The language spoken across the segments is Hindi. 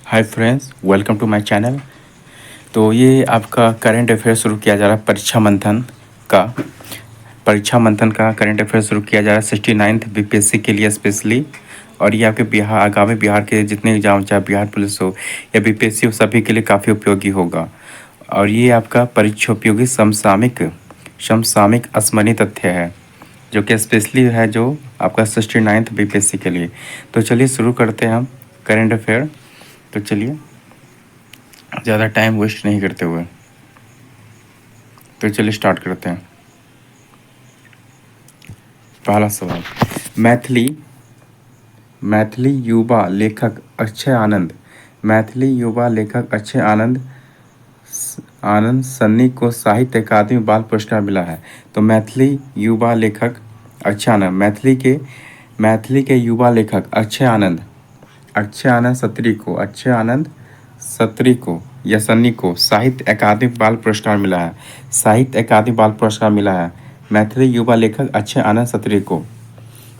Hi friends, welcome to my channel. तो ये आपका करंट अफेयर शुरू किया जा रहा है का करंट अफेयर शुरू किया जा रहा है 69th बीपीएससी के लिए स्पेशली। और ये आपके बिहार आगामी बिहार के जितने एग्जाम, चाहे बिहार पुलिस हो या बीपीएससी हो, सभी के लिए काफ़ी उपयोगी होगा। और ये आपका परीक्षा उपयोगी समसामयिक स्मरणीय तथ्य है, जो कि स्पेशली है जो आपका 69th बीपीएससी के लिए। तो चलिए शुरू करते हैं हम करंट अफेयर। तो चलिए ज़्यादा टाइम वेस्ट नहीं करते हुए तो चलिए स्टार्ट करते हैं। पहला सवाल, मैथिली मैथिली युवा लेखक अक्षय आनंद आनंद सन्नी को साहित्य अकादमी बाल पुरस्कार मिला है। तो मैथिली युवा लेखक अक्षय आनंद, मैथिली के युवा लेखक अक्षय आनंद सत्री को या सन्नी को साहित्य अकादमी बाल पुरस्कार मिला है। मैथिली युवा लेखक अक्षय आनंद सत्री को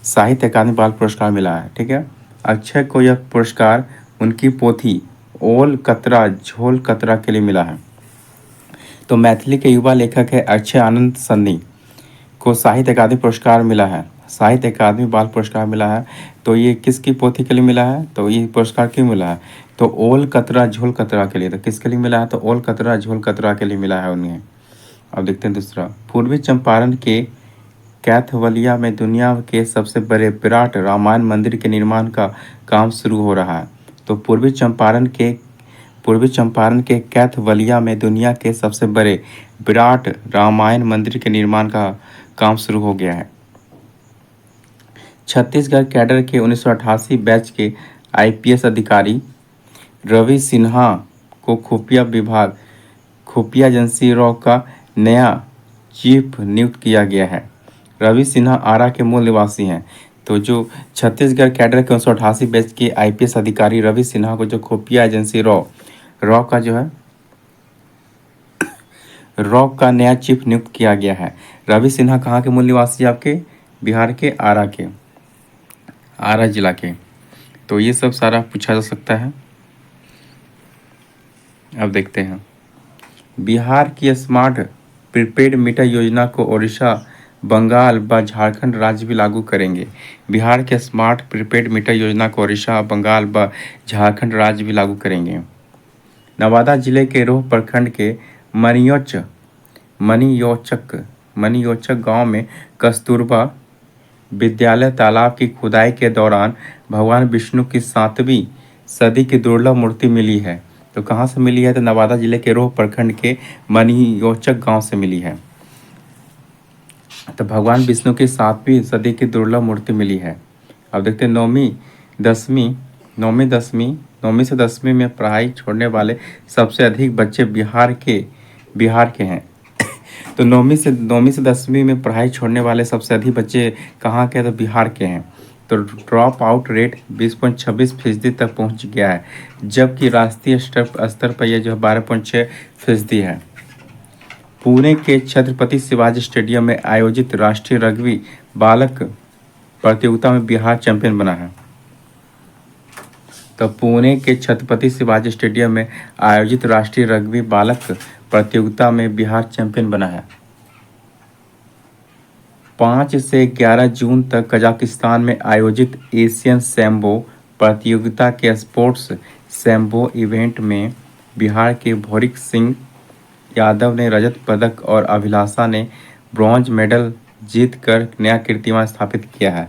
साहित्य अकादमी बाल पुरस्कार मिला है। ठीक है, अक्षय को यह पुरस्कार उनकी पोथी ओल कतरा झोल कतरा के लिए मिला है। तो मैथिली के युवा लेखक है अक्षय आनंद सन्नी को साहित्य अकादमी पुरस्कार मिला है, साहित्य अकादमी बाल पुरस्कार मिला है। तो ये किसकी पोथी के लिए मिला है? तो ये पुरस्कार क्यों मिला है? तो ओल कतरा झोल कतरा के लिए। तो किसके लिए मिला है? तो ओल कतरा झोल कतरा के लिए मिला है उन्हें। अब देखते हैं दूसरा, पूर्वी चंपारण के कैथवलिया में दुनिया के सबसे बड़े विराट रामायण मंदिर के निर्माण का काम शुरू हो रहा है। तो पूर्वी चंपारण के कैथवलिया में दुनिया के सबसे बड़े विराट रामायण मंदिर के निर्माण का काम शुरू हो गया है। छत्तीसगढ़ कैडर के 1988 बैच के आईपीएस अधिकारी रवि सिन्हा को खुफिया एजेंसी रॉ का नया चीफ नियुक्त किया गया है। रवि सिन्हा आरा के मूल निवासी हैं। तो जो छत्तीसगढ़ कैडर के 1988 बैच के आईपीएस अधिकारी रवि सिन्हा को जो खुफिया एजेंसी रॉ का नया चीफ नियुक्त किया गया है। रवि सिन्हा कहाँ के मूल निवासी? आपके बिहार के आरा जिला के। तो ये सब सारा पूछा जा सकता है। अब देखते हैं, बिहार की स्मार्ट प्रीपेड मीटर योजना को ओडिशा, बंगाल व झारखंड राज्य भी लागू करेंगे। बिहार के स्मार्ट प्रीपेड मीटर योजना को ओडिशा, बंगाल व झारखंड राज्य भी लागू करेंगे। नवादा जिले के रोह प्रखंड के मनियोचक गांव में कस्तूरबा विद्यालय तालाब की खुदाई के दौरान भगवान विष्णु की 7वीं सदी की दुर्लभ मूर्ति मिली है। तो कहाँ से मिली है? तो नवादा जिले के रोह प्रखंड के मनियोचक गांव से मिली है। तो भगवान विष्णु की 7वीं सदी की दुर्लभ मूर्ति मिली है। अब देखते हैं, नौवीं से 10वीं में पढ़ाई छोड़ने वाले सबसे अधिक बच्चे बिहार के हैं। तो नौवीं से 10वीं में पढ़ाई छोड़ने वाले सबसे अधिक बच्चे कहाँ के? तो बिहार के हैं। तो ड्रॉप आउट रेट 20.26% तक पहुंच गया है, जबकि राष्ट्रीय स्तर पर यह जो 12.6% है। पुणे के छत्रपति शिवाजी स्टेडियम में आयोजित राष्ट्रीय रग्बी बालक प्रतियोगिता में बिहार चैंपियन बना है। तो पुणे के छत्रपति शिवाजी स्टेडियम में आयोजित राष्ट्रीय रग्बी बालक प्रतियोगिता में बिहार चैंपियन बना है। 5 से 11 जून तक कजाकिस्तान में आयोजित एशियन सैम्बो प्रतियोगिता के स्पोर्ट्स सैम्बो इवेंट में बिहार के भौरिक सिंह यादव ने रजत पदक और अभिलाषा ने ब्रॉन्ज मेडल जीतकर नया कीर्तिमान स्थापित किया है।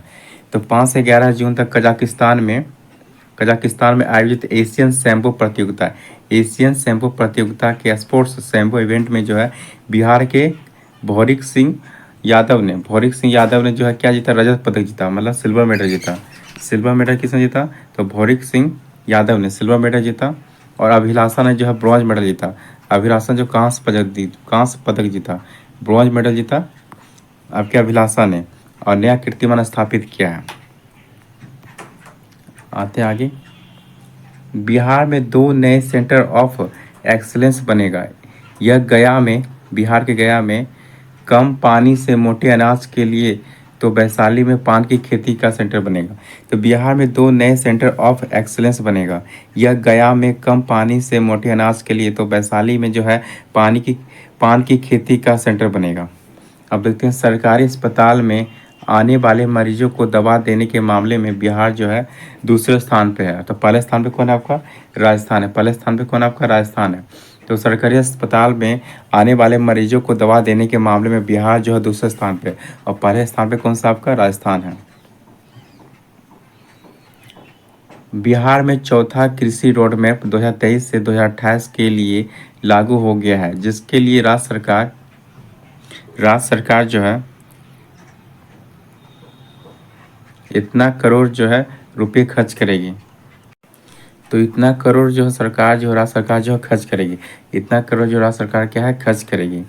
तो 5 से 11 जून तक कजाकिस्तान में आयोजित एशियन सैम्बो प्रतियोगिता के स्पोर्ट्स सैम्बो इवेंट में जो है बिहार के भौरिक सिंह यादव ने जो है क्या जीता? रजत पदक जीता, मतलब सिल्वर मेडल जीता। सिल्वर मेडल किसने जीता? तो भौरिक सिंह यादव ने सिल्वर मेडल जीता। और अभिलाषा ने जो है ब्रॉन्ज मेडल जीता। अभिलाषा जो कांस्य पदक जीता, ब्रॉन्ज मेडल जीता आपके अभिलाषा ने, और नया कीर्तिमान स्थापित किया है। आते आगे, बिहार में 2 नए सेंटर ऑफ एक्सीलेंस बनेगा। यह बिहार के गया में कम पानी से मोटे अनाज के लिए तो वैशाली में पान की खेती का सेंटर बनेगा। तो बिहार में 2 नए सेंटर ऑफ एक्सीलेंस बनेगा। यह गया में कम पानी से मोटे अनाज के लिए, तो वैशाली में जो है पान की खेती का सेंटर बनेगा। अब देखते हैं सरकारी अस्पताल में आने वाले मरीजों को दवा देने के मामले में बिहार जो है दूसरे स्थान पे है। तो पहले स्थान पे कौन है आपका? राजस्थान है। पहले स्थान पे कौन है आपका? राजस्थान है। तो सरकारी अस्पताल में आने वाले मरीजों को दवा देने के मामले में बिहार जो है दूसरे स्थान पे, और पहले स्थान पे कौन सा आपका? राजस्थान है। बिहार में चौथा कृषि रोड मैप 2023 से 2028 के लिए लागू हो गया है, जिसके लिए राज्य सरकार जो है इतना करोड़ जो है रुपये खर्च करेगी। तो इतना करोड़ जो है सरकार जो राज्य सरकार जो है खर्च करेगी, इतना करोड़ जो राज्य सरकार क्या है खर्च करेगी।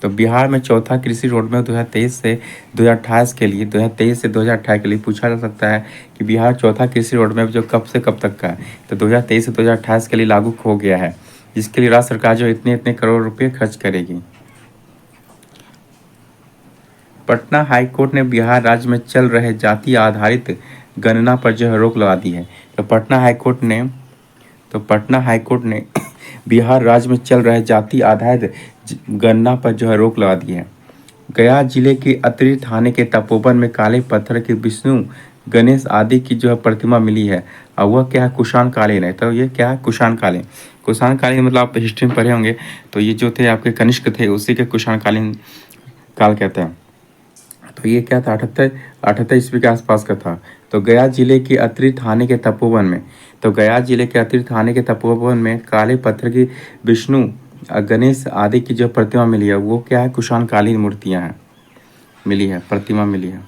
तो बिहार में चौथा कृषि रोड मैप 2023 से 2028 के लिए 2023 से 2028 के लिए पूछा जा सकता है कि बिहार चौथा कृषि रोड मैप जो कब से कब तक का है, तो 2023 से 2028 के लिए लागू हो गया है, जिसके लिए राज्य सरकार जो इतने इतने करोड़ रुपये खर्च करेगी। पटना हाईकोर्ट ने बिहार राज्य में चल रहे जाति आधारित गणना पर जो है रोक लगा दी है। तो पटना हाईकोर्ट ने बिहार राज्य में चल रहे जाति आधारित गणना पर जो है रोक लगा दी है। गया जिले के अतिरिक्त थाने के तपोवन में काले पत्थर के विष्णु, गणेश आदि की जो है प्रतिमा मिली है, और वह क्या है? कुषाण कालीन है। तो ये क्या है? कुषाण कालीन। कुषाण कालीन मतलब आप हिस्ट्री में पढ़े होंगे, तो ये जो थे आपके कनिष्क थे, उसी के कुषाण कालीन काल कहते हैं। तो ये क्या था? 78 ईस्वी के आसपास का था। तो गया जिले के अतिरिक्त थाने के तपोवन में काले पत्थर की विष्णु, गणेश आदि की जो प्रतिमा मिली है, वो क्या है? कुषाण कालीन मूर्तियां हैं, प्रतिमा मिली है।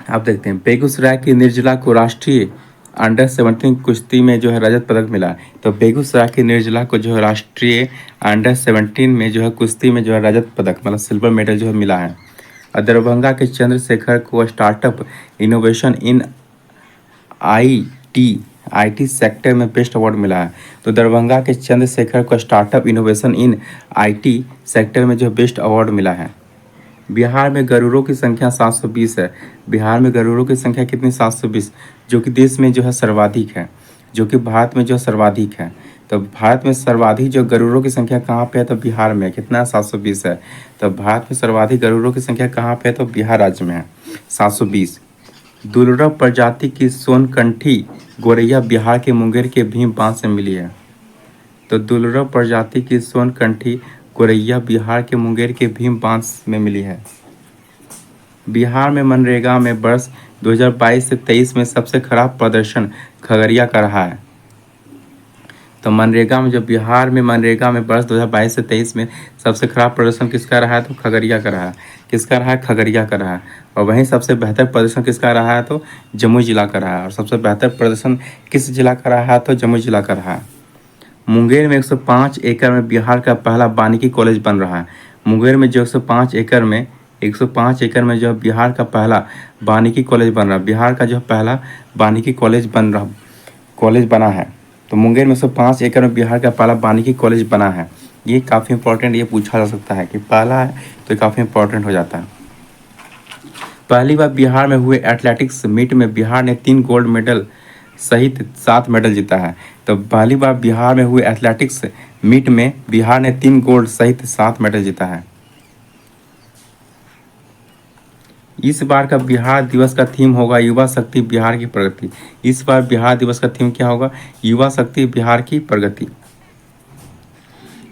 आप देखते हैं बेगूसराय की निर्जला को राष्ट्रीय अंडर 17 कुश्ती में जो है रजत पदक मिला। तो बेगूसराय की निर्जला को जो है राष्ट्रीय अंडर 17 में जो है कुश्ती में जो है रजत पदक मतलब सिल्वर मेडल जो है मिला है। और दरभंगा के चंद्रशेखर को startup innovation in IT sector में बेस्ट अवार्ड मिला है। तो दरभंगा के चंद्रशेखर को startup innovation in IT sector में जो बेस्ट अवार्ड मिला है। बिहार में गरुड़ों की संख्या 720 है। बिहार में गरुड़ों की संख्या कितनी? 720, जो कि देश में जो है सर्वाधिक है, जो कि भारत में जो सर्वाधिक है। तो भारत में सर्वाधिक जो गरुड़ों की संख्या कहाँ पे है? तो बिहार में। कितना? 720 है। तो भारत में सर्वाधिक गरुड़ों की संख्या कहाँ पे है? तो बिहार राज्य में है, 720। दुर्लभ प्रजाति की सोनकंठी गोरैया बिहार के मुंगेर के भीम बांध से मिली है। तो दुर्लभ प्रजाति की सोनकंठी गोरैया बिहार के मुंगेर के भीम बांध में मिली है। बिहार में मनरेगा में वर्ष 2022 से 23 में सबसे खराब प्रदर्शन खगड़िया का रहा है। तो मनरेगा में वर्ष 2022 से 23 में सबसे खराब प्रदर्शन किसका रहा है? तो खगड़िया का रहा है। किसका रहा है? खगड़िया का रहा है। और वहीं सबसे बेहतर प्रदर्शन किसका रहा है? तो जमुई जिला का रहा है। और सबसे बेहतर प्रदर्शन किस जिला का रहा है? तो जमुई जिला का रहा है। मुंगेर में 105 एकड़ में बिहार का पहला वानिकी कॉलेज बन रहा है। मुंगेर में जो 105 एकड़ में जो बिहार का पहला वानिकी कॉलेज बन रहा है, बिहार का जो पहला वानिकी कॉलेज बना है। तो मुंगेर में 105 एकड़ में बिहार का पहला वानिकी कॉलेज बना है। ये काफ़ी इंपॉर्टेंट, ये पूछा जा सकता है कि पहला है, तो काफ़ी इंपॉर्टेंट हो जाता है। पहली बार बिहार में हुए एथलेटिक्स मीट में बिहार ने 3 गोल्ड मेडल सहित 7 मेडल जीता है। तो पहली बार बिहार में हुए एथलेटिक्स मीट में बिहार ने 3 गोल्ड सहित 7 मेडल जीता है। इस बार का बिहार दिवस का थीम होगा युवा शक्ति बिहार की प्रगति। इस बार बिहार दिवस का थीम क्या होगा? युवा शक्ति बिहार की प्रगति।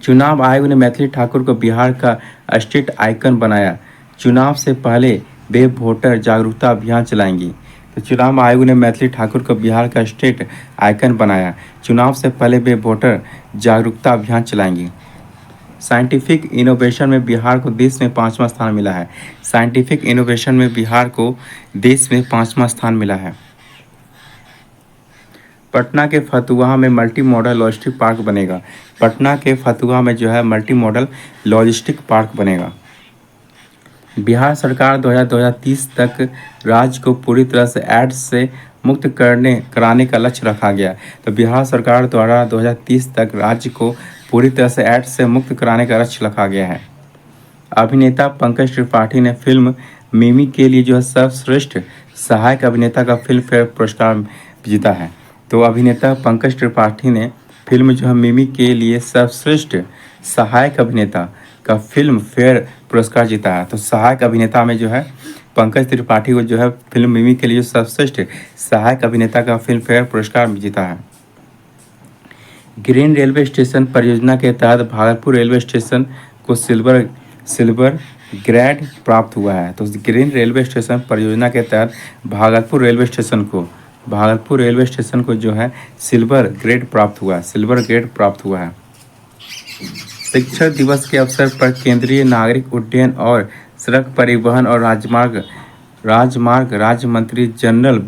चुनाव आयोग ने मैथिली ठाकुर को बिहार का स्टेट आइकन बनाया। चुनाव से पहले वे वोटर जागरूकता अभियान चलाएंगी। तो चुनाव आयोग ने मैथिली ठाकुर को बिहार का स्टेट आइकन बनाया। चुनाव से पहले वे वोटर जागरूकता अभियान चलाएंगी। साइंटिफिक इनोवेशन में बिहार को देश में 5वां स्थान मिला है। साइंटिफिक इनोवेशन में बिहार को देश में 5वां स्थान मिला है। पटना के फतुहा में मल्टी मॉडल लॉजिस्टिक पार्क बनेगा। पटना के फतुहा में जो है मल्टी मॉडल लॉजिस्टिक पार्क बनेगा। बिहार सरकार 2030 तक राज्य को पूरी तरह से एड्स से मुक्त कराने का लक्ष्य रखा गया। तो बिहार सरकार द्वारा 2030 तक राज्य को पूरी तरह से एड्स से मुक्त कराने का लक्ष्य रखा गया है। अभिनेता पंकज त्रिपाठी ने फिल्म मिमी के लिए जो है सर्वश्रेष्ठ सहायक अभिनेता का फिल्म फेयर पुरस्कार जीता है। तो अभिनेता पंकज त्रिपाठी ने फिल्म जो है मिमी के लिए सर्वश्रेष्ठ सहायक अभिनेता का फिल्म फेयर पुरस्कार जीता है। तो सहायक अभिनेता में जो है पंकज त्रिपाठी को जो है फिल्म मिमी के लिए सर्वश्रेष्ठ सहायक अभिनेता का फिल्म फेयर पुरस्कार जीता है। ग्रीन रेलवे स्टेशन परियोजना के तहत भागलपुर रेलवे स्टेशन को सिल्वर ग्रेड प्राप्त हुआ है। तो ग्रीन रेलवे स्टेशन परियोजना के तहत भागलपुर रेलवे स्टेशन को जो है सिल्वर ग्रेड प्राप्त हुआ है। शिक्षक दिवस के अवसर पर केंद्रीय नागरिक उड्डयन और सड़क परिवहन और राजमार्ग राज्य मंत्री जनरल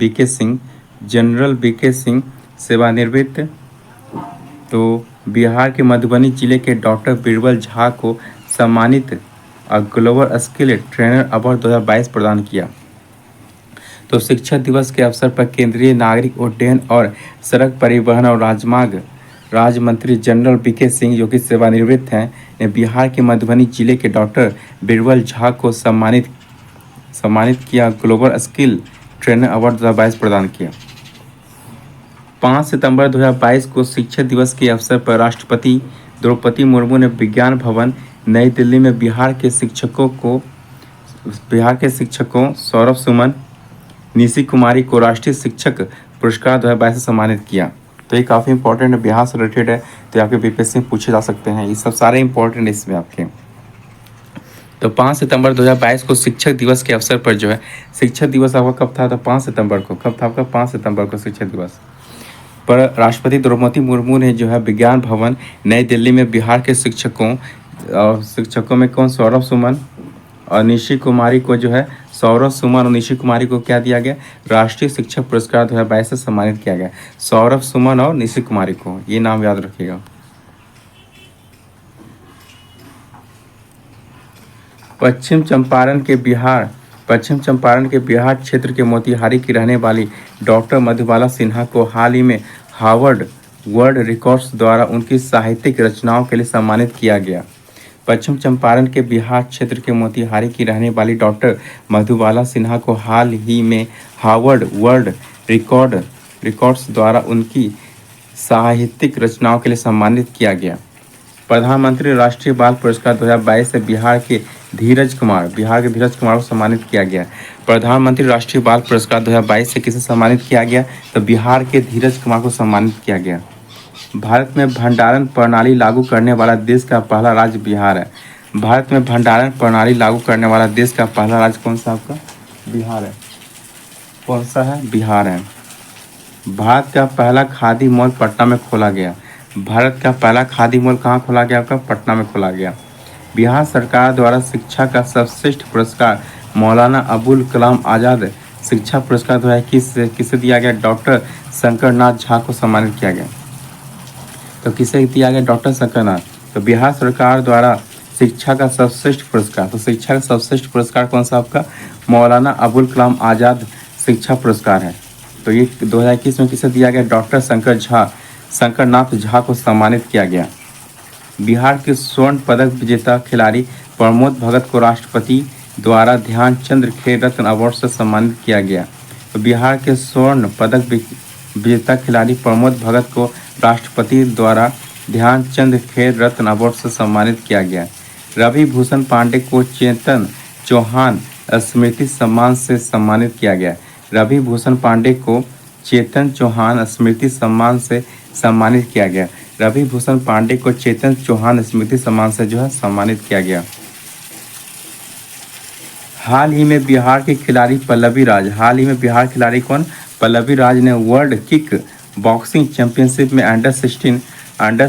बीके सिंह सेवानिवृत्त। तो बिहार के मधुबनी जिले के डॉक्टर बीरबल झा को सम्मानित ग्लोबल स्किल ट्रेनर अवार्ड 2022 प्रदान किया। तो शिक्षक दिवस के अवसर पर केंद्रीय नागरिक उड्डयन और सड़क परिवहन और राजमार्ग राज्य मंत्री जनरल बीके सिंह जो कि सेवानिवृत्त हैं ने बिहार के मधुबनी जिले के डॉक्टर बीरबल झा को सम्मानित किया, ग्लोबल स्किल ट्रेनर अवार्ड 2022 प्रदान किया। 5 सितंबर 2022 को शिक्षक दिवस के अवसर पर राष्ट्रपति द्रौपदी मुर्मू ने विज्ञान भवन नई दिल्ली में बिहार के शिक्षकों सौरभ सुमन, निशी कुमारी को राष्ट्रीय शिक्षक पुरस्कार 2022 से सम्मानित किया। तो ये काफ़ी इंपॉर्टेंट है, बिहार से रिलेटेड है, तो आपके बीपीएससी में पूछे जा सकते हैं। ये सब सारे इंपॉर्टेंट है इसमें आपके। तो 5 सितंबर 2022 को शिक्षक दिवस के अवसर पर जो है शिक्षक दिवस आपका कब था? तो 5 सितंबर को। कब था आपका? 5 सितंबर को शिक्षक दिवस पर राष्ट्रपति द्रौपदी मुर्मू ने जो है विज्ञान भवन नई दिल्ली में बिहार के शिक्षकों में कौन? सौरभ सुमन और निशी कुमारी को जो है क्या दिया गया? राष्ट्रीय शिक्षक पुरस्कार 2022 से सम्मानित किया गया। सौरभ सुमन और निशी कुमारी को, ये नाम याद रखिएगा। पश्चिम चंपारण के बिहार क्षेत्र के मोतिहारी की रहने वाली डॉक्टर मधुबाला सिन्हा को हाल ही में हार्वर्ड वर्ल्ड रिकॉर्ड्स द्वारा उनकी साहित्यिक रचनाओं के लिए सम्मानित किया गया। पश्चिम चंपारण के बिहार क्षेत्र के मोतिहारी की रहने वाली डॉक्टर मधुबाला सिन्हा को हाल ही में हार्वर्ड वर्ल्ड रिकॉर्ड्स द्वारा उनकी साहित्यिक रचनाओं के लिए सम्मानित किया गया। प्रधानमंत्री राष्ट्रीय बाल पुरस्कार 2022 से बिहार के धीरज कुमार को सम्मानित किया गया। प्रधानमंत्री राष्ट्रीय बाल पुरस्कार 2022 से किसे सम्मानित किया गया? तो बिहार के धीरज कुमार को सम्मानित किया गया। भारत में भंडारण प्रणाली लागू करने वाला देश का पहला राज्य बिहार है। भारत में भंडारण प्रणाली लागू करने वाला देश का पहला राज्य कौन सा आपका? बिहार है। कौन सा है? बिहार है। भारत का पहला खादी मॉल पटना में खोला गया। भारत का पहला खादी मॉल कहाँ खोला गया आपका? पटना में खोला गया। बिहार सरकार द्वारा शिक्षा का सर्वश्रेष्ठ पुरस्कार मौलाना अबुल कलाम आज़ाद शिक्षा पुरस्कार 2021 किसे दिया गया? डॉक्टर शंकर नाथ झा को सम्मानित किया गया। तो किसे दिया गया? डॉक्टर शंकर नाथ। तो बिहार सरकार द्वारा शिक्षा का सर्वश्रेष्ठ पुरस्कार, तो शिक्षा का सर्वश्रेष्ठ पुरस्कार कौन सा आपका? मौलाना अबुल कलाम आज़ाद शिक्षा पुरस्कार है। तो ये 2021 में किसे दिया गया? डॉक्टर शंकर नाथ झा को सम्मानित किया गया। बिहार के स्वर्ण पदक विजेता खिलाड़ी प्रमोद भगत को राष्ट्रपति द्वारा ध्यानचंद खेल रत्न अवार्ड से सम्मानित किया गया। तो बिहार के स्वर्ण पदक विजेता खिलाड़ी प्रमोद भगत को राष्ट्रपति द्वारा ध्यानचंद खेल रत्न अवार्ड से सम्मानित किया गया। रवि भूषण पांडे को चेतन चौहान स्मृति सम्मान से सम्मानित किया गया। रवि भूषण पांडे को चेतन चौहान स्मृति सम्मान से सम्मानित किया गया। रवि भूषण पांडे को चेतन चौहान स्मृति सम्मान से जो है सम्मानित किया गया। हाल ही में बिहार के खिलाड़ी पल्लवी कौन? पल्लवी राज ने वर्ल्ड किक बॉक्सिंग चैंपियनशिप में अंडर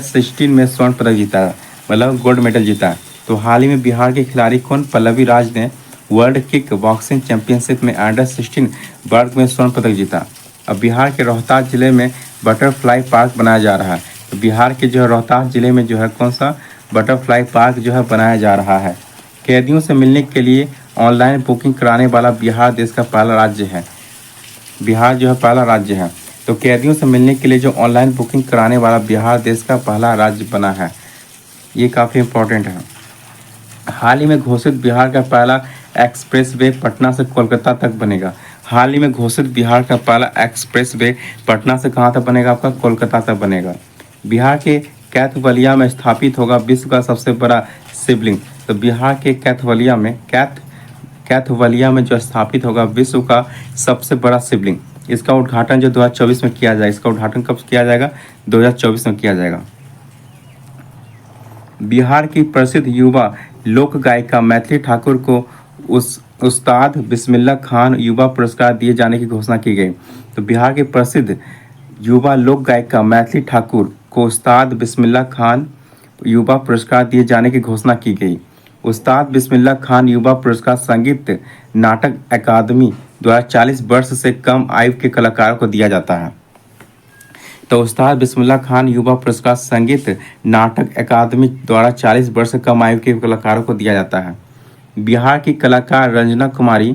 16 में स्वर्ण पदक जीता, मतलब गोल्ड मेडल जीता। तो हाल ही में बिहार के खिलाड़ी कौन? पल्लवी राज ने वर्ल्ड किक बॉक्सिंग चैंपियनशिप में अंडर 16 वर्ग में स्वर्ण पदक जीता। अब बिहार के रोहतास जिले में बटरफ्लाई पार्क बनाया जा रहा है। तो बिहार के जो है रोहतास जिले में जो है कौन सा बटरफ्लाई पार्क जो है बनाया जा रहा है। कैदियों से मिलने के लिए ऑनलाइन बुकिंग कराने वाला बिहार देश का पहला राज्य है। बिहार जो है पहला राज्य है। तो कैदियों से मिलने के लिए जो ऑनलाइन बुकिंग कराने वाला बिहार देश का पहला राज्य बना है। ये काफ़ी इम्पोर्टेंट है। हाल ही में घोषित बिहार का पहला एक्सप्रेसवे पटना से कोलकाता तक बनेगा। हाल ही में घोषित बिहार का पहला एक्सप्रेसवे पटना से कहाँ तक बनेगा? आपका कोलकाता तक बनेगा। बिहार के कैथवलिया में स्थापित होगा विश्व का सबसे बड़ा शिवलिंग। तो बिहार के कैथवलिया में जो स्थापित होगा विश्व का सबसे बड़ा शिवलिंग, इसका उद्घाटन जो 2024 में किया जाएगा। इसका उद्घाटन कब किया जाएगा? 2024 में किया जाएगा। बिहार की प्रसिद्ध युवा लोक गायिका मैथिली ठाकुर को उस्ताद बिस्मिल्लाह खान युवा पुरस्कार दिए जाने की घोषणा की गई। तो बिहार के प्रसिद्ध युवा लोक गायिका मैथिली ठाकुर को उस्ताद बिस्मिल्लाह खान युवा पुरस्कार दिए जाने की घोषणा की गई। उस्ताद बिस्मिल्लाह खान युवा पुरस्कार संगीत नाटक अकादमी द्वारा 40 वर्ष से कम आयु के कलाकारों को दिया जाता है। तो उस्ताद बिस्मिल्लाह खान युवा पुरस्कार संगीत नाटक अकादमी द्वारा 40 वर्ष से कम आयु के कलाकारों को दिया जाता है। बिहार की कलाकार रंजना कुमारी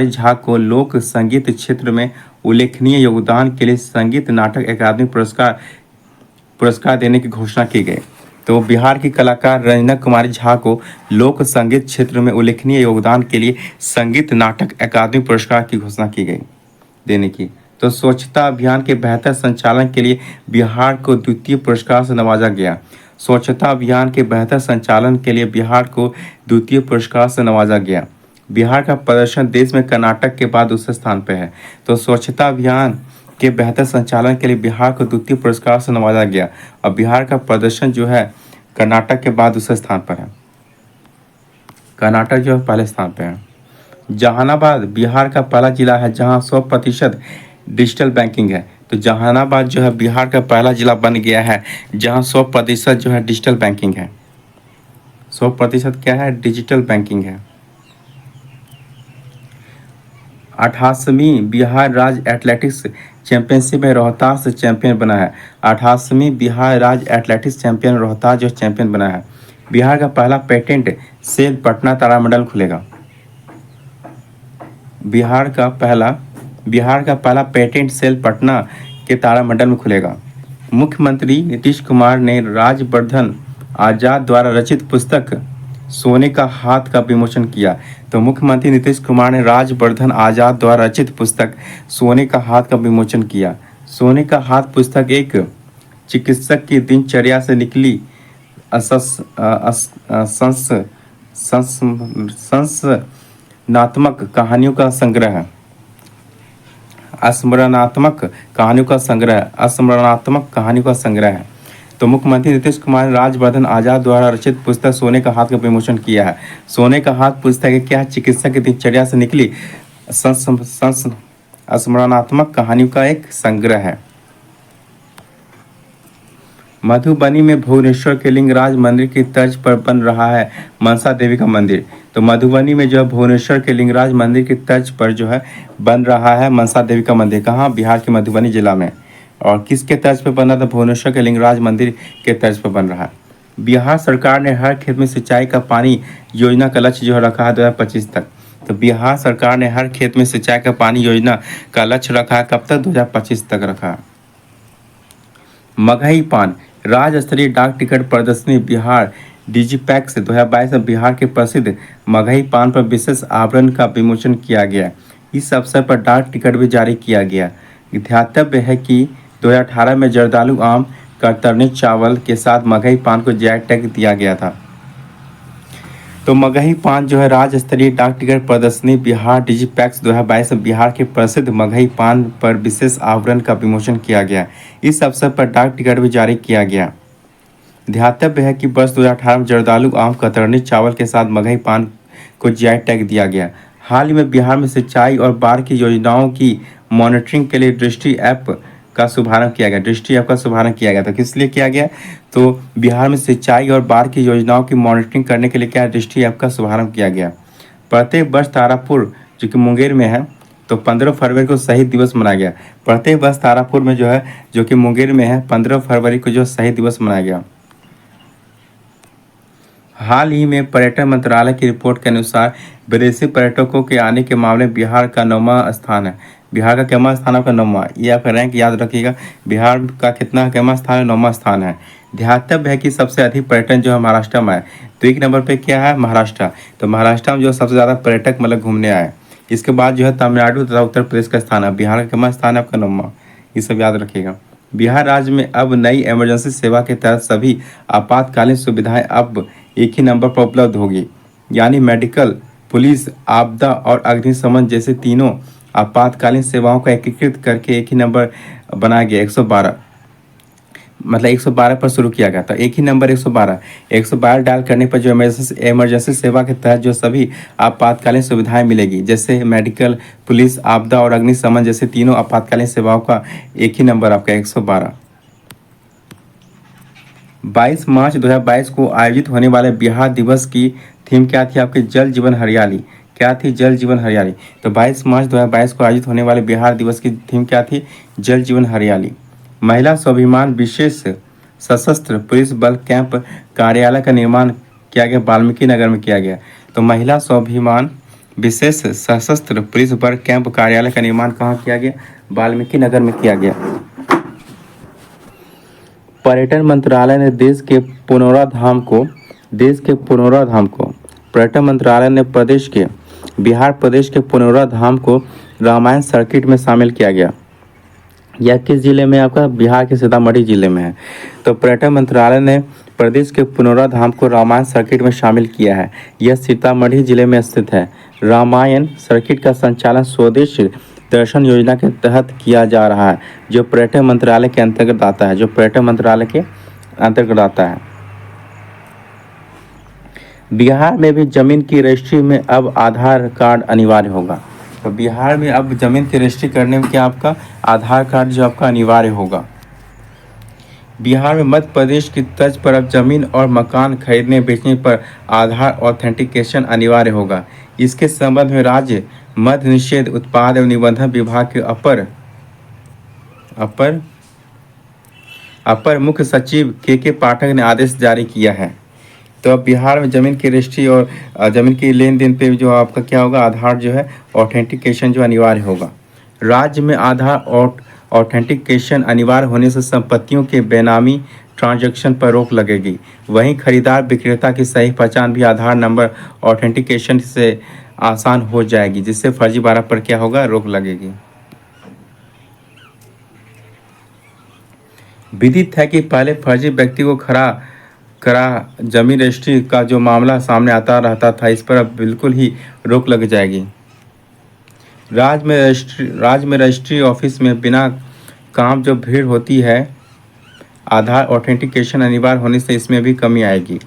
झा को लोक संगीत क्षेत्र में उल्लेखनीय योगदान के लिए संगीत नाटक अकादमी पुरस्कार देने की घोषणा की गई। तो बिहार की कलाकार रंजना कुमारी झा को लोक संगीत क्षेत्र में उल्लेखनीय योगदान के लिए संगीत नाटक अकादमी पुरस्कार की घोषणा की गई देने की। तो स्वच्छता अभियान के बेहतर संचालन के लिए बिहार को द्वितीय पुरस्कार से नवाजा गया। स्वच्छता अभियान के बेहतर संचालन के लिए बिहार को द्वितीय पुरस्कार से नवाजा गया। बिहार का प्रदर्शन देश में कर्नाटक के बाद दूसरे स्थान पर है। तो स्वच्छता अभियान के बेहतर संचालन के लिए बिहार को द्वितीय पुरस्कार से नवाजा गया और बिहार का प्रदर्शन जो है कर्नाटक के बाद दूसरे स्थान पर है। कर्नाटक जो है पहले स्थान पर है। जहानाबाद बिहार का पहला जिला है जहां 100% डिजिटल बैंकिंग है। तो जहानाबाद जो है बिहार का पहला जिला बन गया है जहां 100% जो है डिजिटल बैंकिंग है। 100% क्या है? डिजिटल बैंकिंग है। 88वीं बिहार राज्य एथलेटिक्स चैंपियनशिप में रोहतास चैंपियन बना है। 88वीं बिहार राज्य एथलेटिक्स चैंपियन रोहतास जो चैंपियन बना है। बिहार का पहला पेटेंट सेल पटना तारामंडल खुलेगा। बिहार का पहला पेटेंट सेल पटना के तारामंडल में खुलेगा। मुख्यमंत्री नीतीश कुमार ने राजवर्धन आजाद द्वारा रचित पुस्तक सोने का हाथ का विमोचन किया। तो मुख्यमंत्री नीतीश कुमार ने राजवर्धन आजाद द्वारा रचित पुस्तक सोने का हाथ का विमोचन किया। सोने का हाथ पुस्तक एक चिकित्सक की दिनचर्या से निकली स्मरणात्मक कहानियों का संग्रह है। स्मरणात्मक कहानियों का संग्रह है। तो मुख्यमंत्री नीतीश कुमार ने राजवर्धन आजाद द्वारा रचित पुस्तक सोने का हाथ का विमोचन किया है। सोने का हाथ पुस्तक क्या है? चिकित्सक की दिनचर्या से निकली स्मरणात्मक कहानियों का एक संग्रह है। मधुबनी में भुवनेश्वर के लिंगराज मंदिर की तर्ज पर बन रहा है मनसा देवी का मंदिर। तो मधुबनी में जो है भुवनेश्वर के लिंगराज मंदिर की तर्ज पर जो है बन रहा है मनसा देवी का मंदिर। कहाँ? बिहार के मधुबनी जिला में। और किसके तर्ज पर बन रहा था? भुवनेश्वर के लिंगराज मंदिर के तर्ज पर बन रहा है। बिहार सरकार ने हर खेत में सिंचाई का पानी योजना का लक्ष्य जो है रखा है 2025 तक। तो बिहार सरकार ने हर खेत में सिंचाई का पानी योजना का लक्ष्य रखा है कब तक? 2025 तक रखा है। मगही पान राज्य स्तरीय डाक टिकट प्रदर्शनी बिहार डिजिपैक्स 2022 में बिहार के प्रसिद्ध मगही पान पर विशेष आवरण का विमोचन किया गया। इस अवसर पर डाक टिकट भी जारी किया गया। ध्यातव्य है कि 2018 में जर्दालू आम कतरनी चावल के साथ मगही पान को जीआई टैग दिया गया था। तो मगही पान जो है राज्य स्तरीय डाक टिकट प्रदर्शनी बिहार डिजिपैक्स 2022 में बिहार के प्रसिद्ध मगही पान पर विशेष आवरण का विमोचन किया गया। इस अवसर पर डाक टिकट भी जारी किया गया। ध्यातव्य है कि वर्ष 2018 में जर्दालू आम कतरनी चावल के साथ मगही पान को जीआई टैग दिया गया। हाल ही में बिहार में सिंचाई और बाढ़ की योजनाओं की मॉनिटरिंग के लिए दृष्टि ऐप का शुभारंभ किया गया। दृष्टि ऐप का शुभारंभ किया गया। तो किस लिए किया गया? तो बिहार में सिंचाई और बाढ़ की योजनाओं की मॉनिटरिंग करने के लिए क्या दृष्टि ऐप का शुभारंभ किया गया। प्रत्येक वर्ष तारापुर जो कि मुंगेर में है तो 15 फरवरी को शहीद दिवस मनाया गया। प्रत्येक वर्ष तारापुर में जो है जो कि मुंगेर में है 15 फरवरी को जो शहीद दिवस मनाया गया। हाल ही में पर्यटन मंत्रालय की रिपोर्ट के अनुसार विदेशी पर्यटकों के आने के मामले में बिहार का 9वां स्थान है। बिहार का कितना स्थान है? आपका 9वां। ये आपका रैंक याद रखिएगा। बिहार का कितना कितना स्थान है? 9वां स्थान है। ध्यातव्य है कि सबसे अधिक पर्यटन जो है महाराष्ट्र में है। तो एक नंबर पे क्या है? महाराष्ट्र। तो महाराष्ट्र में जो सबसे ज़्यादा पर्यटक मतलब घूमने आए। इसके बाद जो है तमिलनाडु तथा उत्तर प्रदेश का स्थान है। बिहार का कितना स्थान है? आपका 9वां। ये सब याद रखिएगा। बिहार राज्य में अब नई इमरजेंसी सेवा के तहत सभी आपातकालीन सुविधाएं अब एक ही नंबर पर उपलब्ध होगी। यानी मेडिकल, पुलिस, आपदा और अग्निशमन जैसे तीनों आपातकालीन सेवाओं को एकीकृत करके एक ही नंबर बनाया गया। 112 मतलब 112 पर शुरू किया गया था। एक ही नंबर 112। 112 डायल करने पर जो इमरजेंसी सेवा के तहत जो सभी आपातकालीन सुविधाएं मिलेगी, जैसे मेडिकल, पुलिस, आपदा और अग्निशमन जैसे तीनों आपातकालीन सेवाओं का एक ही नंबर आपका 112। 22 मार्च 2022 को आयोजित होने वाले बिहार दिवस की थीम क्या थी? आपके जल जीवन हरियाली। क्या थी? जल जीवन हरियाली। तो 22 मार्च 2022 को आयोजित होने वाले बिहार दिवस की थीम क्या थी? जल जीवन हरियाली। महिला स्वाभिमान विशेष सशस्त्र पुलिस बल कैंप कार्यालय का निर्माण किया गया, वाल्मीकि नगर में किया गया। तो महिला स्वाभिमान विशेष सशस्त्र पुलिस बल कैंप कार्यालय का निर्माण कहाँ किया गया? वाल्मीकि नगर में किया गया। पर्यटन मंत्रालय ने देश के पुनौरा धाम को पर्यटन मंत्रालय ने बिहार प्रदेश के पुनौरा धाम को रामायण सर्किट में शामिल किया गया। यह किस जिले में? आपका बिहार के सीतामढ़ी जिले में है। तो पर्यटन मंत्रालय ने प्रदेश के पुनौरा धाम को रामायण सर्किट में शामिल किया है। यह सीतामढ़ी जिले में स्थित है। रामायण सर्किट का संचालन स्वदेश दर्शन योजना के तहत किया जा रहा है, जो पर्यटन मंत्रालय के अंतर्गत आता है। बिहार में भी जमीन की रजिस्ट्री में अब आधार कार्ड अनिवार्य होगा। तो बिहार में अब जमीन की रजिस्ट्री करने में क्या आपका आधार कार्ड जो आपका अनिवार्य होगा। बिहार में मध्य प्रदेश की तर्ज पर अब जमीन और मकान खरीदने बेचने पर आधार ऑथेंटिकेशन अनिवार्य होगा। इसके संबंध में राज्य मद्य निषेध उत्पाद एवं निबंधन विभाग के अपर मुख्य सचिव के पाठक ने आदेश जारी किया है। तो अब बिहार में जमीन की रजिस्ट्री और जमीन की लेन देन पे जो आपका क्या होगा? आधार जो है ऑथेंटिकेशन जो अनिवार्य होगा। राज्य में आधार ऑथेंटिकेशन अनिवार्य होने से संपत्तियों के बेनामी ट्रांजैक्शन पर रोक लगेगी। वहीं खरीदार विक्रेता की सही पहचान भी आधार नंबर ऑथेंटिकेशन से आसान हो जाएगी, जिससे फर्जीवाड़ा पर क्या होगा? रोक लगेगी। विदित है कि पहले फर्जी व्यक्ति को करा जमीन रजिस्ट्री का जो मामला सामने आता रहता था, इस पर अब बिल्कुल ही रोक लग जाएगी। राज्य में रजिस्ट्री ऑफिस में बिना काम जो भीड़ होती है, आधार ऑथेंटिकेशन अनिवार्य होने से इसमें भी कमी आएगी।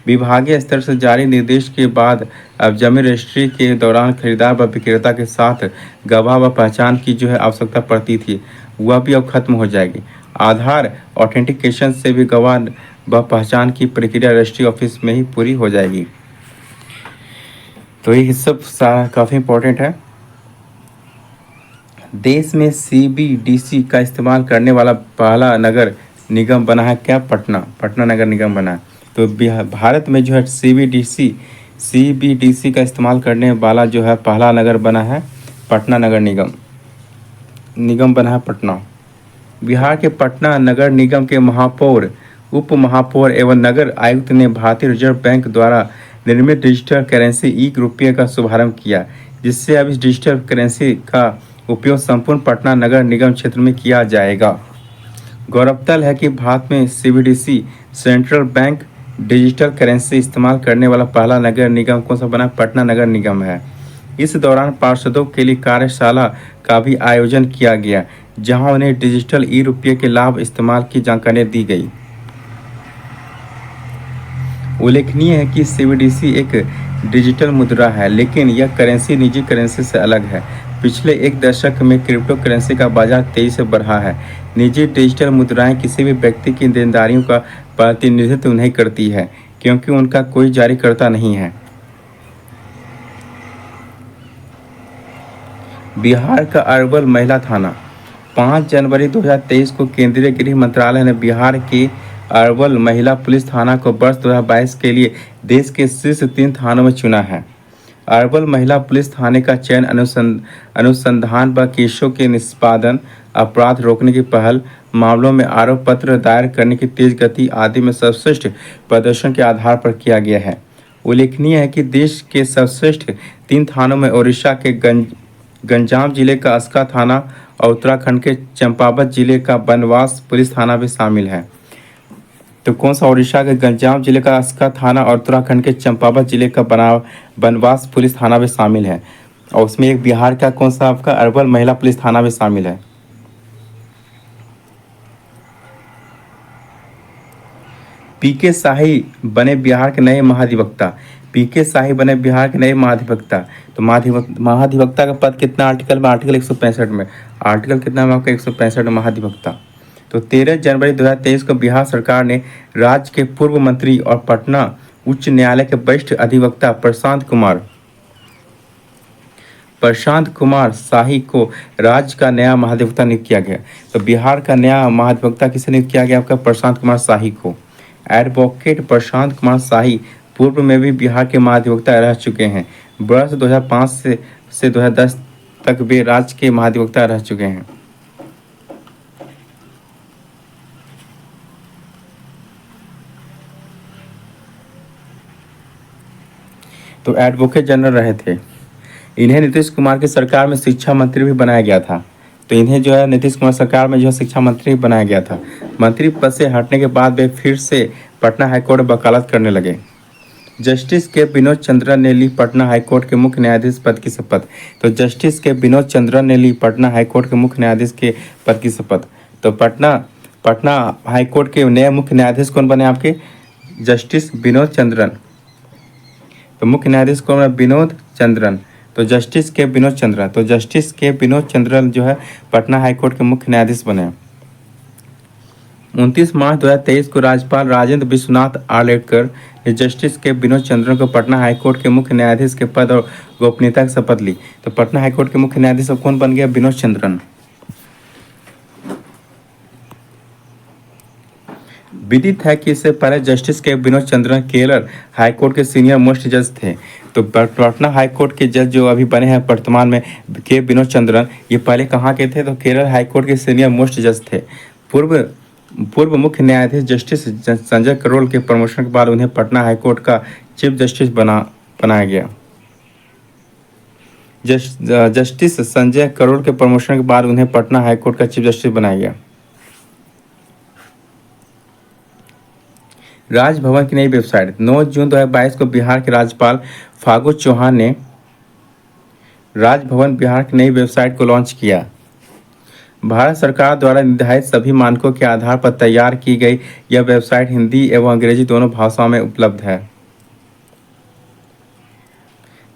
विभागीय स्तर से जारी निर्देश के बाद अब जमीन रजिस्ट्री के दौरान खरीदार व विक्रेता के साथ गवाह व पहचान की जो है आवश्यकता पड़ती थी, वह भी अब खत्म हो जाएगी। आधार ऑथेंटिकेशन से भी गवाह व पहचान की प्रक्रिया रजिस्ट्री ऑफिस में ही पूरी हो जाएगी। तो ये सब काफ़ी इम्पोर्टेंट है। देश में CBDC का इस्तेमाल करने वाला पहला नगर निगम बना है क्या? पटना नगर निगम बना है। तो भारत में जो है CBDC का इस्तेमाल करने वाला जो है पहला नगर बना है पटना नगर निगम बना है पटना। बिहार के पटना नगर निगम के महापौर, उप महापौर एवं नगर आयुक्त ने भारतीय रिजर्व बैंक द्वारा निर्मित डिजिटल करेंसी ई-रुपये का शुभारंभ किया, जिससे अब इस डिजिटल करेंसी का उपयोग संपूर्ण पटना नगर निगम क्षेत्र में किया जाएगा। गौरतलब है कि भारत में CBDC central bank digital currency इस्तेमाल करने वाला पहला नगर निगम कौन सा बना? पटना नगर निगम है। इस दौरान पार्षदों के लिए कार्यशाला का भी आयोजन किया गया, जहां उन्हें डिजिटल ई-रुपये के लाभ इस्तेमाल की जानकारी दी गई। उल्लेखनीय है कि CBDC एक डिजिटल मुद्रा है, लेकिन यह करेंसी निजी करेंसी से अलग है। पिछले एक दशक में क्रिप्टो करेंसी का बाजार तेजी से बढ़ा है। निजी डिजिटल मुद्राएं किसी भी व्यक्ति की देनदारियों का प्रतिनिधित्व नहीं करती है, क्योंकि उनका कोई जारीकर्ता नहीं है। बिहार का अरवल महिला थाना 5 जनवरी 2023 को केंद्रीय गृह मंत्रालय ने बिहार के अरवल महिला पुलिस थाना को वर्ष 2022 के लिए देश के शीर्ष 3 थानों में चुना है। अरवल महिला पुलिस थाने का चयन अनुसंधान व केसों के निष्पादन, अपराध रोकने की पहल, मामलों में आरोप पत्र दायर करने की तेज गति आदि में सर्वश्रेष्ठ प्रदर्शन के आधार पर किया गया है। उल्लेखनीय है कि देश के सर्वश्रेष्ठ 3 थानों में ओडिशा के गंजाम जिले का अस्का थाना और उत्तराखंड के चंपावत जिले का बनवास पुलिस थाना भी शामिल है। तो कौन सा? ओडिशा के गंजाम जिले का अस्का थाना और उत्तराखंड के चंपावत जिले का बनवास पुलिस थाना भी शामिल है। और उसमें एक बिहार का कौन सा आपका अरवल महिला पुलिस थाना भी शामिल है। पीके शाही बने बिहार के नए महाधिवक्ता। पीके शाही बने बिहार के नए महाधिवक्ता। तो महाधिवक्ता का पद कितना आर्टिकल में? आर्टिकल 165 में। आर्टिकल कितना में आपका? 165 महाधिवक्ता। तो 13 जनवरी 2023 को बिहार सरकार ने राज्य के पूर्व मंत्री और पटना उच्च न्यायालय के वरिष्ठ अधिवक्ता प्रशांत कुमार शाही को राज्य का नया महाधिवक्ता नियुक्त किया गया। तो बिहार का नया महाधिवक्ता किसे नियुक्त किया गया? आपका प्रशांत कुमार शाही को। एडवोकेट प्रशांत कुमार शाही पूर्व में भी बिहार के महाधिवक्ता रह चुके हैं। वर्ष 2005 से 2010 तक वे राज्य के महाधिवक्ता रह चुके हैं। तो एडवोकेट जनरल रहे थे। इन्हें नीतीश कुमार की सरकार में शिक्षा मंत्री भी बनाया गया था। तो इन्हें जो है नीतीश कुमार सरकार में जो है शिक्षा मंत्री बनाया गया था। मंत्री पद से हटने के बाद वे फिर से पटना हाईकोर्ट में वकालत करने लगे। जस्टिस के विनोद चंद्रन ने ली पटना हाईकोर्ट के मुख्य न्यायाधीश पद की शपथ। तो जस्टिस के विनोद चंद्रन ने ली पटना हाईकोर्ट के मुख्य न्यायाधीश के पद की शपथ। तो पटना हाईकोर्ट के नए मुख्य न्यायाधीश कौन बने आपके? जस्टिस विनोद चंद्रन। तो मुख्य न्यायाधीश कौन है? विनोद चंद्रन। तो जस्टिस के विनोद चंद्रन। तो जस्टिस के विनोद चंद्रन जो है पटना हाईकोर्ट के मुख्य न्यायाधीश बने। 29 मार्च 2023 को राज्यपाल राजेंद्र विश्वनाथ आर्लेकर ने जस्टिस के विनोद चंद्रन को पटना हाईकोर्ट के मुख्य न्यायाधीश के पद और गोपनीयता की शपथ ली। तो पटना हाईकोर्ट के मुख्य न्यायाधीश अब कौन बन गया? विनोद चंद्रन। विदित है कि इससे पहले जस्टिस के विनोद चंद्रन केरल हाईकोर्ट के सीनियर मोस्ट जज थे। तो पटना हाईकोर्ट के जज जो अभी बने हैं वर्तमान में के विनोद चंद्रन, ये पहले कहाँ के थे? तो केरल हाईकोर्ट के सीनियर मोस्ट जज थे। पूर्व मुख्य न्यायाधीश जस्टिस संजय करोल के प्रमोशन के बाद उन्हें पटना हाईकोर्ट का चीफ जस्टिस बनाया गया। जस्टिस संजय करोल के प्रमोशन के बाद उन्हें पटना हाईकोर्ट का चीफ जस्टिस बनाया गया। राजभवन की नई वेबसाइट। 9 जून 2022 को बिहार के राज्यपाल फागू चौहान ने राजभवन बिहार की नई वेबसाइट को लॉन्च किया। भारत सरकार द्वारा निर्धारित सभी मानकों के आधार पर तैयार की गई यह वेबसाइट हिंदी एवं अंग्रेजी दोनों भाषाओं में उपलब्ध है।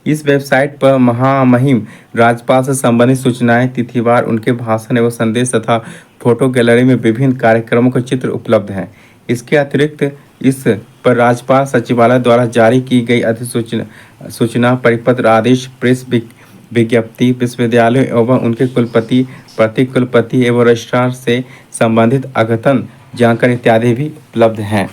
इस वेबसाइट पर महामहिम राज्यपाल से संबंधित सूचनाएं, तिथिवार, उनके भाषण एवं संदेश तथा फोटो गैलरी में विभिन्न कार्यक्रमों के चित्र उपलब्ध हैं। इसके अतिरिक्त इस पर राज्यपाल सचिवालय द्वारा जारी की गई अधिसूचना, परिपत्र, आदेश, प्रेस विज्ञप्ति, विश्वविद्यालय एवं उनके कुलपति, प्रति कुलपति एवं रजिस्ट्रार से संबंधित अद्यतन जानकारी इत्यादि भी उपलब्ध हैं।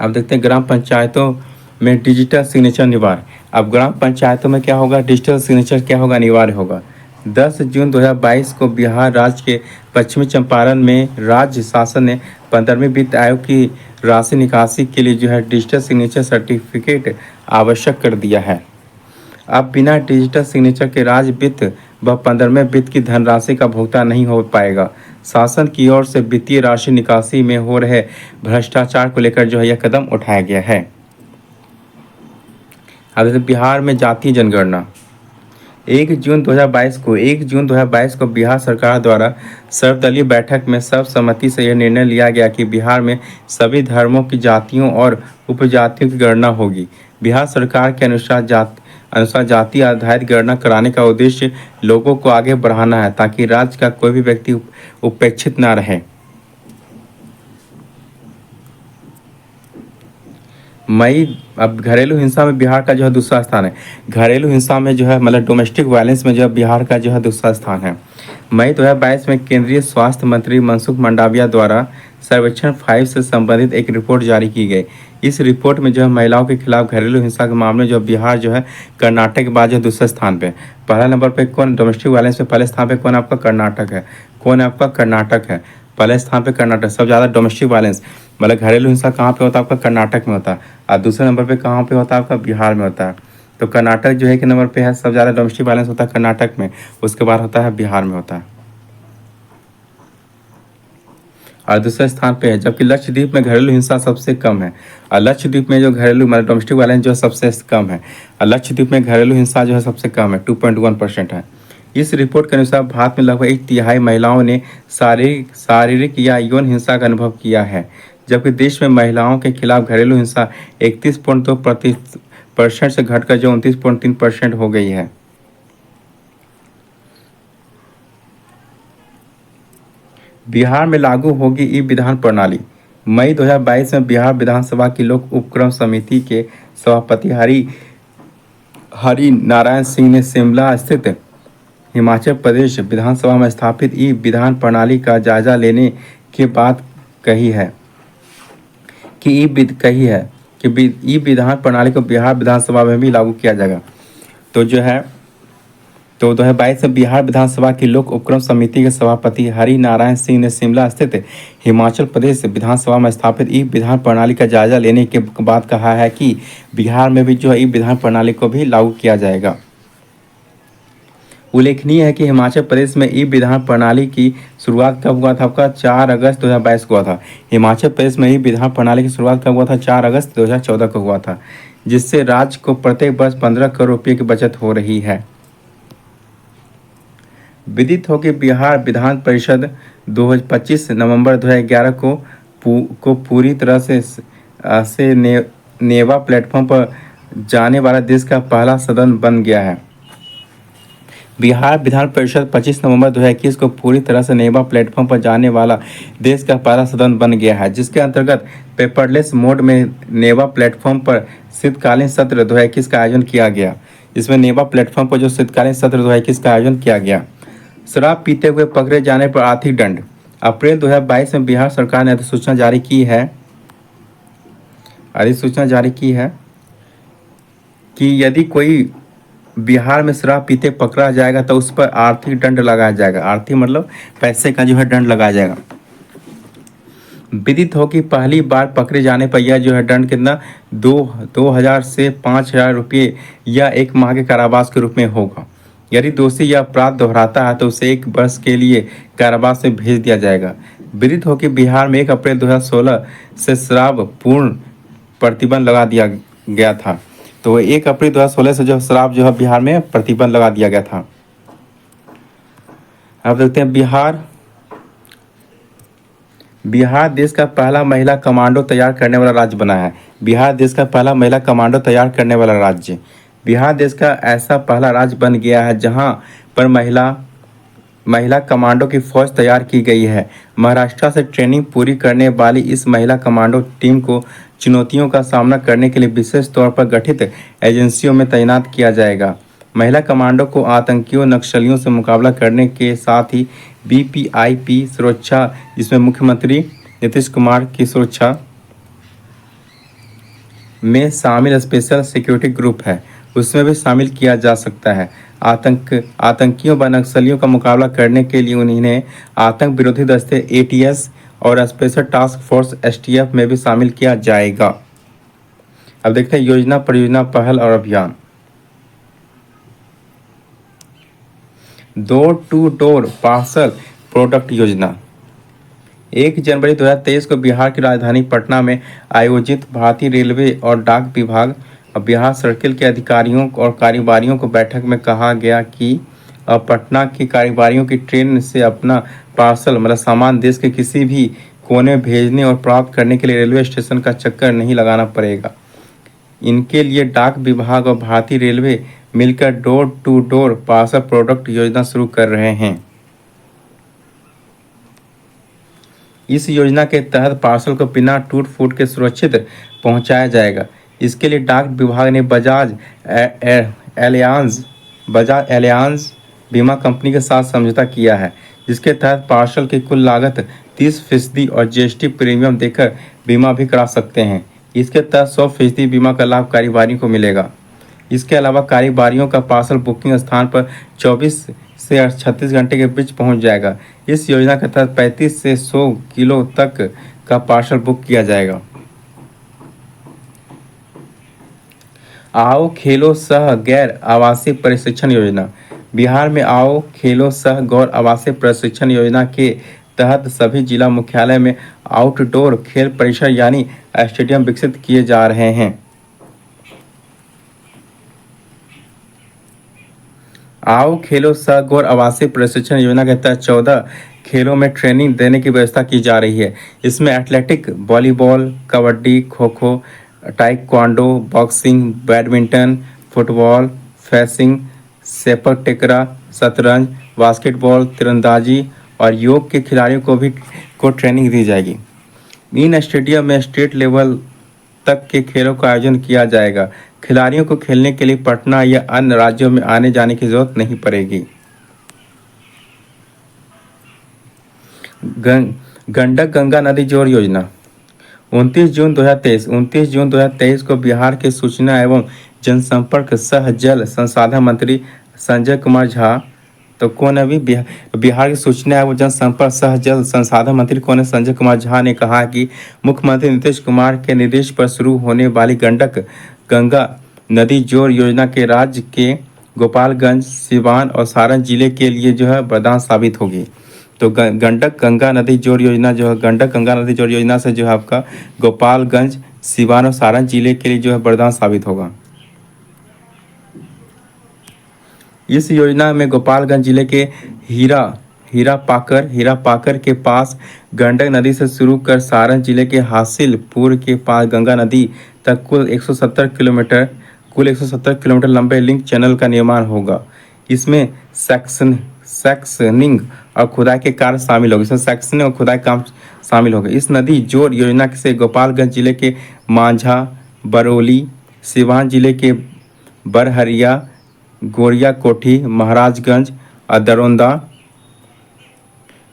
अब देखते हैं ग्राम पंचायतों में डिजिटल सिग्नेचर अनिवार्य। अब ग्राम पंचायतों में क्या होगा? डिजिटल सिग्नेचर क्या होगा? अनिवार्य होगा। 10 जून 2022 को बिहार राज्य के पश्चिमी चंपारण में राज्य शासन ने 15वें वित्त आयोग की राशि निकासी के लिए जो है डिजिटल सिग्नेचर सर्टिफिकेट आवश्यक कर दिया है। अब बिना डिजिटल सिग्नेचर के राज्य वित्त व 15वें वित्त की धनराशि का भुगतान नहीं हो पाएगा। शासन की ओर से वित्तीय राशि निकासी में हो रहे भ्रष्टाचार को लेकर जो है यह कदम उठाया गया है। अब बिहार में जातीय जनगणना। 1 जून 2022 को बिहार सरकार द्वारा सर्वदलीय बैठक में सर्वसम्मति से यह निर्णय लिया गया कि बिहार में सभी धर्मों की जातियों और उपजातियों की गणना होगी। बिहार सरकार के अनुसार जाति आधारित गणना कराने का उद्देश्य लोगों को आगे बढ़ाना है ताकि राज्य का कोई भी व्यक्ति उपेक्षित न रहे। मई अब घरेलू हिंसा में बिहार का जो है दूसरा स्थान है। घरेलू हिंसा में जो है मतलब डोमेस्टिक वायलेंस में जो है बिहार का जो है दूसरा स्थान है। मई 2022 में केंद्रीय स्वास्थ्य मंत्री मनसुख मंडाविया द्वारा सर्वेक्षण 5 से संबंधित एक रिपोर्ट जारी की गई। इस रिपोर्ट में जो है महिलाओं के खिलाफ घरेलू हिंसा के मामले में जो बिहार जो है कर्नाटक के बाद जो है दूसरे स्थान पे। पहला नंबर पे कौन, डोमेस्टिक वायलेंस में पहले स्थान पे कौन, आपका कर्नाटक है। कौन है आपका, कर्नाटक है। पहले स्थान पे कर्नाटक, सब ज़्यादा डोमेस्टिक वायलेंस मतलब घरेलू हिंसा कहाँ पे होता है, आपका कर्नाटक में होता है। और दूसरे नंबर पे कहाँ पे होता है, आपका बिहार में होता है। तो कर्नाटक जो है कि नंबर पे है, सब ज़्यादा डोमेस्टिक वायलेंस होता है कर्नाटक में, उसके बाद होता है बिहार में होता है और दूसरे स्थान पे है। जबकि लक्षद्वीप में घरेलू हिंसा सबसे कम है और लक्षद्वीप में जो घरेलू मतलब डोमेस्टिक वायलेंस जो है सबसे कम है और लक्षद्वीप में घरेलू हिंसा जो है सबसे कम है, 2.1% है। इस रिपोर्ट के अनुसार भारत में लगभग 1/3 महिलाओं ने शारीरिक या यौन हिंसा का अनुभव किया है, जबकि देश में महिलाओं के खिलाफ घरेलू हिंसा 31.2% से घटकर जो 29.3% हो गई है। बिहार में लागू होगी ई विधान प्रणाली। मई 2022 में बिहार विधानसभा की लोक उपक्रम समिति के सभापति हरि नारायण सिंह ने शिमला स्थित हिमाचल प्रदेश विधानसभा में स्थापित ई विधान प्रणाली का जायजा लेने के बाद कही है कि ई विधान प्रणाली को बिहार विधानसभा में भी लागू किया जाएगा। तो जो है तो 2022 में बिहार विधानसभा की लोक उपक्रम समिति के सभापति हरि नारायण सिंह ने शिमला स्थित हिमाचल प्रदेश विधानसभा में स्थापित ई विधान प्रणाली का जायजा लेने के बाद कहा है कि बिहार में भी जो है ई विधान प्रणाली को भी लागू किया जाएगा। उल्लेखनीय है कि हिमाचल प्रदेश में ई विधान प्रणाली की शुरुआत कब हुआ था, आपका 4 अगस्त 2022 को हुआ था। हिमाचल प्रदेश में ई विधान प्रणाली की शुरुआत कब हुआ था, 4 अगस्त 2014 को हुआ था, जिससे राज्य को प्रत्येक वर्ष 15 करोड़ रुपये की बचत हो रही है। विदित हो कि बिहार विधान परिषद 25 नवंबर 2011 को पूरी तरह से नेवा प्लेटफॉर्म पर जाने वाला देश का पहला सदन बन गया है। बिहार विधान परिषद 25 नवंबर 2021 को पूरी तरह से नेवा प्लेटफॉर्म पर जाने वाला देश का पहला सदन बन गया है, जिसके अंतर्गत पेपरलेस मोड में नेवा प्लेटफॉर्म पर शीतकालीन सत्र 2021 का आयोजन किया गया। इसमें नेवा प्लेटफॉर्म पर जो शीतकालीन सत्र 2021 का आयोजन किया गया। शराब पीते हुए पकड़े जाने पर आर्थिक दंड। अप्रैल 2022 में बिहार सरकार ने अधिसूचना जारी की है कि यदि कोई बिहार में शराब पीते पकड़ा जाएगा तो उस पर आर्थिक दंड लगाया जाएगा। आर्थिक मतलब पैसे का जो है दंड लगाया जाएगा। विदित हो कि पहली बार पकड़े जाने पर यह जो है दंड कितना 2,000 से 5,000 रुपये या 1 माह के कारावास के रूप में होगा। यदि दोषी यह अपराध दोहराता है तो उसे 1 वर्ष के लिए कारावास में भेज दिया जाएगा। विदित हो कि बिहार में 1 अप्रैल 2016 से शराब पूर्ण प्रतिबंध लगा दिया गया था। तो 1 अप्रैल 2016 से जो शराब जो है बिहार में प्रतिबंध लगा दिया गया था। अब देखते हैं बिहार देश का पहला महिला कमांडो तैयार करने वाला राज्य बना है। बिहार देश का पहला महिला कमांडो तैयार करने वाला राज्य। बिहार देश का ऐसा पहला राज्य बन गया है जहां पर महिला कमांडो की फौज तैयार की गई है। महाराष्ट्र से ट्रेनिंग पूरी करने वाली इस महिला कमांडो टीम को चुनौतियों का सामना करने के लिए विशेष तौर पर गठित एजेंसियों में तैनात किया जाएगा। महिला कमांडो को आतंकियों नक्सलियों से मुकाबला करने के साथ ही BPIP सुरक्षा, जिसमें मुख्यमंत्री नीतीश कुमार की सुरक्षा में शामिल स्पेशल सिक्योरिटी ग्रुप है, उसमें भी शामिल किया जा सकता है। आतंकियों व नक्सलियों का मुकाबला करने के लिए उन्हें आतंक विरोधी दस्ते ATS और स्पेशल टास्क फोर्स STF में भी शामिल किया जाएगा। अब देखते हैं योजना, परियोजना, पहल और अभियान। Door to door parcel product योजना। 1 जनवरी 2023 को बिहार की राजधानी पटना में आयोजित भारतीय रेलवे और डाक विभाग और बिहार सर्किल के अधिकारियों और कारोबारियों को बैठक में कहा गया कि अब पटना की कारोबारियों की ट्रेन से अपना पार्सल मतलब सामान देश के किसी भी कोने में भेजने और प्राप्त करने के लिए रेलवे स्टेशन का चक्कर नहीं लगाना पड़ेगा। इनके लिए डाक विभाग और भारतीय रेलवे मिलकर door to door parcel product योजना शुरू कर रहे हैं। इस योजना के तहत पार्सल को बिना टूट फूट के सुरक्षित पहुंचाया जाएगा। इसके लिए डाक विभाग ने बजाज एलियांज बीमा कंपनी के साथ समझौता किया है, जिसके तहत पार्सल की कुल लागत 30% और जीएसटी प्रीमियम देकर बीमा भी करा सकते हैं। इसके तहत 100% बीमा का लाभ कारोबारियों को मिलेगा। इसके अलावा कारोबारियों का पार्सल बुकिंग स्थान पर 24 से 36 घंटे के बीच पहुंच जाएगा। इस योजना के तहत 35 से 100 किलो तक का पार्सल बुक किया जाएगा। आओ खेलो सह गैर आवासीय प्रशिक्षण योजना। बिहार में आओ खेलो सह गैर आवासीय प्रशिक्षण योजना के तहत सभी जिला मुख्यालय में आउटडोर खेल परिसर यानी स्टेडियम विकसित किए जा रहे हैं। आओ खेलो सह गैर आवासीय प्रशिक्षण योजना के तहत 14 खेलों में ट्रेनिंग देने की व्यवस्था की जा रही है। इसमें athletic, volleyball, kabaddi, kho kho, taekwondo, boxing, badminton, football, fencing, sepak टकरा, शतरंज, बास्केटबॉल, तीरंदाजी और योग के खिलाड़ियों को ट्रेनिंग दी जाएगी। इन स्टेडियम में स्टेट लेवल तक के खेलों का आयोजन किया जाएगा। खिलाड़ियों को खेलने के लिए पटना या अन्य राज्यों में आने जाने की जरूरत नहीं पड़ेगी। गंडक गंगा नदी जोड़ योजना 29 जून 2023 को बिहार के सूचना एवं जनसंपर्क सह जल संसाधन मंत्री संजय कुमार झा तो कौन अभी बिहार के सूचना एवं जनसंपर्क सह जल संसाधन मंत्री कौन है? संजय कुमार झा ने कहा कि मुख्यमंत्री नीतीश कुमार के निर्देश पर शुरू होने वाली गंडक गंगा नदी जोड़ योजना के राज्य के गोपालगंज, सिवान और सारण जिले के लिए जो है वरदान साबित होगी। तो गंडक गंगा नदी जोड़ योजना जो है गंडक गंगा नदी जोड़ योजना से जो है आपका गोपालगंज, सिवान और सारण जिले के लिए जो है वरदान साबित होगा। इस योजना में गोपालगंज जिले के हीरा पाकर के पास गंडक नदी से शुरू कर सारण जिले के हासिलपुर के पास गंगा नदी तक कुल 170 किलोमीटर लंबे लिंक चैनल का निर्माण होगा। इसमें सेक्शनिंग और खुदाई के कार्य शामिल होंगे। इसमें सेक्शनिंग और खुदाई काम शामिल होगा। इस नदी जोड़ योजना से गोपालगंज जिले के मांझा, बरौली, सिवान जिले के बरहरिया, गोरिया कोठी, महाराजगंज और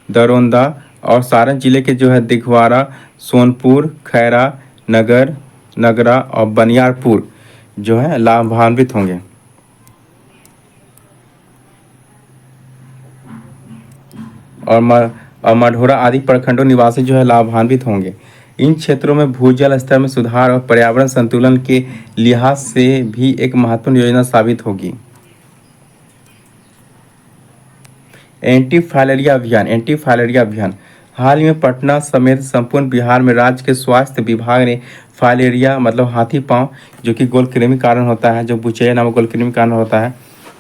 दरोंदा और सारण जिले के जो है दिघवारा, सोनपुर, खैरा, नगरा और बनियारपुर जो है लाभान्वित होंगे। और मढ़ौरा आदि प्रखंडों निवासी जो है लाभान्वित होंगे। इन क्षेत्रों में भूजल स्तर में सुधार और पर्यावरण संतुलन के लिहाज से भी एक महत्वपूर्ण योजना साबित होगी। एंटी फाइलेरिया अभियान हाल ही में पटना समेत संपूर्ण बिहार में राज्य के स्वास्थ्य विभाग ने फाइलेरिया मतलब हाथी पांव जो कि गोलकृमि कारण होता है, जो बुचैया नामक गोलकृमि कारण होता है,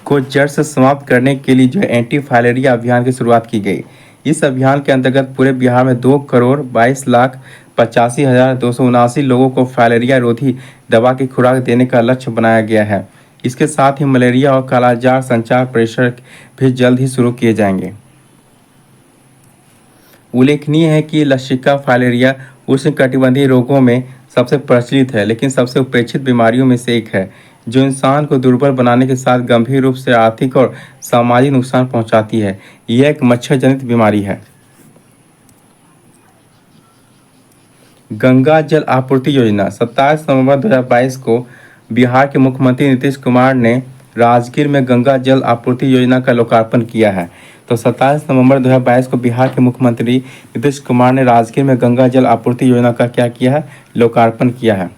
को जड़ से समाप्त करने के लिए जो एंटी फाइलेरिया अभियान की शुरुआत की गई। इस अभियान के अंतर्गत पूरे बिहार में 2,22,85,279 लोगों को फाइलेरिया रोधी दवा की खुराक देने का लक्ष्य बनाया गया है। इसके साथ ही मलेरिया और कालाजार संचार परिसर भी जल्द ही शुरू किए जाएंगे। उल्लेखनीय है कि लसिका फाइलेरिया उष्णकटिबंधीय रोगों में सबसे प्रचलित है, लेकिन सबसे उपेक्षित बीमारियों में से एक है, जो इंसान को दुर्बल बनाने के साथ गंभीर रूप से आर्थिक और सामाजिक नुकसान पहुंचाती है। यह एक मच्छर जनित बीमारी है। गंगा जल आपूर्ति योजना 27 नवंबर 2022 को बिहार के मुख्यमंत्री नीतीश कुमार ने राजगीर में गंगा जल आपूर्ति योजना का लोकार्पण किया है। तो 27 नवंबर 2022 को बिहार के मुख्यमंत्री नीतीश कुमार ने राजगीर में गंगा जल आपूर्ति योजना का क्या किया है? लोकार्पण किया है।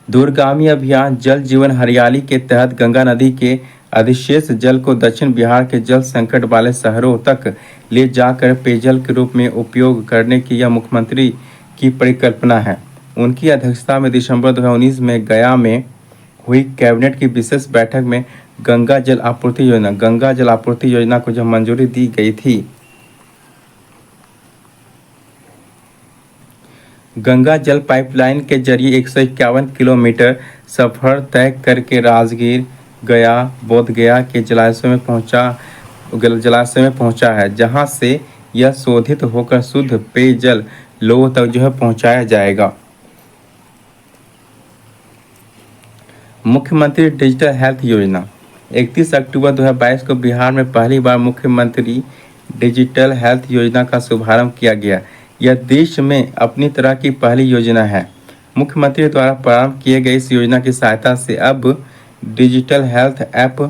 दूरगामी अभियान जल जीवन हरियाली के तहत गंगा नदी के अधिशेष जल को दक्षिण बिहार के जल संकट वाले शहरों तक ले जाकर पेयजल के रूप में उपयोग करने की यह मुख्यमंत्री की परिकल्पना है। उनकी अध्यक्षता में दिसंबर 2019 में गया में हुई कैबिनेट की विशेष बैठक में गंगा जल आपूर्ति योजना को जो मंजूरी दी गई थी। गंगा जल पाइपलाइन के जरिए 151 किलोमीटर सफर तय करके राजगीर, गया, बोधगया के जलाशय में पहुंचा है, जहां से यह शोधित होकर शुद्ध पेयजल लोगों तक जो है पहुंचाया जाएगा। मुख्यमंत्री डिजिटल हेल्थ योजना 31 अक्टूबर 2022 को बिहार में पहली बार मुख्यमंत्री डिजिटल हेल्थ योजना का शुभारंभ किया गया। यह देश में अपनी तरह की पहली योजना है। मुख्यमंत्री द्वारा प्रारंभ किए गए इस योजना की सहायता से अब डिजिटल हेल्थ ऐप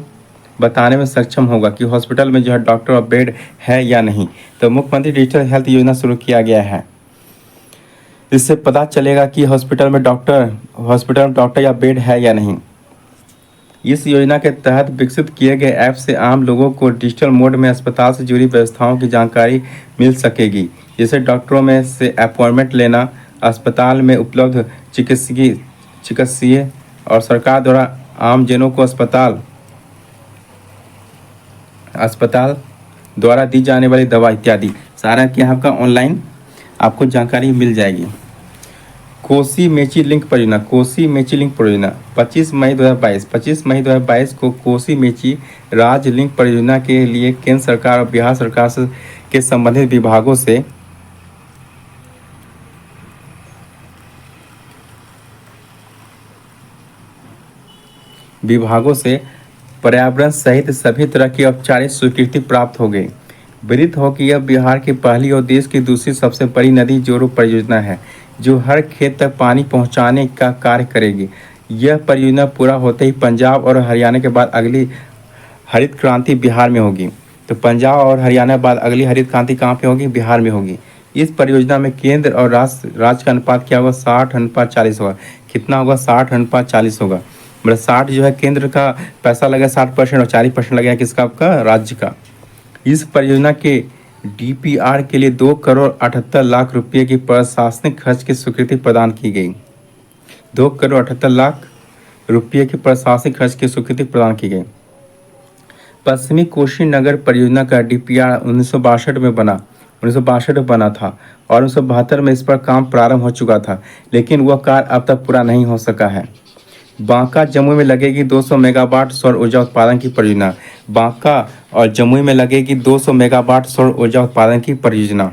बताने में सक्षम होगा कि हॉस्पिटल में जो है डॉक्टर और बेड है या नहीं। तो मुख्यमंत्री डिजिटल हेल्थ योजना शुरू किया गया है। इससे पता चलेगा कि हॉस्पिटल में डॉक्टर या बेड है या नहीं। इस योजना के तहत विकसित किए गए ऐप से आम लोगों को डिजिटल मोड में अस्पताल से जुड़ी व्यवस्थाओं की जानकारी मिल सकेगी, जैसे डॉक्टरों में से अपॉइंटमेंट लेना, अस्पताल में उपलब्ध चिकित्सीय और सरकार द्वारा आमजनों को अस्पताल द्वारा दी जाने वाली दवा इत्यादि सारा कि आपका ऑनलाइन आपको जानकारी मिल जाएगी। कोसी मेची लिंक परियोजना 25 मई 2022 को कोसी मेची राज्य लिंक परियोजना के लिए केंद्र सरकार और बिहार सरकार के संबंधित विभागों से पर्यावरण सहित सभी तरह की औपचारिक स्वीकृति प्राप्त हो गई। विदित हो कि यह बिहार की पहली और देश की दूसरी सबसे बड़ी नदी जोड़ो परियोजना है, जो हर खेत तक पानी पहुंचाने का कार्य करेगी। यह परियोजना पूरा होते ही पंजाब और हरियाणा के बाद अगली हरित क्रांति बिहार में होगी। तो पंजाब और हरियाणा के बाद अगली हरित क्रांति कहाँ पे होगी? बिहार में होगी। इस परियोजना में केंद्र और राज्य का अनुपात क्या होगा? 60:40 होगा। कितना होगा? 60:40 होगा। मतलब 60 जो है केंद्र का पैसा लगेगा 60% और 40% लगेगा किसका? आपका राज्य का। इस परियोजना के डीपीआर के लिए 2,78,00,000 रुपये की प्रशासनिक खर्च की स्वीकृति प्रदान की गई। 2,78,00,000 रुपये की प्रशासनिक खर्च की स्वीकृति प्रदान की गई। पश्चिमी कोशी नगर परियोजना का डीपीआर 1962 में बना था और 1972 में इस पर काम प्रारंभ हो चुका था, लेकिन वह कार्य अब तक पूरा नहीं हो सका है। बांका जमुई में लगेगी 200 मेगावाट सौर ऊर्जा उत्पादन की परियोजना। बांका और जमुई में लगेगी 200 मेगावाट सौर ऊर्जा उत्पादन की परियोजना।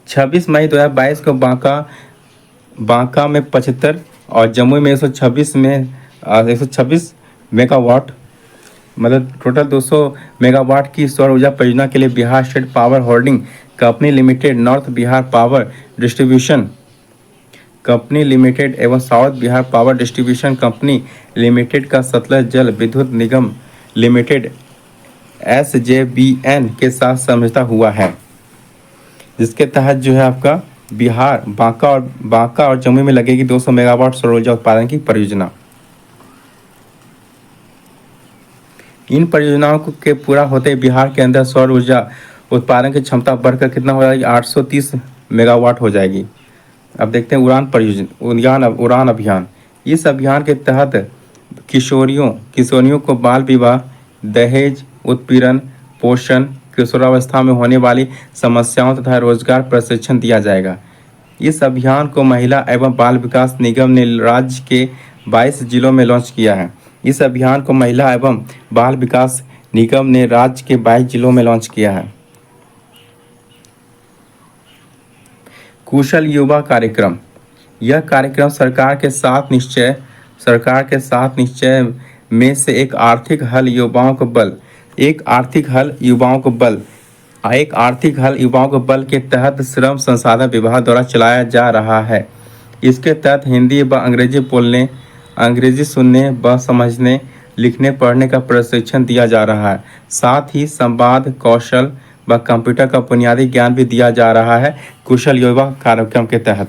26 मई 2022 को बांका में 75 और जमुई में 126 मेगावाट मतलब टोटल 200 मेगावाट की सौर ऊर्जा परियोजना के लिए Bihar State Power Holding Company Limited, North Bihar Power Distribution Company Limited एवं South Bihar Power Distribution Company Limited का सतलज जल विद्युत निगम लिमिटेड SJVN के साथ समझौता हुआ है, जिसके तहत जो है आपका बिहार बांका और जमुई में लगेगी 200 मेगावाट सौर ऊर्जा उत्पादन की परियोजना। इन परियोजनाओं के पूरा होते बिहार के अंदर सौर ऊर्जा उत्पादन की क्षमता बढ़कर कितना हो जाएगी? 830 मेगावाट हो जाएगी। अब देखते हैं उड़ान अभियान। इस अभियान के तहत किशोरियों को बाल विवाह, दहेज, उत्पीड़न, पोषण, किशोरावस्था में होने वाली समस्याओं तथा रोजगार प्रशिक्षण दिया जाएगा। इस अभियान को महिला एवं बाल विकास निगम ने राज्य के 22 जिलों में लॉन्च किया है। इस अभियान को महिला एवं बाल विकास निगम ने राज्य के 22 जिलों में लॉन्च किया है। कुशल युवा कार्यक्रम। यह कार्यक्रम सरकार के साथ निश्चय में से एक आर्थिक हल युवाओं को बल के तहत श्रम संसाधन विभाग द्वारा चलाया जा रहा है। इसके तहत हिंदी व अंग्रेजी सुनने व समझने, लिखने पढ़ने का प्रशिक्षण दिया जा रहा है। साथ ही संवाद कौशल व कंप्यूटर का बुनियादी ज्ञान भी दिया जा रहा है कुशल युवा कार्यक्रम के तहत।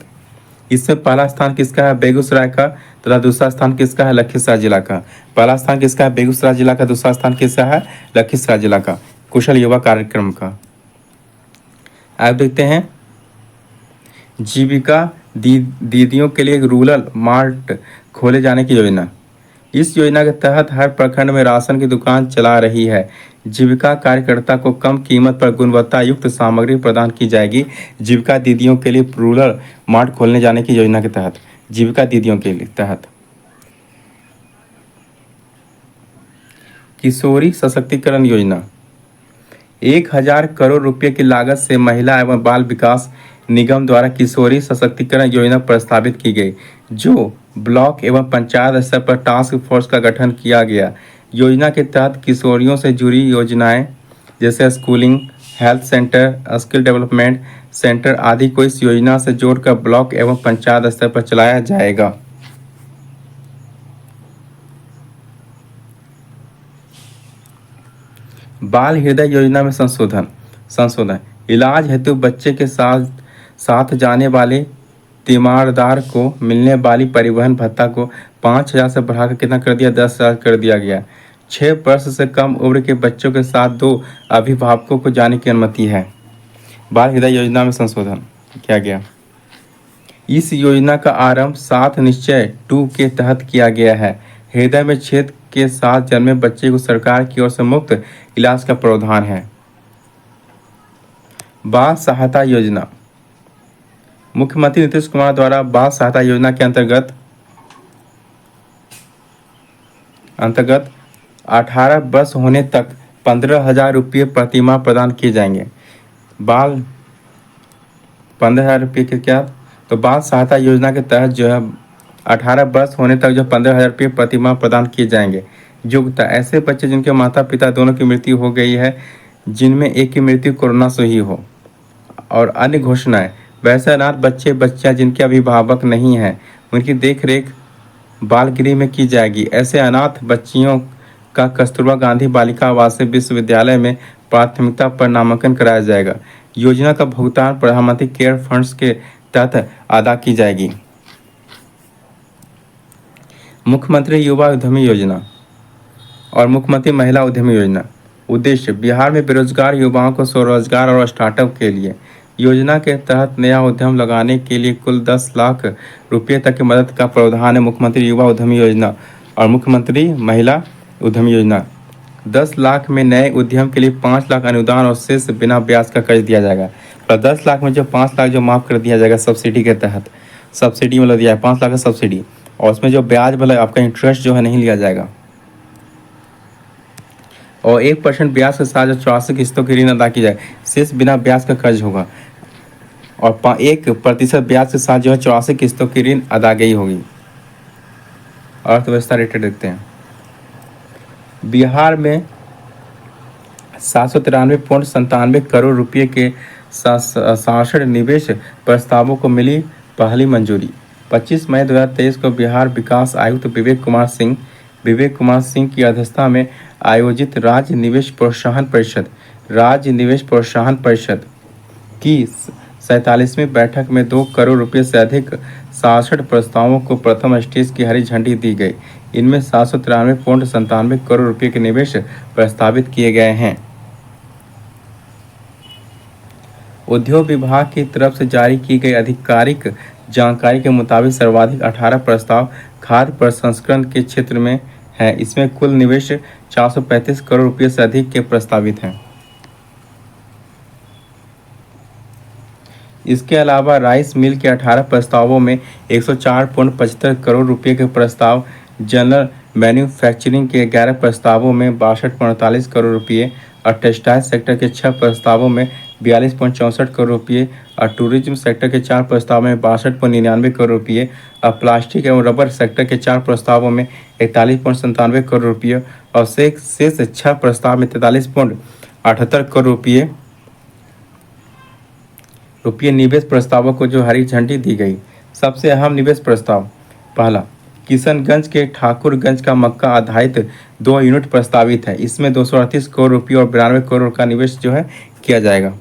इसमें पहला स्थान किसका है? बेगूसराय का, तथा दूसरा स्थान किसका है? लखीसराय जिला का। पहला स्थान किसका है? बेगूसराय जिला का। दूसरा स्थान किसका है? लखीसराय जिला का कुशल युवा कार्यक्रम का। आप देखते हैं जीविका दीदियों के लिए रूरल मार्ट खोले जाने की योजना। इस योजना के तहत हर प्रखंड में राशन की दुकान चला रही है। जीविका कार्यकर्ता को कम कीमत पर गुणवत्ता युक्त सामग्री प्रदान की जाएगी। जीविका दीदियों के लिए रूरल मार्ट खोलने जाने की योजना के तहत जीविका दीदियों के लिए तहत किशोरी सशक्तिकरण योजना 1,000 करोड़ रुपए की लागत से महिला एवं बाल विकास निगम द्वारा किशोरी सशक्तिकरण योजना प्रस्तावित की गई, जो ब्लॉक एवं पंचायत स्तर पर टास्क फोर्स का गठन किया गया। योजना के तहत किशोरियों से जुड़ी योजनाएं जैसे schooling, health centre, skill development centre आदि को इस योजना से जोड़कर ब्लॉक एवं पंचायत स्तर पर चलाया जाएगा। बाल हृदय योजना में संशोधन इलाज हेतु बच्चे के साथ साथ जाने वाले तीमारदार को मिलने वाली परिवहन भत्ता को 5,000 से बढ़ाकर कितना कर दिया, 10,000 कर दिया गया। 6 वर्ष से कम उम्र के बच्चों के साथ 2 अभिभावकों को जाने की अनुमति है। बाल हृदय योजना में संशोधन किया गया। इस योजना का आरंभ 7 निश्चय 2 के तहत किया गया है। हृदय में छेद के साथ जन्मे बच्चे को सरकार की ओर से मुफ्त इलाज का प्रावधान है। बाल सहायता योजना मुख्यमंत्री नीतीश कुमार द्वारा बाल सहायता योजना के अंतर्गत 18 वर्ष होने तक 15,000 रुपये प्रतिमाह प्रदान किए जाएंगे। 15,000 रुपये के क्या, तो बाल सहायता योजना के तहत जो है 18 वर्ष होने तक जो 15,000 रुपये प्रतिमाह प्रदान किए जाएंगे। योग्यता, ऐसे बच्चे जिनके माता पिता दोनों की मृत्यु हो गई है, जिनमें एक की मृत्यु कोरोना से ही हो। और अन्य घोषणाएं, वैसे अनाथ बच्चे बच्चियां जिनके अभिभावक नहीं हैं, उनकी देखरेख बाल गृह में की जाएगी। ऐसे अनाथ बच्चियों का कस्तूरबा गांधी बालिका आवासीय विश्वविद्यालय में प्राथमिकता पर नामांकन कराया जाएगा। योजना का भुगतान प्रधानमंत्री केयर फंड्स के तहत अदा की जाएगी। मुख्यमंत्री युवा उद्यमी योजना और मुख्यमंत्री महिला उद्यमी योजना। उद्देश्य, बिहार में बेरोजगार युवाओं को स्वरोजगार और स्टार्टअप के लिए। योजना के तहत नया उद्यम लगाने के लिए कुल 10 लाख रुपये तक की मदद का प्रावधान है। मुख्यमंत्री युवा उद्यमी योजना और मुख्यमंत्री महिला उद्यमी योजना। 10 लाख में नए उद्यम के लिए 5 लाख अनुदान और शेष बिना ब्याज का कर्ज दिया जाएगा। और 10 लाख में जो 5 लाख जो माफ़ कर दिया जाएगा सब्सिडी के तहत, सब्सिडी मतलब दिया है 5 लाख का सब्सिडी, और उसमें जो ब्याज मतलब आपका इंटरेस्ट जो है नहीं लिया जाएगा। और 1% ब्याज के साथ जो 84 किस्तों की ऋण अदा की जाए, शेष बिना ब्याज का कर्ज होगा। और 1% ब्याज के साथ जो है 84 किस्तों की ऋण अदायगी होगी। अर्थव्यवस्था रेटेड देखते हैं। बिहार में 793.97 करोड़ रुपये के 67 निवेश प्रस्तावों को मिली पहली मंजूरी। 25 मई 2023 को बिहार विकास आयुक्त विवेक कुमार सिंह की अध्यक्षता में आयोजित राज्य निवेश प्रोत्साहन परिषद की 47वीं बैठक में 2 करोड़ रुपये से अधिक 67 प्रस्तावों को प्रथम स्टेज की हरी झंडी दी गई। इनमें 793.97 करोड़ रुपये के निवेश प्रस्तावित किए गए हैं। उद्योग विभाग की तरफ से जारी की गई आधिकारिक जानकारी के मुताबिक सर्वाधिक 18 प्रस्ताव खाद्य प्रसंस्करण के क्षेत्र में है। इसमें कुल निवेश 435 करोड़ रुपये से अधिक के प्रस्तावित हैं। इसके अलावा राइस मिल के 18 प्रस्तावों में 104.75 करोड़ रुपये के प्रस्ताव, जनरल मैन्युफैक्चरिंग के 11 प्रस्तावों में 62.48 करोड़ रुपये और टेक्सटाइल सेक्टर के 6 प्रस्तावों में 42.64 करोड़ रुपये और टूरिज्म सेक्टर के 4 प्रस्तावों में 62.99 करोड़ रुपये और प्लास्टिक एवं रबर सेक्टर के 4 प्रस्तावों में 41.97 करोड़ रुपये और शेष 6 प्रस्ताव में 43.78 करोड़ रुपये निवेश प्रस्तावों को जो हरी झंडी दी गई। सबसे अहम निवेश प्रस्ताव, पहला, किशनगंज के ठाकुरगंज का मक्का आधारित 2 यूनिट प्रस्तावित है। इसमें 238 करोड़ रुपये और 92 करोड़ का निवेश जो है किया जाएगा।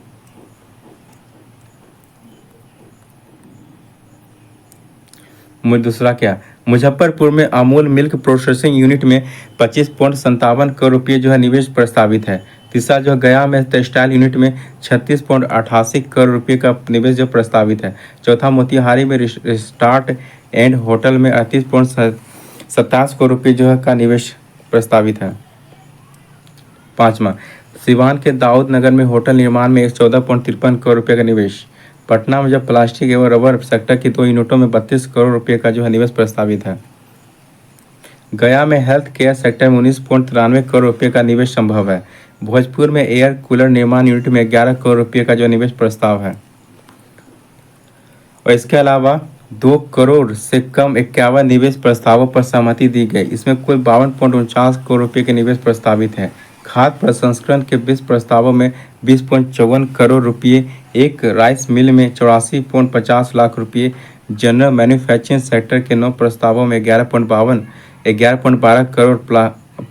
दूसरा क्या, मुजफ्फरपुर में अमूल मिल्क प्रोसेसिंग यूनिट में 25.57 करोड़ रुपये जो है निवेश प्रस्तावित है। तीसरा जो गया में टेक्सटाइल यूनिट में 36.88 करोड़ रुपये का निवेश जो प्रस्तावित है। चौथा, मोतिहारी में रिस्टार्ट एंड होटल में 38.27 करोड़ रुपये जो है का निवेश प्रस्तावित है। पाँचवा, सिवान के दाऊद नगर में होटल निर्माण में 14.53 करोड़ रुपये का निवेश। पटना में जब प्लास्टिक एवं रबर सेक्टर की 2 यूनिटों में 32 करोड़ रुपये का जो है निवेश प्रस्तावित है। गया में हेल्थ केयर सेक्टर में 19.93 करोड़ रुपये का निवेश संभव है। भोजपुर में एयर कूलर निर्माण यूनिट में 11 करोड़ रुपये का जो निवेश प्रस्ताव है। और इसके अलावा 2 करोड़ से कम 51 निवेश प्रस्तावों पर सहमति दी गई। इसमें कुल 52.49 करोड़ रुपये के निवेश प्रस्तावित है। खाद्य प्रसंस्करण के 20 प्रस्तावों में 20.54 करोड़ रुपये, एक राइस मिल में 84.50 लाख रुपये, जनरल मैन्युफैक्चरिंग सेक्टर के 9 प्रस्तावों में 11.12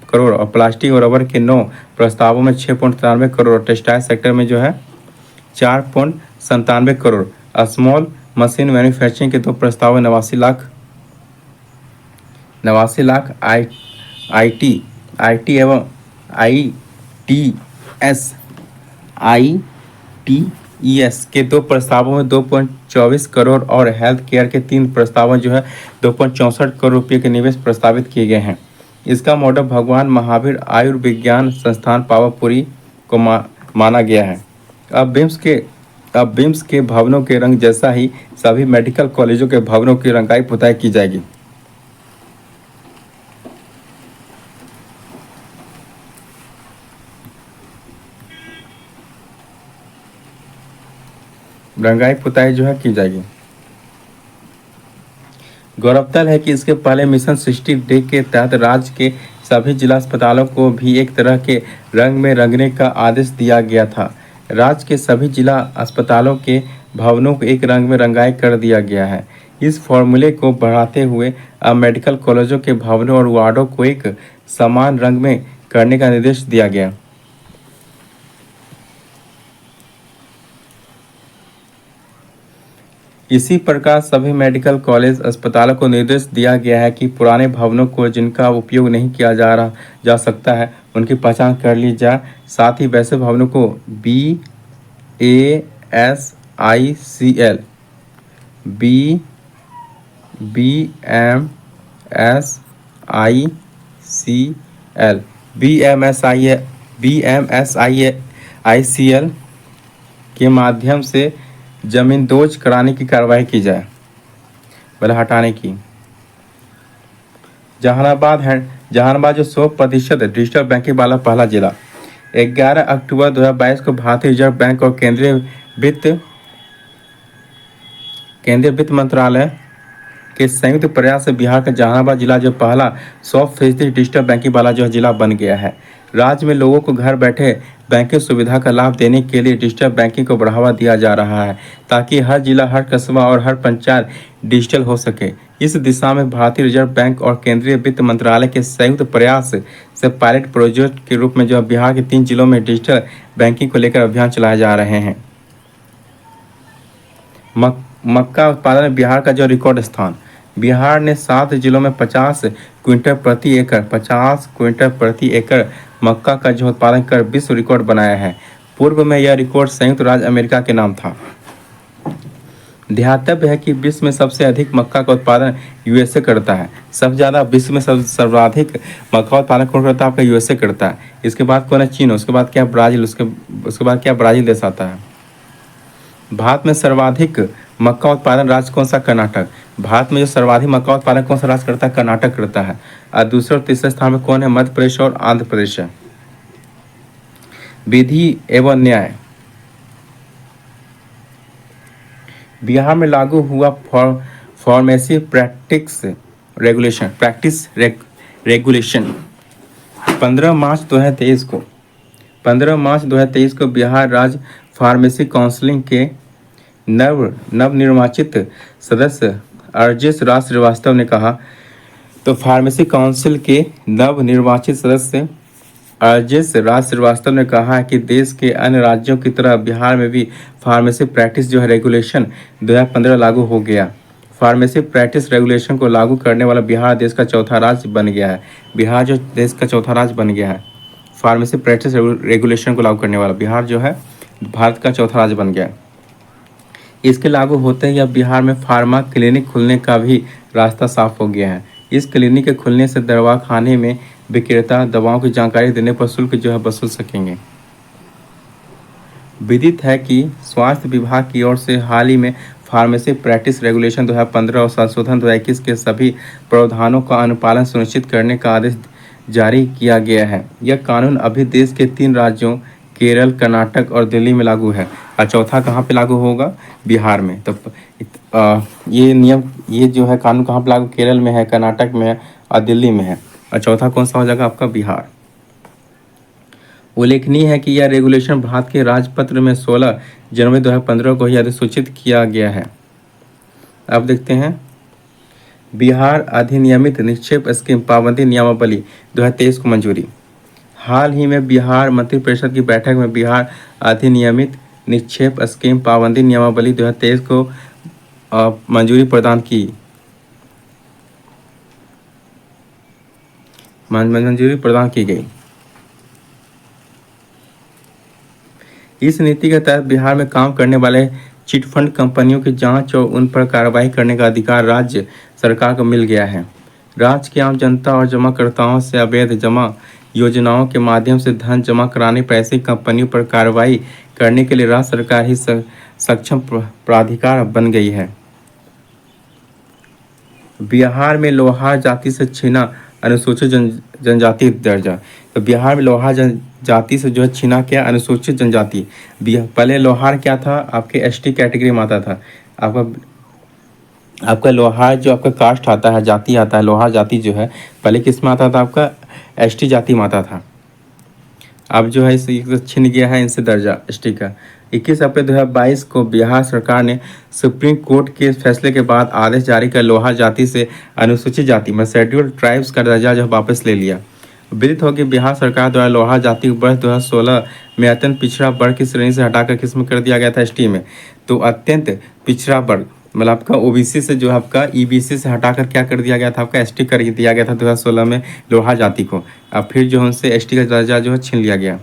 करोड़ और प्लास्टिक और रबर के 9 प्रस्तावों में 6.93 करोड़ और टेक्सटाइल सेक्टर में जो है 4.97 करोड़। स्मॉल मशीन मैन्युफैक्चरिंग के 2 प्रस्ताव 89 लाख आईटी एवं आईटीईएस के 2 प्रस्तावों में 2.24 करोड़ और हेल्थ केयर के 3 प्रस्तावों जो है 2.64 करोड़ रुपये के निवेश प्रस्तावित किए गए हैं। इसका मॉडल भगवान महावीर आयुर्विज्ञान संस्थान पावापुरी को माना गया है। अब बिम्स के भवनों के रंग जैसा ही सभी मेडिकल कॉलेजों के भवनों की रंगाई पुताई की जाएगी। रंगाई पुताई जो है की जाएगी। गौरतलब है कि इसके पहले मिशन 60 डे के तहत राज्य के सभी जिला अस्पतालों को भी एक तरह के रंग में रंगने का आदेश दिया गया था। राज्य के सभी जिला अस्पतालों के भवनों को एक रंग में रंगाई कर दिया गया है। इस फॉर्मूले को बढ़ाते हुए अब मेडिकल कॉलेजों के भवनों और वार्डों को एक समान रंग में करने का निर्देश दिया गया। इसी प्रकार सभी मेडिकल कॉलेज अस्पतालों को निर्देश दिया गया है कि पुराने भवनों को जिनका उपयोग नहीं किया जा सकता है उनकी पहचान कर ली जाए। साथ ही वैसे भवनों को BMSICL के माध्यम से जमींदोज कराने की कार्रवाई की जाए, मतलब हटाने की। जहानाबाद जो 100% डिजिटल बैंकिंग वाला पहला जिला। 11 अक्टूबर 2022 को भारतीय रिजर्व बैंक और केंद्रीय वित्त मंत्रालय के संयुक्त प्रयास से बिहार का जहानाबाद जिला जो पहला 100% डिजिटल बैंकिंग वाला जो जिला बन गया है। राज्य में लोगों को घर बैठे बैंकिंग सुविधा का लाभ देने के लिए डिजिटल बैंकिंग को बढ़ावा दिया जा रहा है ताकि हर जिला, हर कस्बा और हर पंचायत डिजिटल हो सके। इस दिशा में भारतीय रिजर्व बैंक और केंद्रीय वित्त मंत्रालय के संयुक्त प्रयास से पायलट प्रोजेक्ट के रूप में जो बिहार के 3 जिलों में डिजिटल बैंकिंग को लेकर अभियान चलाए जा रहे हैं। मक्का उत्पादन में बिहार का जो रिकॉर्ड स्थान। बिहार ने 7 जिलों में 50 क्विंटल प्रति एकड़ मक्का का जो उत्पादन कर विश्व रिकॉर्ड बनाया है। पूर्व में यह रिकॉर्ड संयुक्त राज्य अमेरिका के नाम था। ध्यातव्य है कि विश्व में सबसे अधिक मक्का का उत्पादन यूएसए करता है। सबसे ज़्यादा विश्व में सर्वाधिक मक्का उत्पादन कौन करता है? आपका यूएसए करता है। इसके बाद कौन है? चीन। उसके बाद क्या? ब्राज़ील। उसके बाद क्या? ब्राज़ील देश आता है। भारत में सर्वाधिक मक्का उत्पादन राज्य कौन सा? कर्नाटक। भारत में जो सर्वाधिक मक्का उत्पादन कौन सा राज्य करता है? कर्नाटक करता है। और दूसरे और तीसरे स्थान में कौन है? मध्य प्रदेश और आंध्र प्रदेश है। विधि एवं न्याय। बिहार में लागू हुआ फार्मेसी प्रैक्टिस रेगुलेशन 15 मार्च 2023 को बिहार राज्य फार्मेसी काउंसिल के नवनिर्वाचित सदस्य अर्जेश राज श्रीवास्तव ने कहा। तो फार्मेसी काउंसिल के नवनिर्वाचित सदस्य अर्जेश राज श्रीवास्तव ने कहा है कि देश के अन्य राज्यों की तरह बिहार में भी फार्मेसी प्रैक्टिस जो है रेगुलेशन 2015 लागू हो गया। फार्मेसी प्रैक्टिस रेगुलेशन को लागू करने वाला बिहार देश का चौथा राज्य बन गया है। बिहार जो देश का चौथा राज्य बन गया है, फार्मेसी प्रैक्टिस रेगुलेशन को लागू करने वाला बिहार जो है भारत का चौथा राज्य बन गया है। इसके लागू होते ही अब बिहार में फार्मा क्लिनिक खुलने का भी रास्ता साफ हो गया है। इस क्लिनिक के खुलने से दवाखाने में विक्रेता दवाओं की जानकारी देने पर शुल्क जो है वसूल सकेंगे। विदित है कि स्वास्थ्य विभाग की ओर से हाल ही में फार्मेसी प्रैक्टिस रेगुलेशन 2015 और संशोधन 2021 के सभी प्रावधानों का अनुपालन सुनिश्चित करने का आदेश जारी किया गया है। यह कानून अभी देश के 3 राज्यों केरल, कर्नाटक और दिल्ली में लागू है। और चौथा कहाँ पे लागू होगा? बिहार में। तो ये नियम, ये जो है कानून कहाँ पे लागू? केरल में है, कर्नाटक में है और दिल्ली में है। और चौथा कौन सा हो जाएगा आपका? बिहार। उल्लेखनीय है कि यह रेगुलेशन भारत के राजपत्र में 16 जनवरी 2015 को ही अधिसूचित किया गया है। अब देखते हैं बिहार अधिनियमित निक्षेप स्कीम पाबंदी नियमावली 2023 को मंजूरी। हाल ही में बिहार मंत्रिपरिषद की बैठक में बिहार अधिनियमित निक्षेप स्कीम पाबंदी नियमावली 2023 को मंजूरी प्रदान की। मंजूरी प्रदान की गई। इस नीति के तहत बिहार में काम करने वाले चिटफंड कंपनियों की जांच और उन पर कार्रवाई करने का अधिकार राज्य सरकार को मिल गया है। राज्य की आम जनता और जमाकर्ताओं से अवैध जमा योजनाओं के माध्यम से धन जमा कराने पर ऐसी कंपनियों पर कार्रवाई करने के लिए राज्य सरकार ही सक्षम प्राधिकार बन गई है। बिहार में लोहार जाति से छीना अनुसूचित जनजाति दर्जा। तो बिहार में लोहार जनजाति से जो है छीना क्या? अनुसूचित जनजाति। पहले लोहार क्या था? आपके एसटी कैटेगरी में आता था। आपका लोहार जो आपका कास्ट आता है, जाति आता है, लोहार जाति जो है पहले किस में आता था? आपका एसटी जाति में आता था। अब जो है इसे छिन गया है इनसे दर्जा एसटी का। 21 अप्रैल 2022 को बिहार सरकार ने सुप्रीम कोर्ट के फैसले के बाद आदेश जारी कर लोहार जाति से अनुसूचित जाति में शेड्यूल्ड ट्राइब्स का दर्जा जो वापस ले लिया। विदित हो कि बिहार सरकार द्वारा लोहार जाति को वर्ष 2016 में अत्यंत पिछड़ा वर्ग की श्रेणी से हटाकर किसमें कर दिया गया था? एसटी में। तो अत्यंत पिछड़ा वर्ग मतलब आपका ओबीसी से जो है आपका ईबीसी से हटाकर क्या कर दिया गया था? आपका एसटी कर दिया गया था 2016 में लोहार जाति को। अब फिर जो उनसे एसटी का दर्जा जो है छीन लिया गया।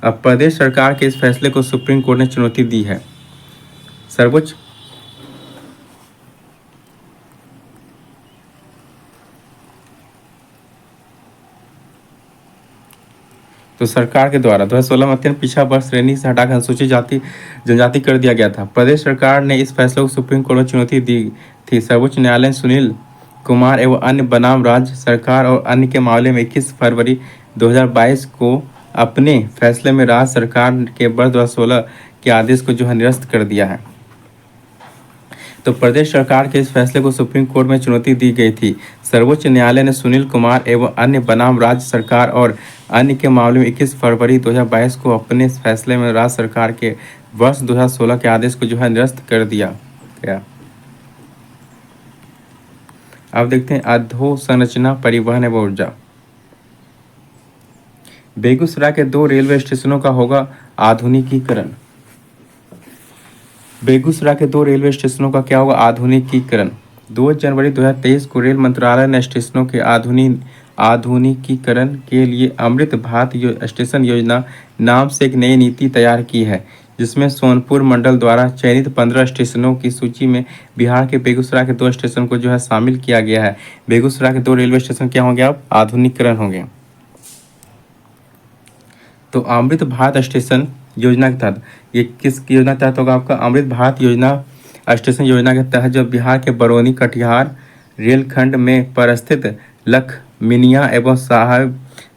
अब प्रदेश सरकार के इस फैसले को सुप्रीम कोर्ट ने चुनौती दी है। सर्वोच्च तो सरकार के द्वारा 2016 में अत्यंत पिछड़ा वर्ग श्रेणी से हटाकर अनुसूचित जाति जनजाति कर दिया गया था। प्रदेश सरकार ने इस फैसले को सुप्रीम कोर्ट में चुनौती दी थी। सर्वोच्च न्यायालय ने सुनील कुमार एवं अन्य बनाम राज्य सरकार और अन्य के मामले में 21 फरवरी 2022 को अपने फैसले में राज्य सरकार के वर्ष 2016 के आदेश को जो है निरस्त कर दिया है। तो प्रदेश सरकार के इस फैसले को सुप्रीम कोर्ट में चुनौती दी गई थी। सर्वोच्च न्यायालय ने सुनील कुमार एवं अन्य बनाम राज्य सरकार और अन्य के मामले में 21 फरवरी 2022 को अपने फैसले में राज्य सरकार के वर्ष 2016 के आदेश को जो है निरस्त कर दिया गया। अब देखते हैं अधोसंरचना, परिवहन एवं ऊर्जा। बेगूसराय के 2 रेलवे स्टेशनों का होगा आधुनिकीकरण। बेगूसराय के 2 रेलवे स्टेशनों का क्या होगा? आधुनिकीकरण। 2 जनवरी 2023 को रेल मंत्रालय ने स्टेशनों के आधुनिकीकरण के लिए अमृत भारत स्टेशन योजना नाम से एक नई नीति तैयार की है, जिसमें सोनपुर मंडल द्वारा चयनित 15 स्टेशनों की सूची में बिहार के बेगूसराय के 2 स्टेशन को जो है शामिल किया गया है। बेगूसराय के 2 रेलवे स्टेशन क्या होंगे? अब आधुनिकीकरण होंगे। तो अमृत भारत स्टेशन योजना के तहत, ये किस योजना के तहत होगा? आपका अमृत भारत योजना स्टेशन योजना के तहत जो बिहार के बरौनी कटिहार रेलखंड में पर स्थित लखमिनिया एवं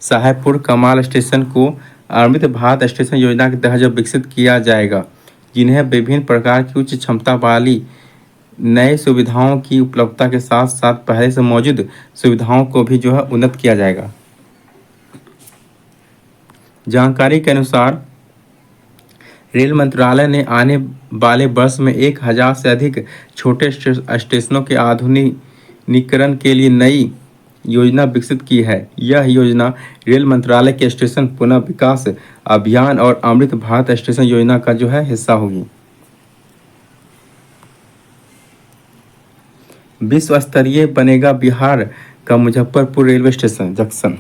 साहेबपुर कमाल स्टेशन को अमृत भारत स्टेशन योजना के तहत जो विकसित किया जाएगा, जिन्हें विभिन्न प्रकार की उच्च क्षमता वाली नए सुविधाओं की उपलब्धता के साथ साथ पहले से मौजूद सुविधाओं को भी जो है उन्नत किया जाएगा। जानकारी के अनुसार रेल मंत्रालय ने आने वाले वर्ष में 1000 से अधिक छोटे स्टेशनों के आधुनिकीकरण के लिए नई योजना विकसित की है। यह योजना रेल मंत्रालय के स्टेशन पुनः विकास अभियान और अमृत भारत स्टेशन योजना का जो है हिस्सा होगी। विश्व स्तरीय बनेगा बिहार का मुजफ्फरपुर रेलवे स्टेशन जंक्शन।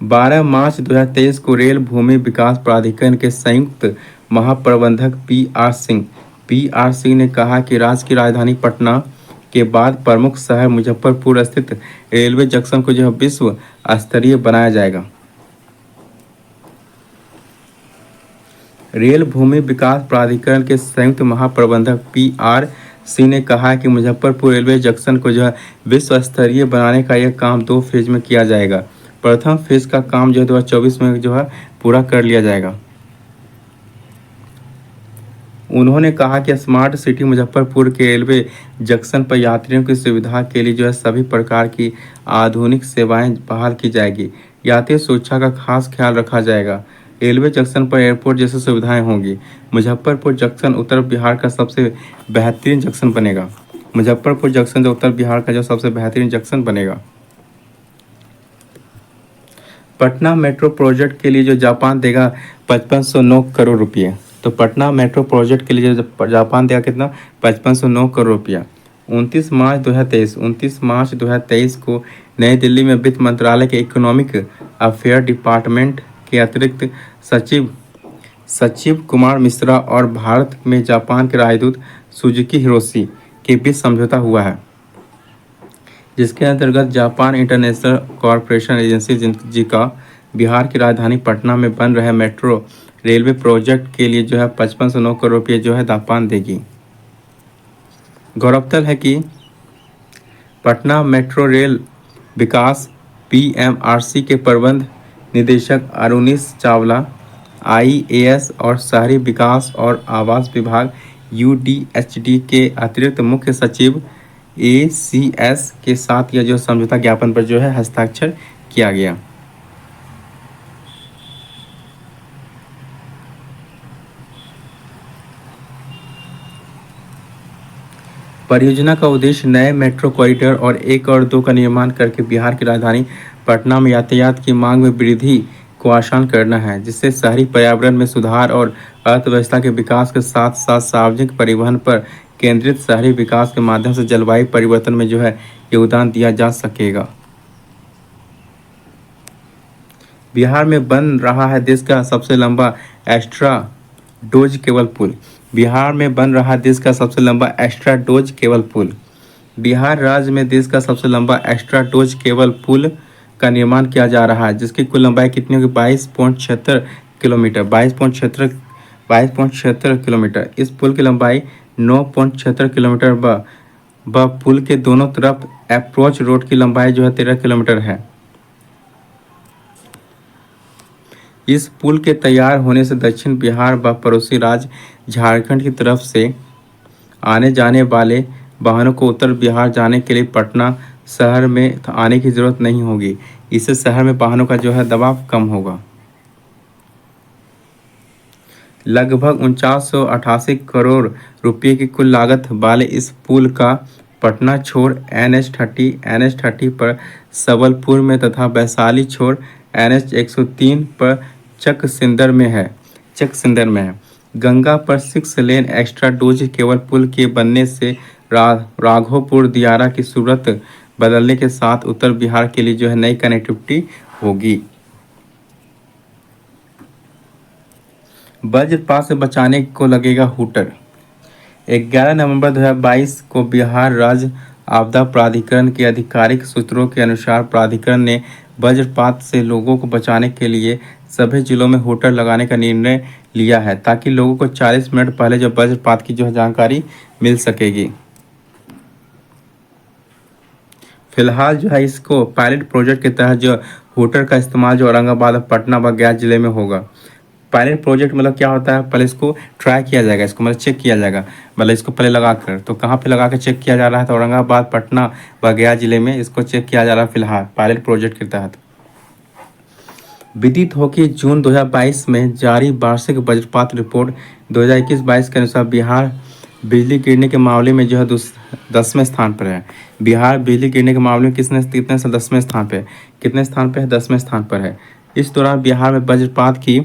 12 मार्च 2023 को रेल भूमि विकास प्राधिकरण के संयुक्त महाप्रबंधक पी.आर. सिंह ने कहा कि राज्य की राजधानी पटना के बाद प्रमुख शहर मुजफ्फरपुर स्थित रेलवे जंक्शन को जो विश्व स्तरीय बनाया जाएगा। रेल भूमि विकास प्राधिकरण के संयुक्त महाप्रबंधक पी.आर. सिंह ने कहा कि मुजफ्फरपुर रेलवे जंक्शन को जो है विश्व स्तरीय बनाने का यह काम 2 फेज में किया जाएगा। प्रथम फेज का काम जो है 2024 में जो है पूरा कर लिया जाएगा। उन्होंने कहा कि स्मार्ट सिटी मुजफ्फरपुर के रेलवे जंक्शन पर यात्रियों की सुविधा के लिए जो है सभी प्रकार की आधुनिक सेवाएं बहाल की जाएगी। यात्री सुरक्षा का खास ख्याल रखा जाएगा। रेलवे जंक्शन पर एयरपोर्ट जैसी सुविधाएं होंगी। मुजफ्फरपुर जंक्शन उत्तर बिहार का सबसे बेहतरीन जंक्शन बनेगा। मुजफ्फरपुर जंक्शन जो उत्तर बिहार का जो सबसे बेहतरीन जंक्शन बनेगा। पटना मेट्रो प्रोजेक्ट के लिए जो जापान देगा 5509 करोड़ रुपये। तो पटना मेट्रो प्रोजेक्ट के लिए जो जापान देगा कितना, 5509 करोड़ रुपया। 29 मार्च 2023 को नई दिल्ली में वित्त मंत्रालय के इकोनॉमिक अफेयर डिपार्टमेंट के अतिरिक्त सचिव कुमार मिश्रा और भारत में जापान के राजदूत सुजुकी हिरोशी के बीच समझौता हुआ है, जिसके अंतर्गत जापान इंटरनेशनल कॉरपोरेशन एजेंसी जिका बिहार की राजधानी पटना में बन रहे मेट्रो रेलवे प्रोजेक्ट के लिए जो है 5509 करोड़ रुपये जो है जापान देगी। गौरतलब है कि पटना मेट्रो रेल विकास पीएमआरसी के प्रबंध निदेशक अरुणीश चावला आईएएस और शहरी विकास और आवास विभाग यूडीएचडी के अतिरिक्त मुख्य सचिव एसीएस के साथ यह जो समझौता ज्ञापन पर जो है हस्ताक्षर किया गया। परियोजना का उद्देश्य नए मेट्रो कॉरिडोर और 1 और 2 का निर्माण करके बिहार की राजधानी पटना में यातायात की मांग में वृद्धि को आसान करना है, जिससे शहरी पर्यावरण में सुधार और अर्थव्यवस्था के विकास के साथ साथ सार्वजनिक परिवहन पर केंद्रित शहरी विकास के माध्यम से जलवायु परिवर्तन में जो है योगदान दिया जा सकेगा। बिहार में बन रहा है देश का सबसे लंबा एक्स्ट्रा डोज केबल पुल। बिहार में बन रहा देश का सबसे लंबा एक्स्ट्रा डोज केबल पुल। बिहार राज्य में देश का सबसे लंबा एक्स्ट्रा डोज केबल पुल का निर्माण किया जा रहा है, जिसकी कुल लंबाई कितनी होगी, 22.76 किलोमीटर। 22.76 किलोमीटर। इस पुल की लंबाई 9.76 किलोमीटर व पुल के दोनों तरफ अप्रोच रोड की लंबाई जो है 13 किलोमीटर है। इस पुल के तैयार होने से दक्षिण बिहार व पड़ोसी राज्य झारखंड की तरफ से आने जाने वाले वाहनों को उत्तर बिहार जाने के लिए पटना शहर में आने की जरूरत नहीं होगी। इससे शहर में वाहनों का जो है दबाव कम होगा। लगभग 4988 करोड़ रुपये की कुल लागत वाले इस पुल का पटना छोड़ NH30 पर सबलपुर में तथा वैशाली छोड़ NH 103 पर चकसिंदर में है। गंगा पर 6 लेन एक्स्ट्रा डोज केबल पुल के बनने से राघोपुर दियारा की सूरत बदलने के साथ उत्तर बिहार के लिए जो है नई कनेक्टिविटी होगी। वज्रपात से बचाने को लगेगा हूटर। 11 नवंबर 2022 को बिहार राज्य आपदा प्राधिकरण के आधिकारिक सूत्रों के अनुसार प्राधिकरण ने वज्रपात से लोगों को बचाने के लिए सभी जिलों में हूटर लगाने का निर्णय लिया है, ताकि लोगों को 40 मिनट पहले जो वज्रपात की जो है जानकारी मिल सकेगी। फिलहाल जो है इसको पायलट प्रोजेक्ट के तहत जो हूटर का इस्तेमाल जो औरंगाबाद, पटना व गया जिले में होगा। पायलट प्रोजेक्ट मतलब क्या होता है, पहले इसको ट्राई किया जाएगा, इसको मतलब चेक किया जाएगा, मतलब इसको पहले लगा कर, तो कहाँ पे लगा कर चेक किया जा रहा है, तो औरंगाबाद, पटना व गया जिले में इसको चेक किया जा रहा है फिलहाल पायलट प्रोजेक्ट के तहत। विदित हो कि जून 2022 में जारी वार्षिक वज्रपात रिपोर्ट 2021-22 के अनुसार बिहार बिजली गिरने के मामले में जो है 10वें स्थान पर है। बिहार बिजली गिरने के मामले में कितने 10वें स्थान पे है। कितने स्थान पे है, 10वें स्थान पर है। इस दौरान बिहार में वज्रपात की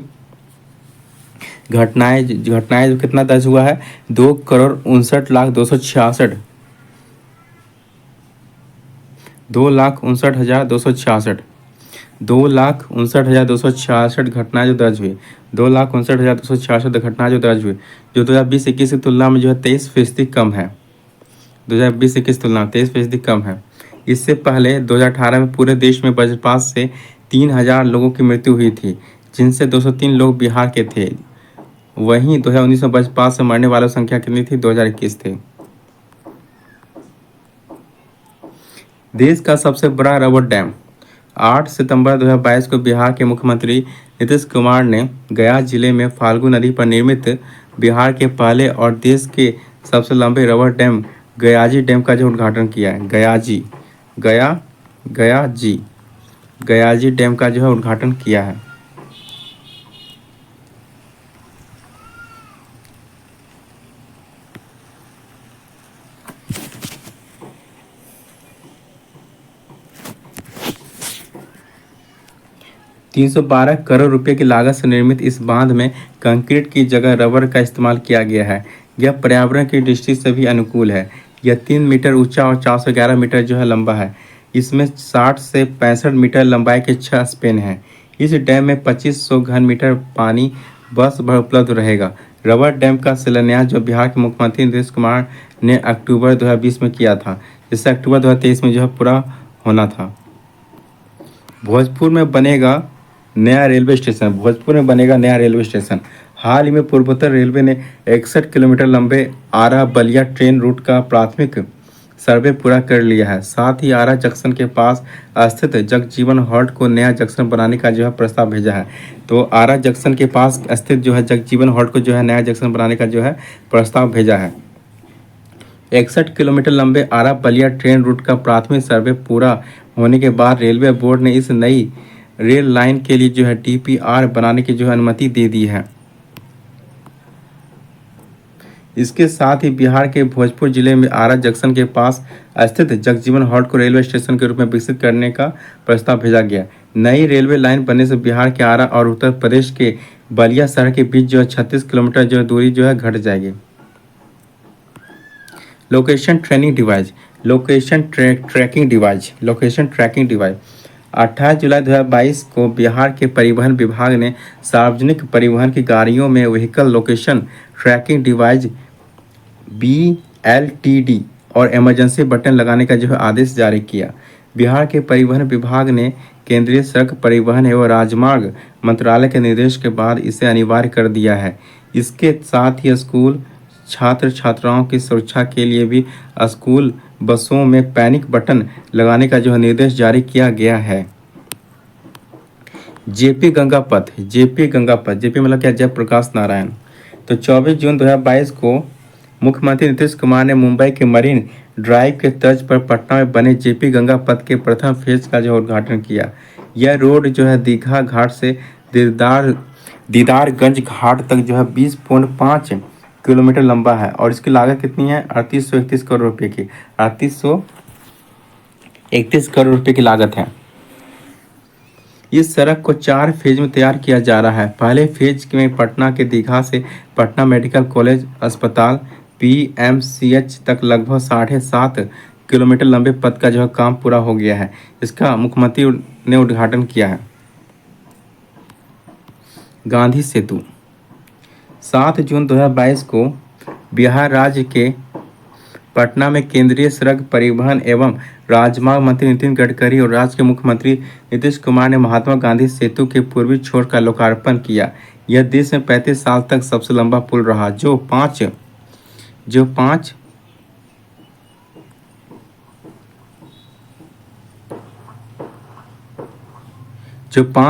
घटनाएं जो कितना दर्ज हुआ है, 2,59,266 2,59,266 घटनाएं जो दर्ज हुई, 2,59,266 घटनाएं जो दर्ज हुई, जो 2020-21 की तुलना में जो है 23% कम है। 2020-21 तुलना में 23% कम है। इससे पहले 2018 में पूरे देश में वज्रपात से 3,000 लोगों की मृत्यु हुई थी, जिनसे 203 लोग बिहार के थे। वहीं 2019 में वज्रपात से मरने वालों की संख्या कितनी थी, 2021 थे। देश का सबसे बड़ा रबर डैम। 8 सितंबर 2022 को बिहार के मुख्यमंत्री नीतीश कुमार ने गया जिले में फाल्गु नदी पर निर्मित बिहार के पहले और देश के सबसे लंबे रबर डैम गयाजी डैम का जो उद्घाटन किया है? गयाजी गयाजी डैम का जो है उद्घाटन किया है। 312 करोड़ रुपए की लागत से निर्मित इस बांध में कंक्रीट की जगह रबर का इस्तेमाल किया गया है। यह पर्यावरण की दृष्टि से भी अनुकूल है। यह 3 मीटर ऊंचा और 411 मीटर जो है लंबा है। इसमें 60 से 65 मीटर लंबाई के 6 स्पेन हैं। इस डैम में 2500 घन मीटर पानी वर्ष भर उपलब्ध रहेगा। रबर डैम का शिलान्यास जो बिहार के मुख्यमंत्री नीतीश कुमार ने अक्टूबर 2020 में किया था, जिससे अक्टूबर 2023 में जो है पूरा होना था। भोजपुर में बनेगा नया रेलवे स्टेशन। भोजपुर में बनेगा नया रेलवे स्टेशन। हाल ही में पूर्वोत्तर रेलवे ने 61 किलोमीटर लंबे आरा बलिया ट्रेन रूट का प्राथमिक सर्वे पूरा कर लिया है। साथ ही आरा जंक्शन के पास स्थित जगजीवन हॉल्ट को नया जंक्शन बनाने का जो है प्रस्ताव भेजा है। तो आरा जंक्शन के पास स्थित जो है जगजीवन हॉल्ट को जो है नया जंक्शन बनाने का जो है प्रस्ताव भेजा है। 61 किलोमीटर लंबे आरा बलिया ट्रेन रूट का प्राथमिक सर्वे पूरा होने के बाद रेलवे बोर्ड ने इस नई रेल लाइन के लिए जो है डीपीआर बनाने की जो है अनुमति दे दी है। इसके साथ ही बिहार के भोजपुर जिले में आरा जंक्शन के पास स्थित जगजीवन हॉल्ट को रेलवे स्टेशन के रूप में विकसित करने का प्रस्ताव भेजा गया। नई रेलवे लाइन बनने से बिहार के आरा और उत्तर प्रदेश के बलिया शहर के बीच जो है 36 किलोमीटर जो दूरी जो है घट जाएगी। लोकेशन ट्रेकिंग डिवाइस 28 जुलाई 2022 को बिहार के परिवहन विभाग ने सार्वजनिक परिवहन की गाड़ियों में vehicle location tracking device BLTD और इमरजेंसी बटन लगाने का जो है आदेश जारी किया। बिहार के परिवहन विभाग ने केंद्रीय सड़क परिवहन एवं राजमार्ग मंत्रालय के निर्देश के बाद इसे अनिवार्य कर दिया है। इसके साथ ही स्कूल छात्र छात्राओं की सुरक्षा के लिए भी स्कूल बसों में पैनिक बटन लगाने का जो है निर्देश जारी किया गया है। जेपी गंगापथ जेपी मतलब क्या? जयप्रकाश नारायण। तो 24 जून 2022 को मुख्यमंत्री नीतीश कुमार ने मुंबई के मरीन ड्राइव के तर्ज पर पटना में बने जेपी गंगापथ के प्रथम फेज का जो उद्घाटन किया। यह रोड जो है दीघा घाट से दीदारगंज घाट तक जो है 20.5 किलोमीटर लंबा है और इसकी लागत कितनी है? 3831 करोड़ रुपए की। 3831 करोड़ रुपए की लागत है। इस सड़क को 4 फेज में तैयार किया जा रहा है। पहले फेज में पटना के दीघा से पटना मेडिकल कॉलेज अस्पताल PMCH तक लगभग 7.5 किलोमीटर लंबे पथ का जो है काम पूरा हो गया है। इसका मुख्यमंत्री ने उद्घाटन किया है। गांधी सेतु 7 जून 2022 को बिहार राज्य के पटना में केंद्रीय सड़क परिवहन एवं राजमार्ग मंत्री नितिन गडकरी और राज्य के मुख्यमंत्री नीतीश कुमार ने महात्मा गांधी सेतु के पूर्वी छोर का लोकार्पण किया। यह देश में 35 साल तक सबसे लंबा पुल रहा, जो 5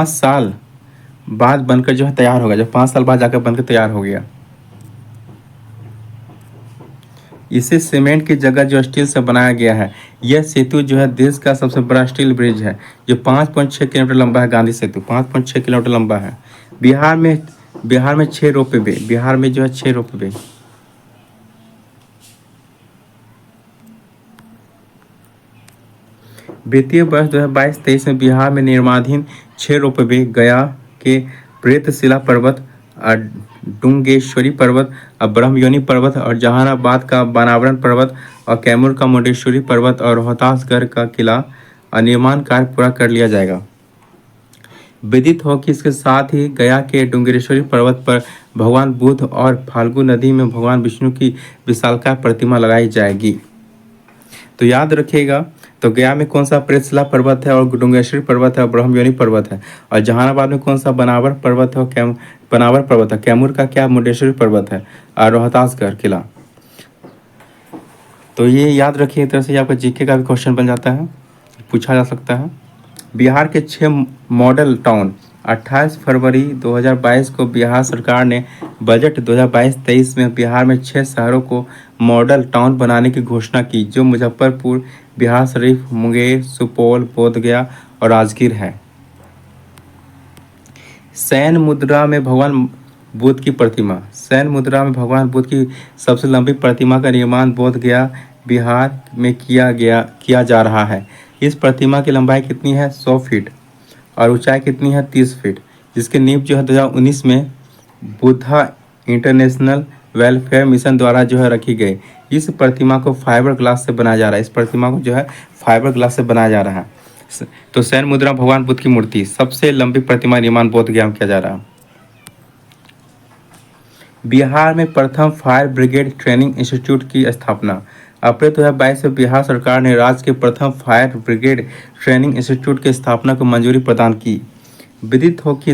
साल बाद बनकर जो है तैयार होगा, जो 5 साल बाद जाकर बनकर तैयार हो गया। इसे सीमेंट की जगह जो स्टील से बनाया गया है। यह सेतु जो है देश का सबसे बड़ा स्टील ब्रिज है, जो 5.6 किलोमीटर लंबा है। गांधी सेतु 5.6 किलोमीटर लंबा है। बिहार में 6 रोपवे, बिहार में जो है 6 रोपवे। वित्तीय वर्ष 2022-23 में बिहार में निर्माणाधीन 6 रोपवे गया के प्रेतशिला पर्वत, डुंगेश्वरी पर्वत, ब्रह्मयोनी पर्वत और जहानाबाद का बनावरण पर्वत और कैमूर का मुंडेश्वरी पर्वत और रोहतासगढ़ का किला निर्माण कार्य पूरा कर लिया जाएगा। विदित हो कि इसके साथ ही गया के डुंगेश्वरी पर्वत पर भगवान बुद्ध और फाल्गु नदी में भगवान विष्णु की विशालकाय प्रतिमा लगाई जाएगी। तो याद रखिएगा, तो गया में कौन सा प्रेतशिला पर्वत है और डुंगेश्वरी पर्वत है और ब्रह्मयोनी पर्वत है, और जहानाबाद में कौन सा बनावर पर्वत है और बनावर पर्वत है, कैमूर का क्या मुंडेश्वरी पर्वत है और रोहतासगढ़ किला। तो ये याद रखिए, एक तरह से आपका जीके का भी क्वेश्चन बन जाता है, पूछा जा सकता है। बिहार के 6 मॉडल टाउन 28 फरवरी 2022 को बिहार सरकार ने बजट 2022-23 में बिहार में 6 शहरों को मॉडल टाउन बनाने की घोषणा की, जो मुजफ्फरपुर, बिहार शरीफ, मुंगेर, सुपौल, बोधगया और राजगीर है। सैन मुद्रा में भगवान बुद्ध की प्रतिमा। सैन मुद्रा में भगवान बुद्ध की सबसे लंबी प्रतिमा का निर्माण बोधगया, बिहार में किया जा रहा है। इस प्रतिमा की लंबाई कितनी है? 100 फीट और ऊंचाई कितनी है? 30 फीट, जिसकी नींव जो है 2019 में बुद्धा इंटरनेशनल वेलफेयर मिशन द्वारा जो है रखी गई। इस प्रतिमा को फाइबर ग्लास से बनाया जा रहा है। इस प्रतिमा को जो है फाइबर ग्लास से बनाया जा रहा है। तो सैन मुद्रा भगवान बुद्ध की मूर्ति सबसे लंबी प्रतिमा निर्माण बोधगया में किया जा रहा है। बिहार में प्रथम फायर ब्रिगेड ट्रेनिंग इंस्टीट्यूट की स्थापना। अप्रैल 2022 में बिहार सरकार ने राज्य के प्रथम फायर ब्रिगेड ट्रेनिंग इंस्टीट्यूट की स्थापना को मंजूरी प्रदान की। विदित हो कि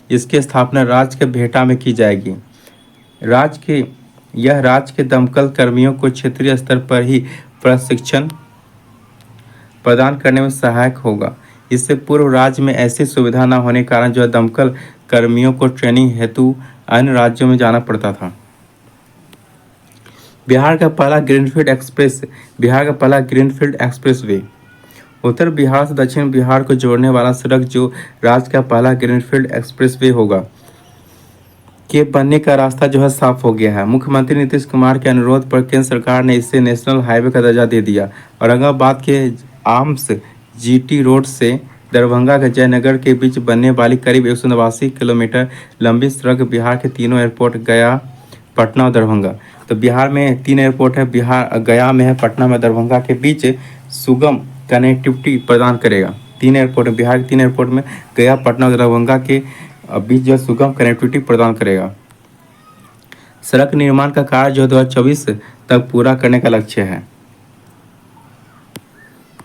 इसकी स्थापना राज्य के भेटा में की जाएगी। राज्य के दमकल कर्मियों को क्षेत्रीय स्तर पर ही प्रशिक्षण प्रदान करने में सहायक होगा। इससे पूर्व राज्य में ऐसी सुविधा न होने के कारण जो है दमकल कर्मियों को ट्रेनिंग हेतु अन्य राज्यों में जाना पड़ता था। बिहार का पहला ग्रीनफील्ड एक्सप्रेस वे। उत्तर बिहार से दक्षिण बिहार को जोड़ने वाला सड़क जो राज्य का पहला ग्रीनफील्ड एक्सप्रेस वे होगा के बनने का रास्ता जो है साफ हो गया है। मुख्यमंत्री नीतीश कुमार के अनुरोध पर केंद्र सरकार ने इसे नेशनल हाईवे का दर्जा दे दिया। औरंगाबाद के आम्स जीटी रोड से दरभंगा के जयनगर के बीच बनने वाली करीब 189 किलोमीटर लंबी सड़क बिहार के तीनों एयरपोर्ट गया, पटना और दरभंगा। तो बिहार में 3 एयरपोर्ट है, बिहार गया में है, पटना में, दरभंगा के बीच सुगम कनेक्टिविटी प्रदान करेगा। 3 एयरपोर्ट है, बिहार के 3 एयरपोर्ट में गया, पटना और दरभंगा के बीच जो सुगम कनेक्टिविटी प्रदान करेगा। सड़क निर्माण का कार्य जो 2024 तक पूरा करने का लक्ष्य है।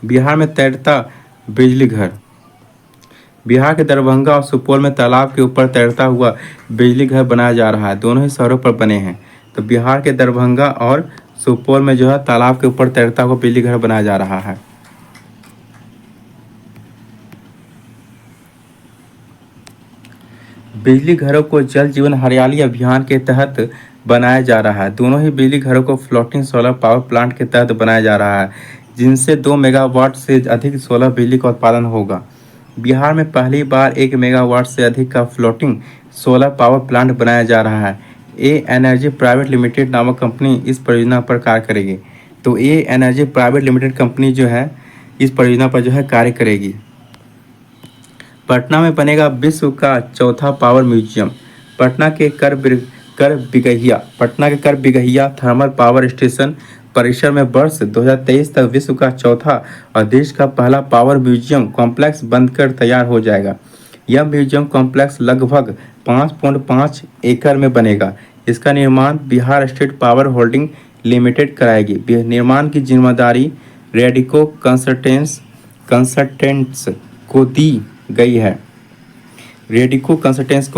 बिहार में तैरता बिजली घर। बिहार के दरभंगा और सुपौल में तालाब के ऊपर तैरता हुआ बिजली घर बनाया जा रहा है। दोनों ही शहरों पर बने हैं। तो बिहार के दरभंगा और सुपौल में जो है तालाब के ऊपर तैरता हुआ बिजली घर बनाया जा रहा है। बिजली घरों को जल जीवन हरियाली अभियान के तहत बनाया जा रहा है। दोनों ही बिजली घरों को फ्लोटिंग सोलर पावर प्लांट के तहत बनाया जा रहा है, जिनसे 2 मेगावाट से अधिक सोलर बिजली का उत्पादन होगा। बिहार में पहली बार 1 मेगावाट से अधिक का फ्लोटिंग सोलर पावर प्लांट बनाया जा रहा है। ए एनर्जी प्राइवेट लिमिटेड नामक कंपनी इस परियोजना पर कार्य करेगी। तो ए एनर्जी प्राइवेट लिमिटेड कंपनी जो है इस परियोजना पर जो है कार्य करेगी। पटना में बनेगा विश्व का चौथा पावर म्यूजियम। पटना के कर बिगहिया थर्मल पावर स्टेशन परिसर में वर्ष 2023 तक विश्व का चौथा और देश का पहला पावर म्यूजियम कॉम्प्लेक्स बनकर तैयार हो जाएगा। यह म्यूजियम कॉम्प्लेक्स लगभग 5.5 एकड़ में बनेगा। इसका निर्माण Bihar State Power holding limited कराएगी। निर्माण की जिम्मेदारी रेडिको कंसल्टेंट्स को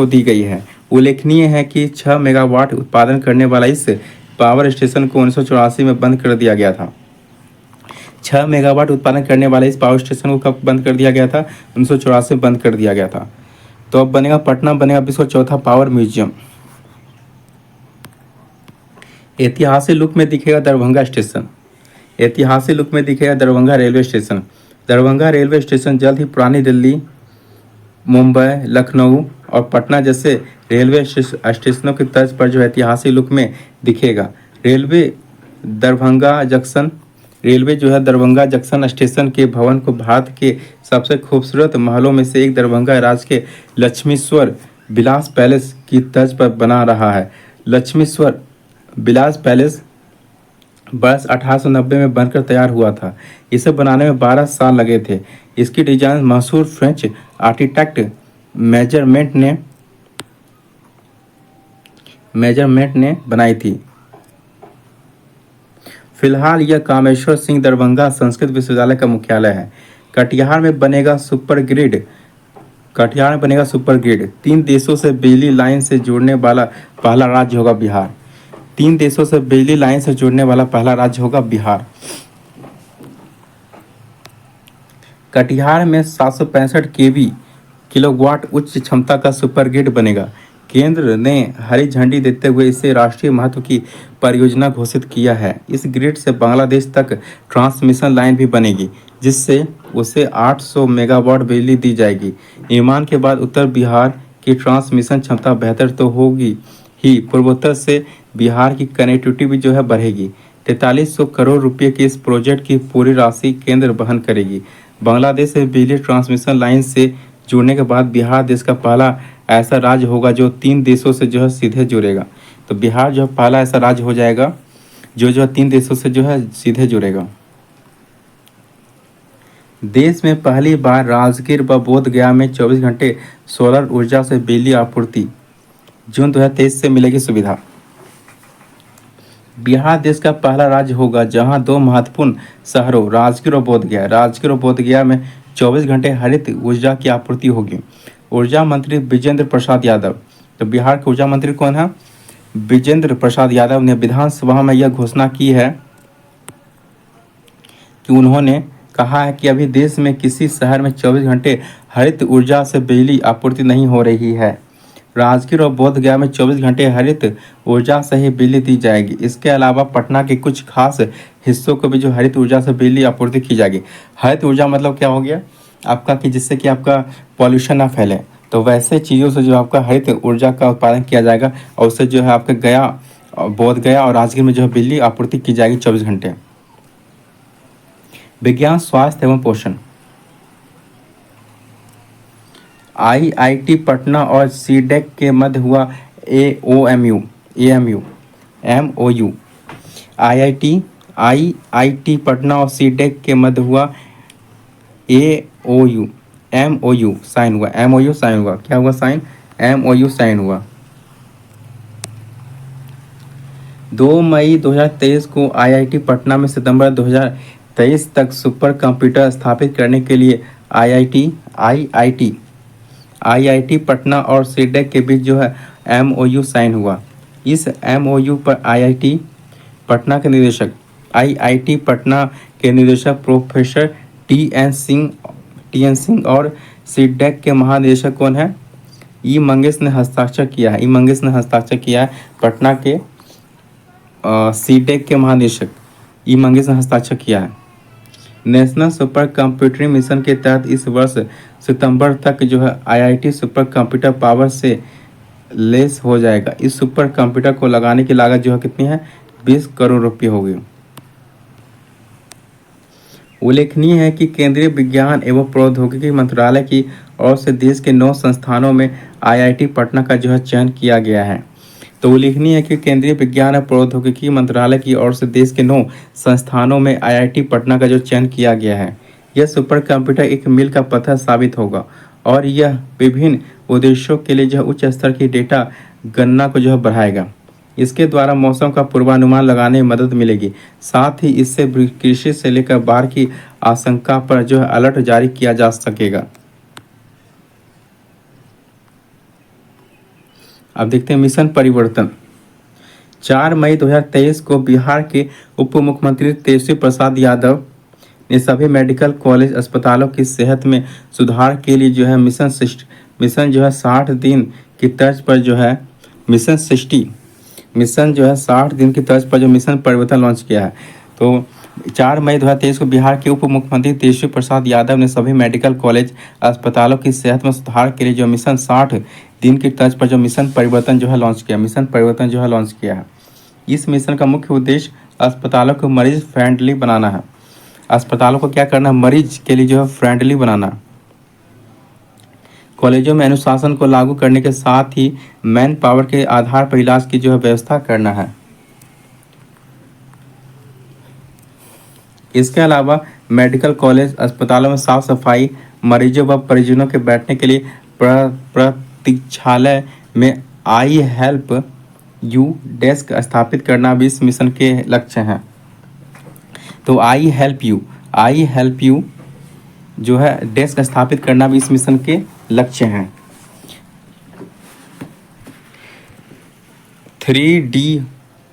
दी गई है। उल्लेखनीय है कि 6 मेगावाट उत्पादन करने वाला इस पावर स्टेशन को 1984 में बंद कर दिया गया था। 6 मेगावाट उत्पादन करने वाले इस पावर स्टेशन को कब बंद कर दिया गया था? 1984 में बंद कर दिया गया था। तो अब बनेगा पटना बनेगा विश्व चौथा पावर म्यूजियम। ऐतिहासिक लुक में दिखेगा दरभंगा स्टेशन। ऐतिहासिक लुक में दिखेगा Darbhanga railway station. Darbhanga railway station जल्द ही पुरानी दिल्ली, मुंबई, लखनऊ और पटना जैसे रेलवे स्टेशनों की तर्ज पर जो ऐतिहासिक लुक में दिखेगा। रेलवे जो है दरभंगा जंक्शन स्टेशन के भवन को भारत के सबसे खूबसूरत महलों में से एक दरभंगा राज्य के लक्ष्मीश्वर विलास पैलेस की तर्ज पर बना रहा है। लक्ष्मीश्वर विलास पैलेस वर्ष 1890 में बनकर तैयार हुआ था। इसे बनाने में 12 साल लगे थे। इसकी डिजाइन मशहूर फ्रेंच आर्किटेक्ट मेजरमेंट ने बनाई थी। फिलहाल यह कामेश्वर सिंह दरभंगा संस्कृत विश्वविद्यालय का मुख्यालय है। कटिहार में बनेगा सुपर ग्रिड। 3 देशों से बिजली लाइन से जुड़ने वाला पहला राज्य होगा बिहार। 3 देशों से बिजली लाइन से जुड़ने वाला पहला राज्य होगा बिहार। कटिहार में 765 केवी किलोवाट उच्च क्षमता का सुपर ग्रिड बनेगा। केंद्र ने हरी झंडी देते हुए इसे राष्ट्रीय महत्व की परियोजना घोषित किया है। इस ग्रिड से बांग्लादेश तक ट्रांसमिशन लाइन भी बनेगी, जिससे उसे 800 मेगावाट बिजली दी जाएगी। निर्माण के बाद उत्तर बिहार की ट्रांसमिशन क्षमता बेहतर तो होगी ही, पूर्वोत्तर से बिहार की कनेक्टिविटी भी जो है बढ़ेगी। 4300 करोड़ रुपए की इस प्रोजेक्ट की पूरी राशि केंद्र वहन करेगी। बांग्लादेश से बिजली ट्रांसमिशन लाइन से जुड़ने के बाद बिहार देश का पहला ऐसा राज्य होगा जो 3 देशों से जो है सीधे जुड़ेगा। तो बिहार जो है पहला ऐसा राज्य हो जाएगा जो है 3 देशों से जो है सीधे जुड़ेगा। देश में पहली बार राजगीर व बोध गया में 24 घंटे सोलर ऊर्जा से बिजली आपूर्ति, जून 2023 से मिलेगी सुविधा। बिहार देश का पहला राज्य होगा जहां 2 महत्वपूर्ण शहरों राजगीर और बोध गया में 24 घंटे हरित ऊर्जा की आपूर्ति होगी। ऊर्जा मंत्री विजेंद्र प्रसाद यादव, तो बिहार के ऊर्जा मंत्री कौन है? विजेंद्र प्रसाद यादव ने विधानसभा में यह घोषणा की है कि उन्होंने कहा है कि अभी देश में किसी शहर में 24 घंटे हरित ऊर्जा से बिजली आपूर्ति नहीं हो रही है। राजगीर और बोध गया में 24 घंटे हरित ऊर्जा से ही बिजली दी जाएगी। इसके अलावा पटना के कुछ खास हिस्सों को भी जो हरित ऊर्जा से बिजली आपूर्ति की जाएगी। हरित ऊर्जा मतलब क्या हो गया आपका, कि जिससे कि आपका पॉल्यूशन ना फैले, तो वैसे चीज़ों से जो आपका हरित ऊर्जा का उत्पादन किया जाएगा और उससे जो है आपके बोध गया और राजगीर में जो है बिजली आपूर्ति की जाएगी 24 घंटे। विज्ञान, स्वास्थ्य एवं पोषण। आईआईटी पटना और सीडेक के मध्य हुआ एमओयू। आईआईटी पटना और सीडेक के मध्य हुआ एमओयू साइन हुआ। क्या हुआ साइन? एमओयू साइन हुआ। 2 मई 2023 को आईआईटी पटना में सितंबर 2023 तक सुपर कंप्यूटर स्थापित करने के लिए आईआईटी पटना और सीडेक के बीच जो है एमओयू साइन हुआ। इस एमओयू पर आईआईटी पटना के निदेशक प्रोफेसर टीएन सिंह और सीडेक के महानिदेशक कौन है? ई मंगेश ने हस्ताक्षर किया है। पटना के सीडेक के महानिदेशक ई मंगेश ने हस्ताक्षर किया है। नेशनल सुपर कंप्यूटिंग मिशन के तहत इस वर्ष सितंबर तक जो है आईआईटी सुपर कंप्यूटर पावर से लेस हो जाएगा। इस सुपर कंप्यूटर को लगाने की लागत जो है कितनी है? 20 करोड़ रुपये होगी। उल्लेखनीय है कि केंद्रीय विज्ञान एवं प्रौद्योगिकी मंत्रालय की ओर से देश के 9 संस्थानों में आईआईटी पटना का जो है चयन किया गया है। तो उल्लेखनीय है कि केंद्रीय विज्ञान और प्रौद्योगिकी मंत्रालय की ओर से देश के 9 संस्थानों में आईआईटी पटना का जो चयन किया गया है। यह सुपर कंप्यूटर एक मील का पत्थर साबित होगा और यह विभिन्न उद्देश्यों के लिए जो उच्च स्तर की डेटा गणना को जो है बढ़ाएगा। इसके द्वारा मौसम का पूर्वानुमान लगाने में मदद मिलेगी। साथ ही इससे कृषि से लेकर बाढ़ की आशंका पर जो है अलर्ट जारी किया जा सकेगा। अब देखते हैं मिशन परिवर्तन। 4 मई 2023 को बिहार के उप मुख्यमंत्री तेजस्वी प्रसाद यादव ने सभी मेडिकल कॉलेज अस्पतालों की सेहत में सुधार के लिए जो है मिशन 60 दिन की तर्ज पर जो है मिशन 60 परिवर्तन लॉन्च किया है। तो 4 मई 2023 को बिहार के उप मुख्यमंत्री तेजस्वी प्रसाद यादव ने सभी मेडिकल कॉलेज अस्पतालों की सेहत में सुधार के लिए जो मिशन 60 दिन की तर्ज पर जो मिशन परिवर्तन जो है लॉन्च किया है। इस मिशन का मुख्य उद्देश्य अस्पतालों को मरीज फ्रेंडली बनाना है। अस्पतालों को क्या करना है? मरीज के लिए जो है फ्रेंडली बनाना। कॉलेजों में अनुशासन को लागू करने के साथ ही मैन पावर के आधार पर इलाज की जो है व्यवस्था करना है। इसके अलावा मेडिकल कॉलेज अस्पतालों में साफ सफाई, मरीजों व परिजनों के बैठने के लिए प्रतीक्षालय में आई हेल्प यू डेस्क स्थापित करना भी इस मिशन के लक्ष्य हैं। तो आई हेल्प यू जो है डेस्क स्थापित करना भी इस मिशन के लक्ष्य हैं।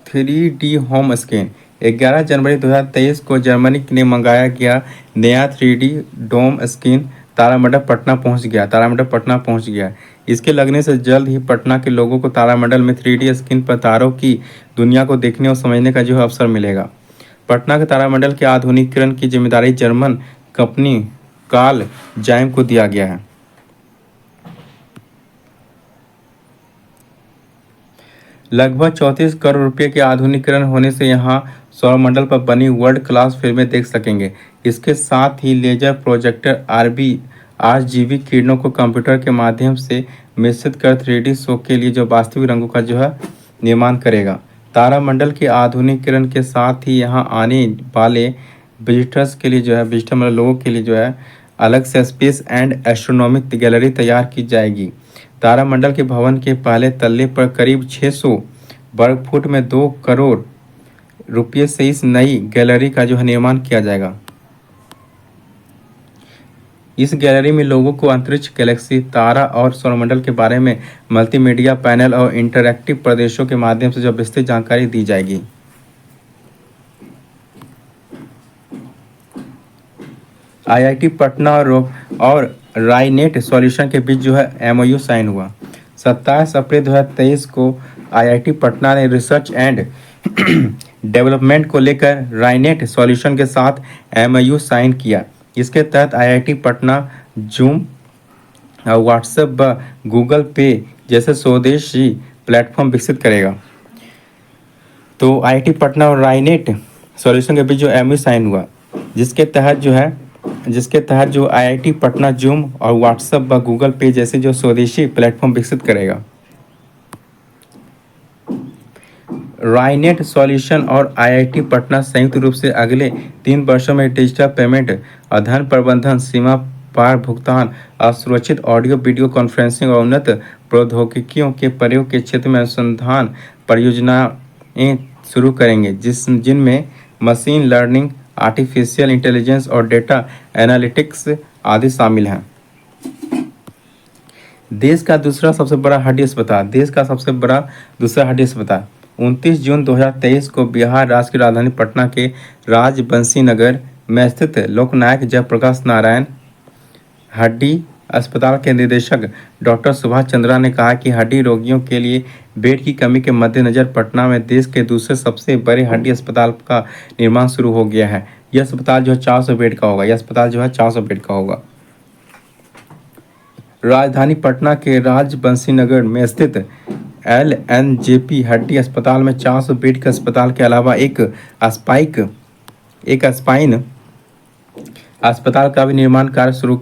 3D home scan. 11 जनवरी 2023 को जर्मनी ने मंगाया गया नया 3D डोम स्क्रीन तारामंडल पटना पहुंच गया, तारामंडल पटना पहुंच गया। इसके लगने से जल्द ही पटना के लोगों को तारामंडल में 3D स्क्रीन पर तारों की दुनिया को देखने और समझने का जो है अवसर मिलेगा। पटना के तारामंडल के आधुनिकीकरण की जिम्मेदारी जर्मन कंपनी कार्ल जाइम को दिया गया है। लगभग 34 करोड़ रुपए के आधुनिकीकरण होने से यहाँ सौरमंडल पर बनी वर्ल्ड क्लास फिल्में देख सकेंगे। इसके साथ ही लेजर प्रोजेक्टर RGB किरणों को कंप्यूटर के माध्यम से मिश्रित कर 3D शो के लिए जो वास्तविक रंगों का जो है निर्माण करेगा। तारामंडल के आधुनिकीकरण के साथ ही यहाँ आने वाले विजिटर्स के लिए जो है विजिटर मतलब लोगों के लिए जो है अलग से स्पेस एंड एस्ट्रोनॉमी गैलरी तैयार की जाएगी। तारामंडल के भवन के पहले तल्ले पर करीब 600 वर्ग फुट में 2 करोड़ रुपये से इस नई गैलरी का जो है निर्माण किया जाएगा। इस गैलरी में लोगों को अंतरिक्ष, गैलेक्सी, तारा और सौरमंडल के बारे में मल्टीमीडिया पैनल और इंटरैक्टिव प्रदर्शनों के माध्यम से जो विस्तृत जानकारी दी जाएगी। IIT पटना और रायनेट सॉल्यूशन के बीच जो है MOU साइन हुआ। 27 अप्रैल 2023 को IIT पटना ने रिसर्च एंड डेवलपमेंट को लेकर रायनेट सॉल्यूशन के साथ MOU साइन किया। इसके तहत IIT पटना जूम, व्हाट्सएप व गूगल पे जैसे स्वदेशी प्लेटफॉर्म विकसित करेगा। तो IIT पटना और रायनेट सॉल्यूशन के बीच जो MOU साइन हुआ, जिसके तहत जो IIT पटना जूम और व्हाट्सएप व गूगल पे जैसे जो स्वदेशी प्लेटफॉर्म विकसित करेगा। रायनेट सॉल्यूशन और IIT पटना संयुक्त रूप से अगले 3 वर्षों में डिजिटल पेमेंट, धन प्रबंधन, सीमा पार भुगतान, असुरक्षित ऑडियो वीडियो कॉन्फ्रेंसिंग और उन्नत प्रौद्योगिकियों के प्रयोग के क्षेत्र में अनुसंधान परियोजनाएं शुरू करेंगे, जिनमें मशीन लर्निंग, आर्टिफिशियल इंटेलिजेंस और डेटा एनालिटिक्स आदि शामिल हैं। देश का दूसरा सबसे बड़ा हड्डी अस्पताल 29 जून 2023 को बिहार राज्य की राजधानी पटना के राजबंशी नगर में स्थित लोकनायक जयप्रकाश नारायण हड्डी अस्पताल के निदेशक डॉक्टर सुभाष चंद्रा ने कहा कि हड्डी रोगियों के लिए बेड की कमी के मद्देनजर पटना में देश के दूसरे सबसे बड़े हड्डी अस्पताल का निर्माण शुरू हो गया है। यह अस्पताल जो है 400 बेड का होगा। राजधानी पटना के राजबंशी नगर में स्थित LNJP हड्डी अस्पताल में 400 बेड के अस्पताल के अलावा एक स्पाइन अस्पताल का भी निर्माण कार्य शुरू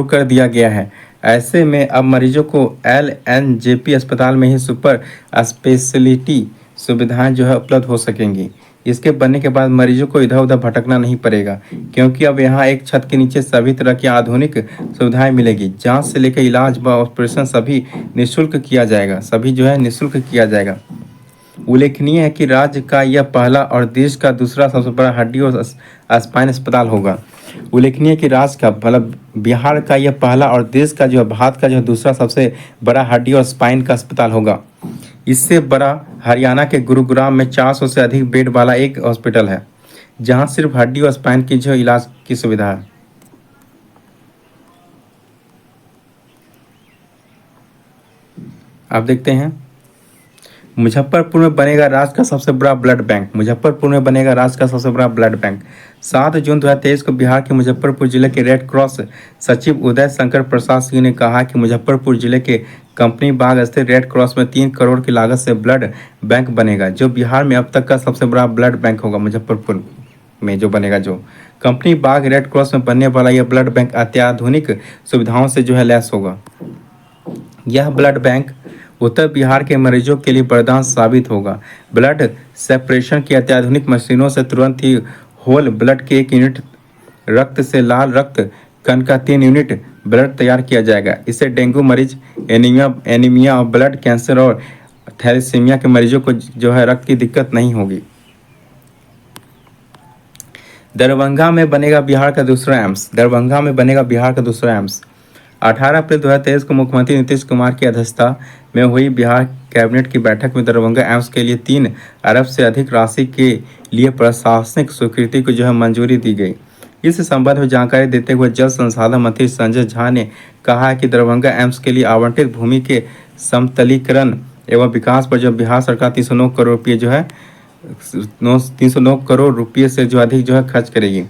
कर दिया गया है। ऐसे में अब मरीजों को LNJP अस्पताल में ही सुपर स्पेशलिटी सुविधाएं जो है उपलब्ध हो सकेंगी। इसके बनने के बाद मरीजों को इधर उधर भटकना नहीं पड़ेगा, क्योंकि अब यहाँ एक छत के नीचे सभी तरह की आधुनिक सुविधाएं मिलेगी। जांच से लेकर इलाज व ऑपरेशन सभी निःशुल्क किया जाएगा। उल्लेखनीय है कि राज्य का यह पहला और देश का दूसरा सबसे बड़ा हड्डी और स्पाइन अस्पताल होगा। बिहार का यह पहला और देश का जो भारत का जो दूसरा सबसे बड़ा हड्डी और स्पाइन का अस्पताल होगा। इससे बड़ा हरियाणा के गुरुग्राम में 400 से अधिक बेड वाला एक हॉस्पिटल है, जहां सिर्फ हड्डी और स्पाइन की जो इलाज की सुविधा है। आप देखते हैं मुजफ्फरपुर में बनेगा राज्य का सबसे बड़ा ब्लड बैंक। 7 जून 2023 को बिहार के मुजफ्फरपुर जिले के रेड क्रॉस सचिव उदय शंकर प्रसाद सिंह ने कहा कि मुजफ्फरपुर जिले के कंपनी बाग स्थित रेड क्रॉस में 3 करोड़ की लागत से ब्लड बैंक बनेगा, जो बिहार में अब तक का सबसे बड़ा ब्लड बैंक होगा। मुजफ्फरपुर में जो बनेगा, जो कंपनी बाग रेड क्रॉस में बनने वाला यह ब्लड बैंक अत्याधुनिक सुविधाओं से जो है लैस होगा। यह ब्लड बैंक उत्तर बिहार के मरीजों के लिए वरदान साबित होगा। ब्लड सेपरेशन की अत्याधुनिक मशीनों से तुरंत ही होल ब्लड के 1 यूनिट रक्त से लाल रक्त कण का 3 यूनिट ब्लड तैयार किया जाएगा। इससे डेंगू मरीज, एनीमिया और ब्लड कैंसर और थैलेसीमिया के मरीजों को जो है रक्त की दिक्कत नहीं होगी। दरभंगा में बनेगा बिहार का दूसरा एम्स। 18 अप्रैल 2023 को मुख्यमंत्री नीतीश कुमार की अध्यक्षता में हुई बिहार कैबिनेट की बैठक में दरभंगा एम्स के लिए 3 अरब से अधिक राशि के लिए प्रशासनिक स्वीकृति को जो है मंजूरी दी गई। इस संबंध में जानकारी देते हुए जल संसाधन मंत्री संजय झा ने कहा है कि दरभंगा एम्स के लिए आवंटित भूमि के समतलीकरण एवं विकास पर जो बिहार सरकार 309 करोड़ रुपये जो है 309 करोड़ रुपये से जो अधिक जो है खर्च करेगी।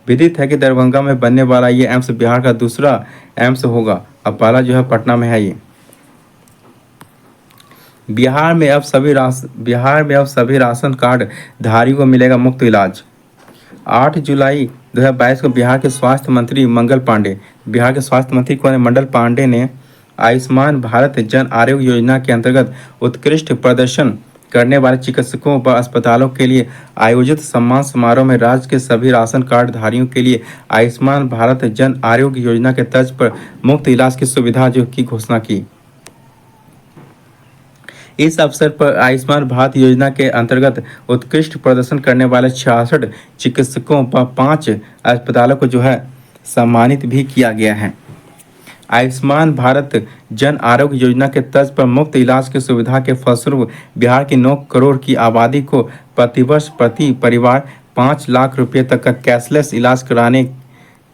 विदित है कि दरभंगा में बनने वाला ये एम्स बिहार का दूसरा एम्स होगा। अब पहला जो है पटना में है ये। बिहार में अब सभी राशन कार्ड धारियों को मिलेगा मुफ्त इलाज। 8 जुलाई 2022 को बिहार के स्वास्थ्य मंत्री मंडल पांडे ने आयुष्मान भारत जन आरोग्य योजना के अंतर्गत उत्कृष्ट प्रदर्शन करने वाले चिकित्सकों व अस्पतालों के लिए आयोजित सम्मान समारोह में राज्य के सभी राशन कार्ड धारियों के लिए आयुष्मान भारत जन आरोग्य योजना के तर्ज पर मुफ्त इलाज की सुविधा जो की घोषणा की। इस अवसर पर आयुष्मान भारत योजना के अंतर्गत उत्कृष्ट प्रदर्शन करने वाले 66 चिकित्सकों व 5 अस्पतालों को जो है सम्मानित भी किया गया है। आयुष्मान भारत जन आरोग्य योजना के तर्ज पर मुफ्त इलाज की सुविधा के फलस्वरूप बिहार की 9 करोड़ की आबादी को प्रतिवर्ष प्रति परिवार 5 लाख रुपये तक का कैशलेस इलाज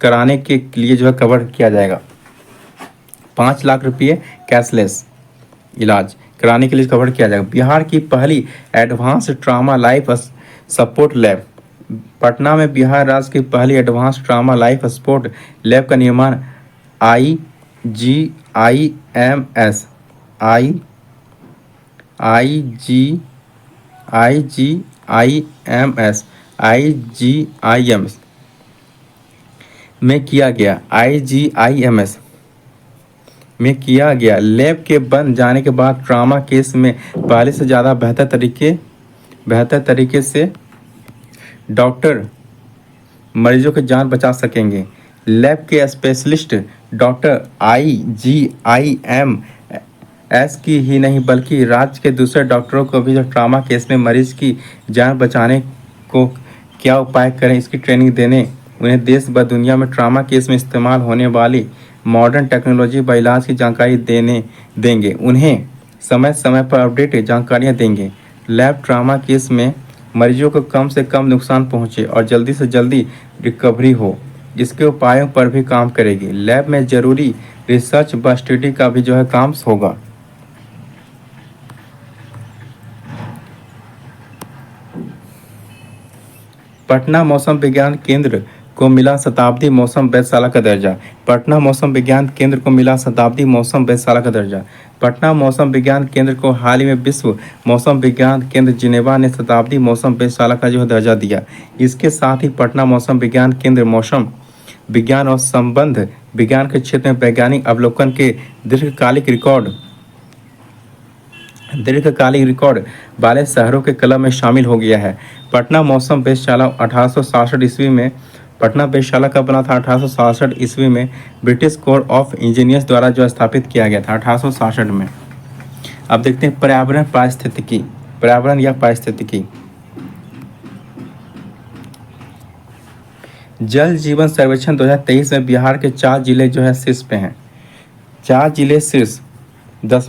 कराने के लिए जो है कवर किया जाएगा। 5 लाख रुपये कैशलेस इलाज कराने के लिए कवर किया जाएगा। बिहार की पहली advance trauma life support lab. Patna में बिहार राज्य की पहली advance trauma life support lab का निर्माण IGIMS में किया गया। IGIMS में किया गया। लैब के बन जाने के बाद ट्रामा केस में पहले से ज़्यादा बेहतर तरीके से डॉक्टर मरीजों की जान बचा सकेंगे। लैब के स्पेशलिस्ट डॉक्टर IGIMS की ही नहीं बल्कि राज्य के दूसरे डॉक्टरों को भी जो ट्रामा केस में मरीज की जान बचाने को क्या उपाय करें इसकी ट्रेनिंग देने, उन्हें देश व दुनिया में ट्रामा केस में इस्तेमाल होने वाली मॉडर्न टेक्नोलॉजी व इलाज की जानकारी देंगे। उन्हें समय समय पर अपडेट जानकारियां देंगे। लैब ट्रामा केस में मरीजों को कम से कम नुकसान पहुंचे और जल्दी से जल्दी रिकवरी हो, इसके उपायों पर भी काम करेगी। लैब में जरूरी रिसर्च व स्टडी का भी जो है काम होगा। पटना मौसम विज्ञान केंद्र को मिला शताब्दी मौसम वेधशाला का दर्जा। पटना मौसम विज्ञान केंद्र को मिला शताब्दी मौसम वेधशाला का दर्जा। पटना मौसम विज्ञान केंद्र को हाल ही में विश्व मौसम विज्ञान केंद्र जिनेवा ने शताब्दी मौसम वेधशाला का जो है दर्जा दिया। इसके साथ ही पटना मौसम विज्ञान केंद्र मौसम विज्ञान और संबंध विज्ञान के क्षेत्र में वैज्ञानिक अवलोकन के दीर्घकालिक रिकॉर्ड वाले शहरों के क्लब में शामिल हो गया है। पटना मौसम वेधशाला 1866 ईस्वी में पटना वेधशाला का बना था 1867 ईस्वी में ब्रिटिश कोर ऑफ इंजीनियर्स द्वारा जो स्थापित किया गया था 1867 में। अब देखते हैं पर्यावरण या पारिस्थितिकी। जल जीवन सर्वेक्षण 2023 में बिहार के 4 जिले जो है शीर्ष पे हैं। 4 जिले शीर्ष 10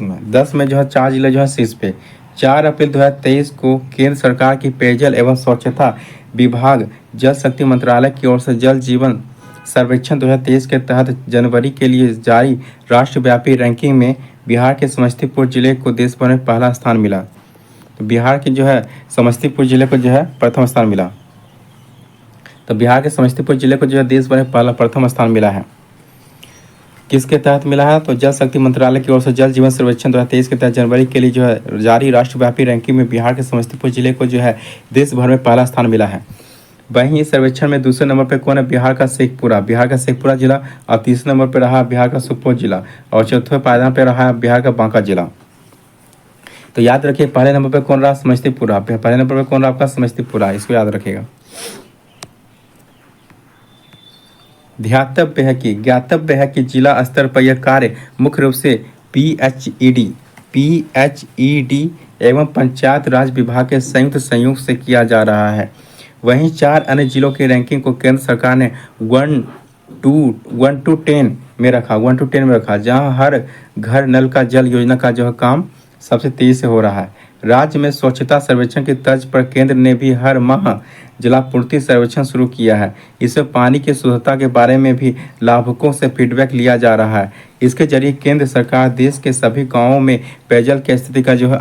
में जो है 4 जिले जो है शीर्ष पे। 4 अप्रैल 2023 को केंद्र सरकार की पेयजल एवं स्वच्छता विभाग जल शक्ति मंत्रालय की ओर से जल जीवन सर्वेक्षण 2023 के तहत जनवरी के लिए जारी राष्ट्रव्यापी रैंकिंग में बिहार के समस्तीपुर जिले को देश भर में पहला स्थान मिला। तो बिहार के जो है समस्तीपुर जिले को जो है प्रथम स्थान मिला। तो बिहार के समस्तीपुर जिले को जो है देश भर में प्रथम स्थान मिला है। किसके तहत मिला है? तो जल शक्ति मंत्रालय की ओर से जल जीवन सर्वेक्षण 2023 के तहत जनवरी के लिए जो है जारी राष्ट्रव्यापी रैंकिंग में बिहार के समस्तीपुर जिले को जो है देश भर में पहला स्थान मिला है। वहीं इस सर्वेक्षण में दूसरे नंबर पर कौन है? बिहार का शेखपुरा जिला, और तीसरे नंबर पर रहा बिहार का सुपौल जिला, और चौथे पायदान पर रहा बिहार का बांका जिला। तो याद रखिए पहले नंबर पर कौन रहा? समस्तीपुरा। पहले नंबर पर कौन रहा? आपका समस्तीपुरा, इसको याद रखिएगा। ज्ञातव्य है कि जिला स्तर पर यह कार्य मुख्य रूप से पीएचईडी एवं पंचायत राज विभाग के संयुक्त सहयोग से किया जा रहा है। वहीं 4 अन्य जिलों की रैंकिंग को केंद्र सरकार ने 1 to 10 में रखा, जहां हर घर नल का जल योजना का जो काम सबसे तेजी से हो रहा है। राज्य में स्वच्छता सर्वेक्षण की तर्ज पर केंद्र ने भी हर माह जलापूर्ति सर्वेक्षण शुरू किया है। इससे पानी की शुद्धता के बारे में भी लाभुकों से फीडबैक लिया जा रहा है। इसके जरिए केंद्र सरकार देश के सभी गांवों में पेयजल की स्थिति का जो है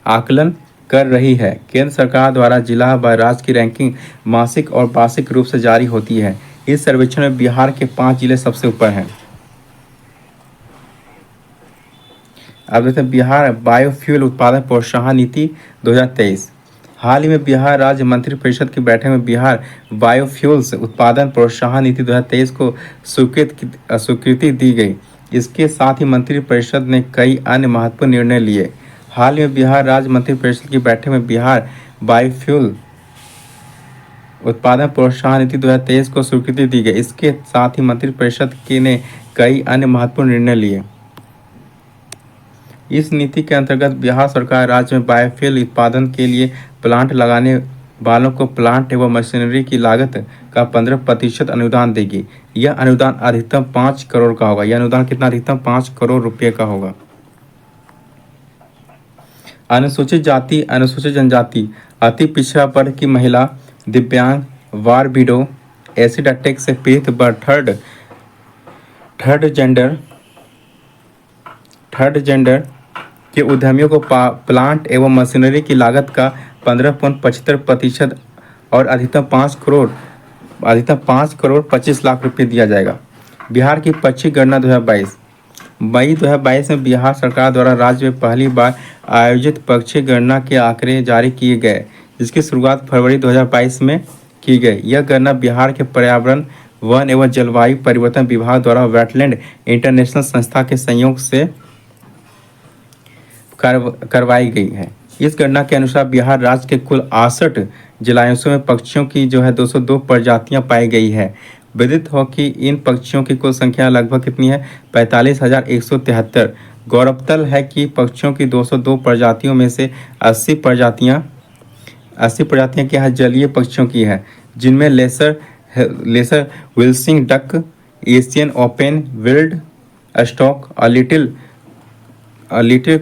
आकलन कर रही है। केंद्र सरकार द्वारा जिला व राज्य की रैंकिंग मासिक और वार्षिक रूप से जारी होती है। इस सर्वेक्षण में बिहार के 5 जिले सबसे ऊपर हैं। अब देखते हैं बिहार बायोफ्यूल उत्पादन प्रोत्साहन नीति 2023। हाल ही में बिहार राज्य मंत्रिपरिषद की बैठक में बिहार बायोफ्यूल्स उत्पादन प्रोत्साहन नीति 2023 को स्वीकृति दी गई। इसके साथ ही मंत्रिपरिषद ने कई अन्य महत्वपूर्ण निर्णय लिए। हाल ही में बिहार राज्य मंत्रिपरिषद की बैठक में बिहार बायोफ्यूल उत्पादन प्रोत्साहन नीति 2023 को स्वीकृति दी गई। इसके साथ ही मंत्रिपरिषद ने कई अन्य महत्वपूर्ण निर्णय लिए। इस नीति के अंतर्गत बिहार सरकार राज्य में बायोफ्यूल उत्पादन के लिए प्लांट लगाने वालों को प्लांट एवं मशीनरी की लागत का 15% अनुदान देगी। यह अनुदान अधिकतम 5 करोड़ का होगा। यह अनुदान कितना अधिकतम 5 करोड़ रुपये का होगा। अनुसूचित जाति अनुसूचित जनजाति अति पिछड़ा वर्ग की महिला दिव्यांग वार विडो एसिड अटैक से पीड़ित व थर्ड जेंडर के उद्यमियों को प्लांट एवं मशीनरी की लागत का 15.75% और अधिकतम 5 करोड़ 25 लाख रुपए दिया जाएगा। बिहार की पक्षी गणना 2022। मई 2022 में बिहार सरकार द्वारा राज्य में पहली बार आयोजित पक्षी गणना के आंकड़े जारी किए गए, जिसकी शुरुआत फरवरी 2022 में की गई। यह गणना बिहार के पर्यावरण वन एवं जलवायु परिवर्तन विभाग द्वारा वेटलैंड इंटरनेशनल संस्था के सहयोग से करवाई गई है। इस गणना के अनुसार बिहार राज्य के कुल 68 जलाशयों में पक्षियों की जो है 202 प्रजातियां पाई गई है। विदित हो कि इन पक्षियों की कुल संख्या लगभग कितनी है 45,173। गौरतलब है कि पक्षियों की 202 प्रजातियों में से 80 प्रजातियां क्या है जलीय पक्षियों की है, जिनमें लेसर विल्सिंग duck, Asian open billed stork, little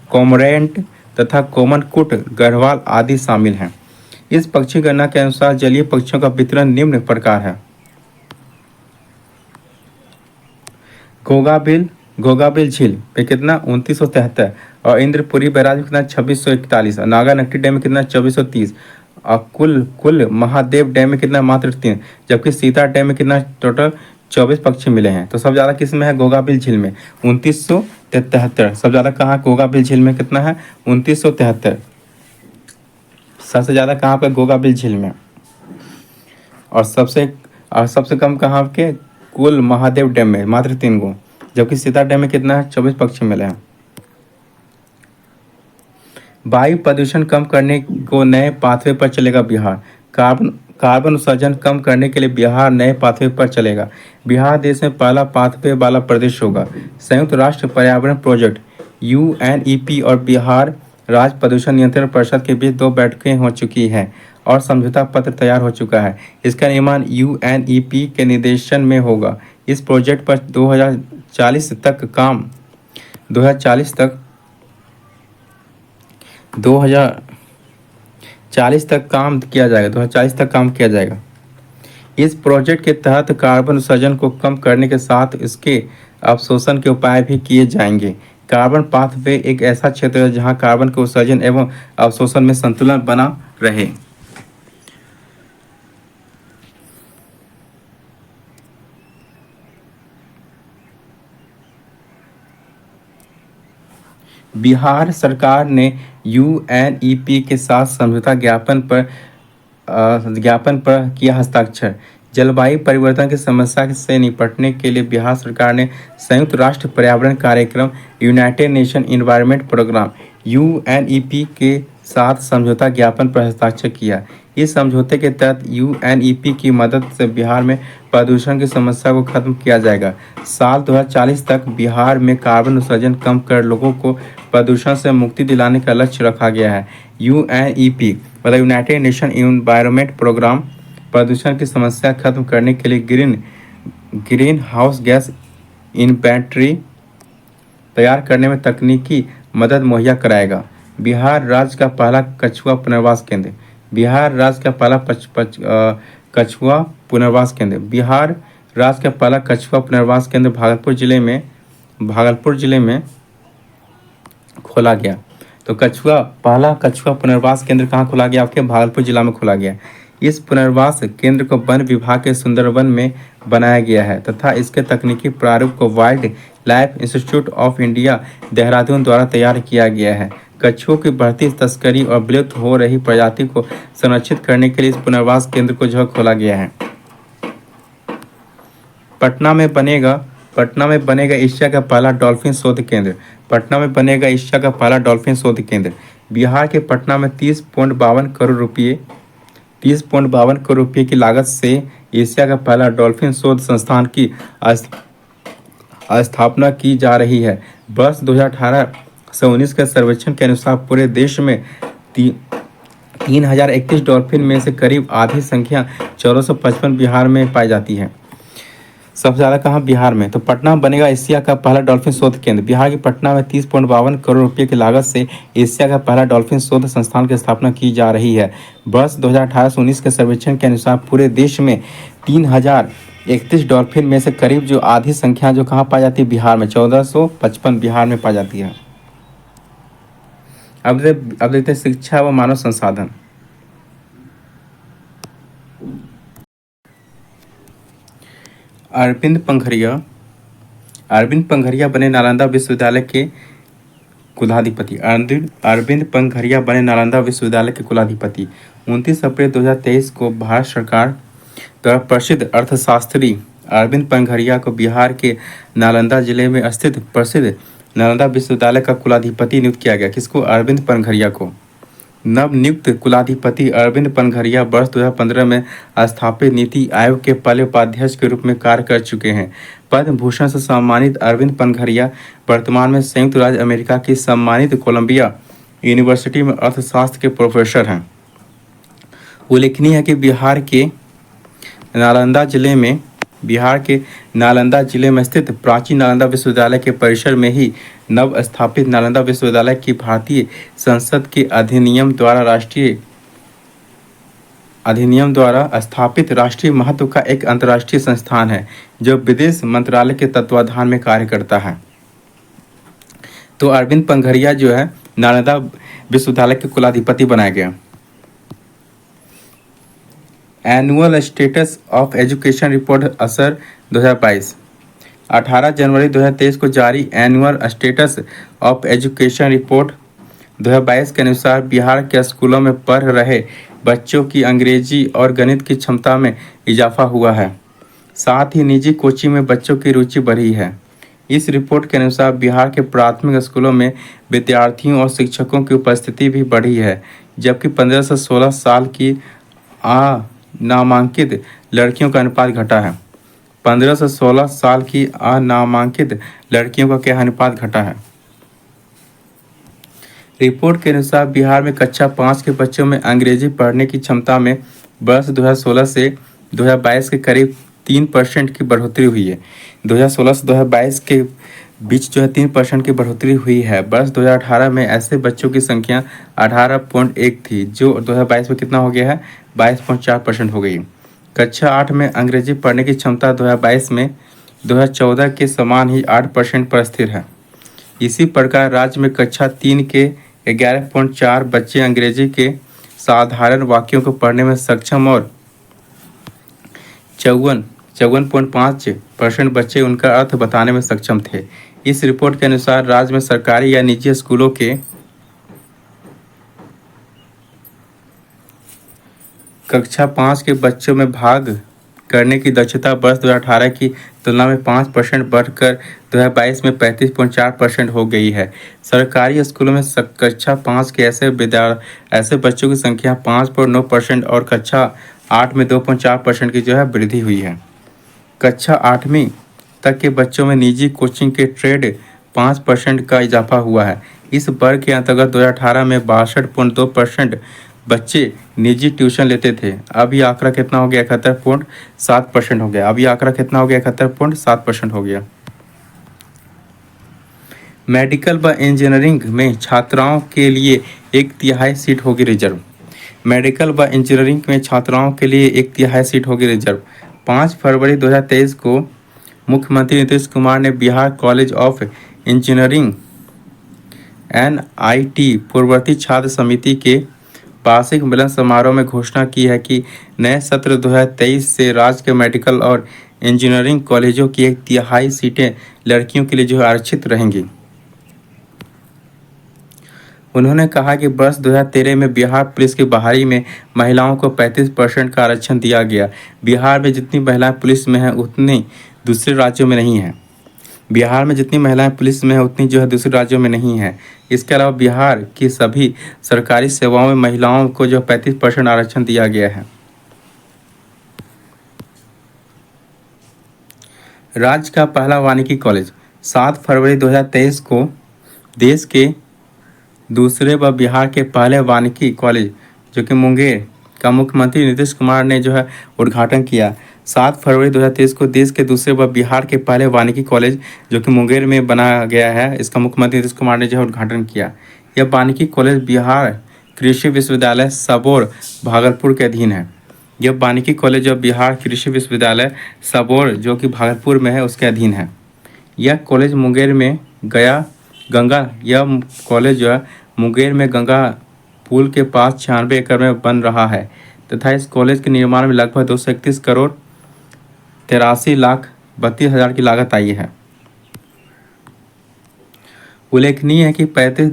cormorant तथा कॉमन कुट गढ़वाल आदि शामिल हैं। इस पक्षी गणना के अनुसार जलीय पक्षियों का वितरण निम्न प्रकार है। घोगाबिल झील पे कितना 2973 और इंद्रपुरी बैराज में कितना 2641 और नागानक्टी डैम में कितना 2430 और कुल महादेव डैम में कितना मात्र 3, जबकि सीता डैम में कितना टोटल 24 पक्षी मिले हैं। तो सबसे ज़्यादा किस में है घोगाबिल झील में 2973। सबसे ज़्यादा कहाँ घोगाबिल झील में कितना है 2973। सबसे ज़्यादा कहाँ पे घोगाबिल झील में और सबसे कम कहाँ के कुल महादेव डैम में मात्र 3 गो, जबकि सीता डैम में कितना है 24 पक्षी मिले हैं। वायु प्रदूषण कम करने को नए पाथवे पर चलेगा बिहार। कार्बन उत्सर्जन कम करने के लिए बिहार नए पाथवे पर चलेगा। बिहार देश में पहला पाथवे वाला प्रदेश होगा। संयुक्त राष्ट्र पर्यावरण प्रोजेक्ट UNEP और बिहार राज्य प्रदूषण नियंत्रण परिषद के बीच 2 बैठकें हो चुकी हैं और समझौता पत्र तैयार हो चुका है। इसका निर्माण UNEP के निर्देशन में होगा। इस प्रोजेक्ट पर 2040 तक काम किया जाएगा। इस प्रोजेक्ट के तहत कार्बन उत्सर्जन को कम करने के साथ इसके अवशोषण के उपाय भी किए जाएंगे। कार्बन पाथवे एक ऐसा क्षेत्र है जहां कार्बन के उत्सर्जन एवं अवशोषण में संतुलन बना रहे। बिहार सरकार ने UNEP के साथ समझौता ज्ञापन पर किया हस्ताक्षर। जलवायु परिवर्तन की समस्या से निपटने के लिए बिहार सरकार ने संयुक्त राष्ट्र पर्यावरण कार्यक्रम united nation environment programme UNEP के साथ समझौता ज्ञापन पर हस्ताक्षर किया। इस समझौते के तहत UNEP की मदद से बिहार में प्रदूषण की समस्या को खत्म किया जाएगा। साल 2040 तक बिहार में कार्बन उत्सर्जन कम कर लोगों को प्रदूषण से मुक्ति दिलाने का लक्ष्य रखा गया है। UNEP मतलब यूनाइटेड नेशन एनवायरनमेंट प्रोग्राम प्रदूषण की समस्या खत्म करने के लिए ग्रीन हाउस गैस इन्वेंटरी तैयार करने में तकनीकी मदद मुहैया कराएगा। बिहार राज्य का पहला कछुआ पुनर्वास केंद्र। बिहार राज्य का पहला कछुआ पुनर्वास केंद्र। बिहार राज्य का पहला कछुआ पुनर्वास केंद्र भागलपुर जिले में खोला गया। तो पहला कछुआ पुनर्वास केंद्र कहाँ खोला गया? आपके भागलपुर जिला में खोला गया। इस पुनर्वास केंद्र को वन विभाग के सुंदरवन में बनाया गया है तथा इसके तकनीकी प्रारूप को wild life institute of India Dehradun द्वारा तैयार किया गया है। कछुओं की बढ़ती तस्करी और विलुप्त हो रही प्रजाति को संरक्षित करने के लिए इस पुनर्वास केंद्र को जो खोला गया है। पटना में बनेगा एशिया का पहला डॉल्फिन शोध केंद्र। पटना में बनेगा एशिया का पहला डॉल्फिन शोध केंद्र। बिहार के पटना में 30.52 करोड़ रुपये की लागत से एशिया का पहला डॉल्फिन शोध संस्थान की स्थापना की जा रही है। वर्ष 2018 से 19 के सर्वेक्षण के अनुसार पूरे देश में 3031 डॉल्फिन में से करीब आधी संख्या 1455 बिहार में पाई जाती है। सबसे ज़्यादा कहाँ? बिहार में। तो पटना में बनेगा एशिया का पहला डॉल्फिन शोध केंद्र। बिहार के पटना में 30.52 करोड़ रुपये की लागत से एशिया का पहला डॉल्फिन शोध संस्थान की स्थापना की जा रही है। वर्ष 2018 से 19 के सर्वेक्षण के अनुसार पूरे देश में 3031 डॉल्फिन में से करीब जो आधी संख्या जो कहाँ पाई जाती है? बिहार में। 1455 बिहार में पाई जाती है। अब देखते हैं शिक्षा व मानव संसाधन। अरविंद पंघरिया बने नालंदा विश्वविद्यालय के कुलाधिपति। अरविंद पंघरिया बने नालंदा विश्वविद्यालय के कुलाधिपति। 29 अप्रैल 2023 को भारत सरकार द्वारा प्रसिद्ध अर्थशास्त्री अरविंद पंघरिया को बिहार के नालंदा जिले में स्थित प्रसिद्ध नालंदा विश्वविद्यालय का कुलाधिपति नियुक्त किया गया। किसको? अरविंद पंघरिया को। नवनियुक्त कुलाधिपति अरविंद पंघरिया वर्ष 2015 में स्थापित नीति आयोग के पहले उपाध्यक्ष के रूप में कार्य कर चुके हैं। पद्म भूषण से सम्मानित अरविंद पंघरिया वर्तमान में संयुक्त राज्य अमेरिका की सम्मानित कोलंबिया यूनिवर्सिटी में अर्थशास्त्र के प्रोफेसर हैं। उल्लेखनीय है कि बिहार के नालंदा जिले में स्थित प्राचीन नालंदा विश्वविद्यालय के परिसर में ही नव स्थापित नालंदा विश्वविद्यालय की भारतीय संसद के अधिनियम द्वारा स्थापित राष्ट्रीय महत्व का एक अंतर्राष्ट्रीय संस्थान है जो विदेश मंत्रालय के तत्वाधान में कार्य करता है। तो अरविंद पंघरिया जो है नालंदा विश्वविद्यालय के कुलाधिपति बनाया गया। Annual status of education report असर 2022। 18 जनवरी 2023 को जारी annual status of education report 2022 के अनुसार बिहार के स्कूलों में पढ़ रहे बच्चों की अंग्रेजी और गणित की क्षमता में इजाफा हुआ है। साथ ही निजी कोचिंग में बच्चों की रुचि बढ़ी है। इस रिपोर्ट के अनुसार बिहार के प्राथमिक स्कूलों में विद्यार्थियों और शिक्षकों की उपस्थिति भी बढ़ी है, जबकि 15 से 16 साल की नामांकित लड़कियों का अनुपात घटा है। 15 से 16 साल की अनामांकित लड़कियों का क्या अनुपात घटा है? रिपोर्ट के अनुसार बिहार में कक्षा 5 के बच्चों में अंग्रेजी पढ़ने की क्षमता में वर्ष 2016 से 2022 के करीब 3% की बढ़ोतरी हुई है। 2016 से 2022 के बीच जो है 3% की बढ़ोतरी हुई है। वर्ष 2018 में ऐसे बच्चों की संख्या 18.1 थी, जो 2022 में कितना हो गया है? 22.4% हो गई। कक्षा 8 में अंग्रेजी पढ़ने की क्षमता 2022 में 2014 के समान ही 8% पर स्थिर है। इसी प्रकार राज्य में कक्षा 3 के 11.4 बच्चे अंग्रेजी के साधारण वाक्यों को पढ़ने में सक्षम और 54.5% बच्चे उनका अर्थ बताने में सक्षम थे। इस रिपोर्ट के अनुसार राज्य में सरकारी या निजी स्कूलों के कक्षा 5 के बच्चों में भाग करने की दक्षता वर्ष 2018 की तुलना में 5% बढ़कर 2022 में 35.4% हो गई है। सरकारी स्कूलों में कक्षा 5 के ऐसे बच्चों की संख्या 5.9% और कक्षा 8 में 2.4% की जो है वृद्धि हुई है। कक्षा 8वीं तक के बच्चों में निजी कोचिंग के ट्रेड 5% का इजाफा हुआ है। इस वर्ग के अंतर्गत 2018 में 62.2% बच्चे निजी ट्यूशन लेते थे। अब ये आंकड़ा कितना हो गया? 71.7% हो गया। अब ये आंकड़ा कितना हो गया? 71.7% हो गया। मेडिकल व इंजीनियरिंग में छात्राओं के लिए 1/3 सीट होगी रिजर्व। मेडिकल व इंजीनियरिंग में छात्राओं के लिए 1/3 सीट होगी रिजर्व। 5 फरवरी 2023 को मुख्यमंत्री नीतीश कुमार ने Bihar college of engineering NIT पूर्ववर्ती छात्र समिति के वार्षिक मिलन समारोह में घोषणा की है कि नए सत्र 2023 से राज्य के मेडिकल और इंजीनियरिंग कॉलेजों की 1/3 सीटें लड़कियों के लिए जो है आरक्षित रहेंगी। उन्होंने कहा कि वर्ष 2013 में बिहार पुलिस की बहाली में महिलाओं को 35% का आरक्षण दिया गया। बिहार में जितनी महिलाएं पुलिस में हैं उतनी दूसरे राज्यों में नहीं हैं। बिहार में जितनी महिलाएं पुलिस में हैं उतनी जो है दूसरे राज्यों में नहीं हैं। इसके अलावा बिहार की सभी सरकारी सेवाओं में महिलाओं को जो 35% आरक्षण दिया गया है। राज्य का पहला वानिकी कॉलेज 7 फरवरी 2023 को देश के दूसरे व बिहार के पहले वानिकी कॉलेज जो कि मुंगेर का मुख्यमंत्री नीतीश कुमार ने जो है उद्घाटन किया। 7 फरवरी 2023 को देश के दूसरे व बिहार के पहले वानिकी कॉलेज जो कि मुंगेर में बनाया गया है, इसका मुख्यमंत्री नीतीश कुमार ने जो है उद्घाटन किया। यह वानिकी कॉलेज बिहार कृषि विश्वविद्यालय सबौर भागलपुर के अधीन है। यह वानिकी कॉलेज जो बिहार कृषि विश्वविद्यालय सबौर जो कि भागलपुर में है उसके अधीन है। यह कॉलेज मुंगेर में यह कॉलेज जो है मुंगेर में गंगा पुल के पास 96 एकड़ में बन रहा है तथा इस कॉलेज के निर्माण में लगभग 231 करोड़ 83,32,000 की लागत आई है। उल्लेखनीय है कि 25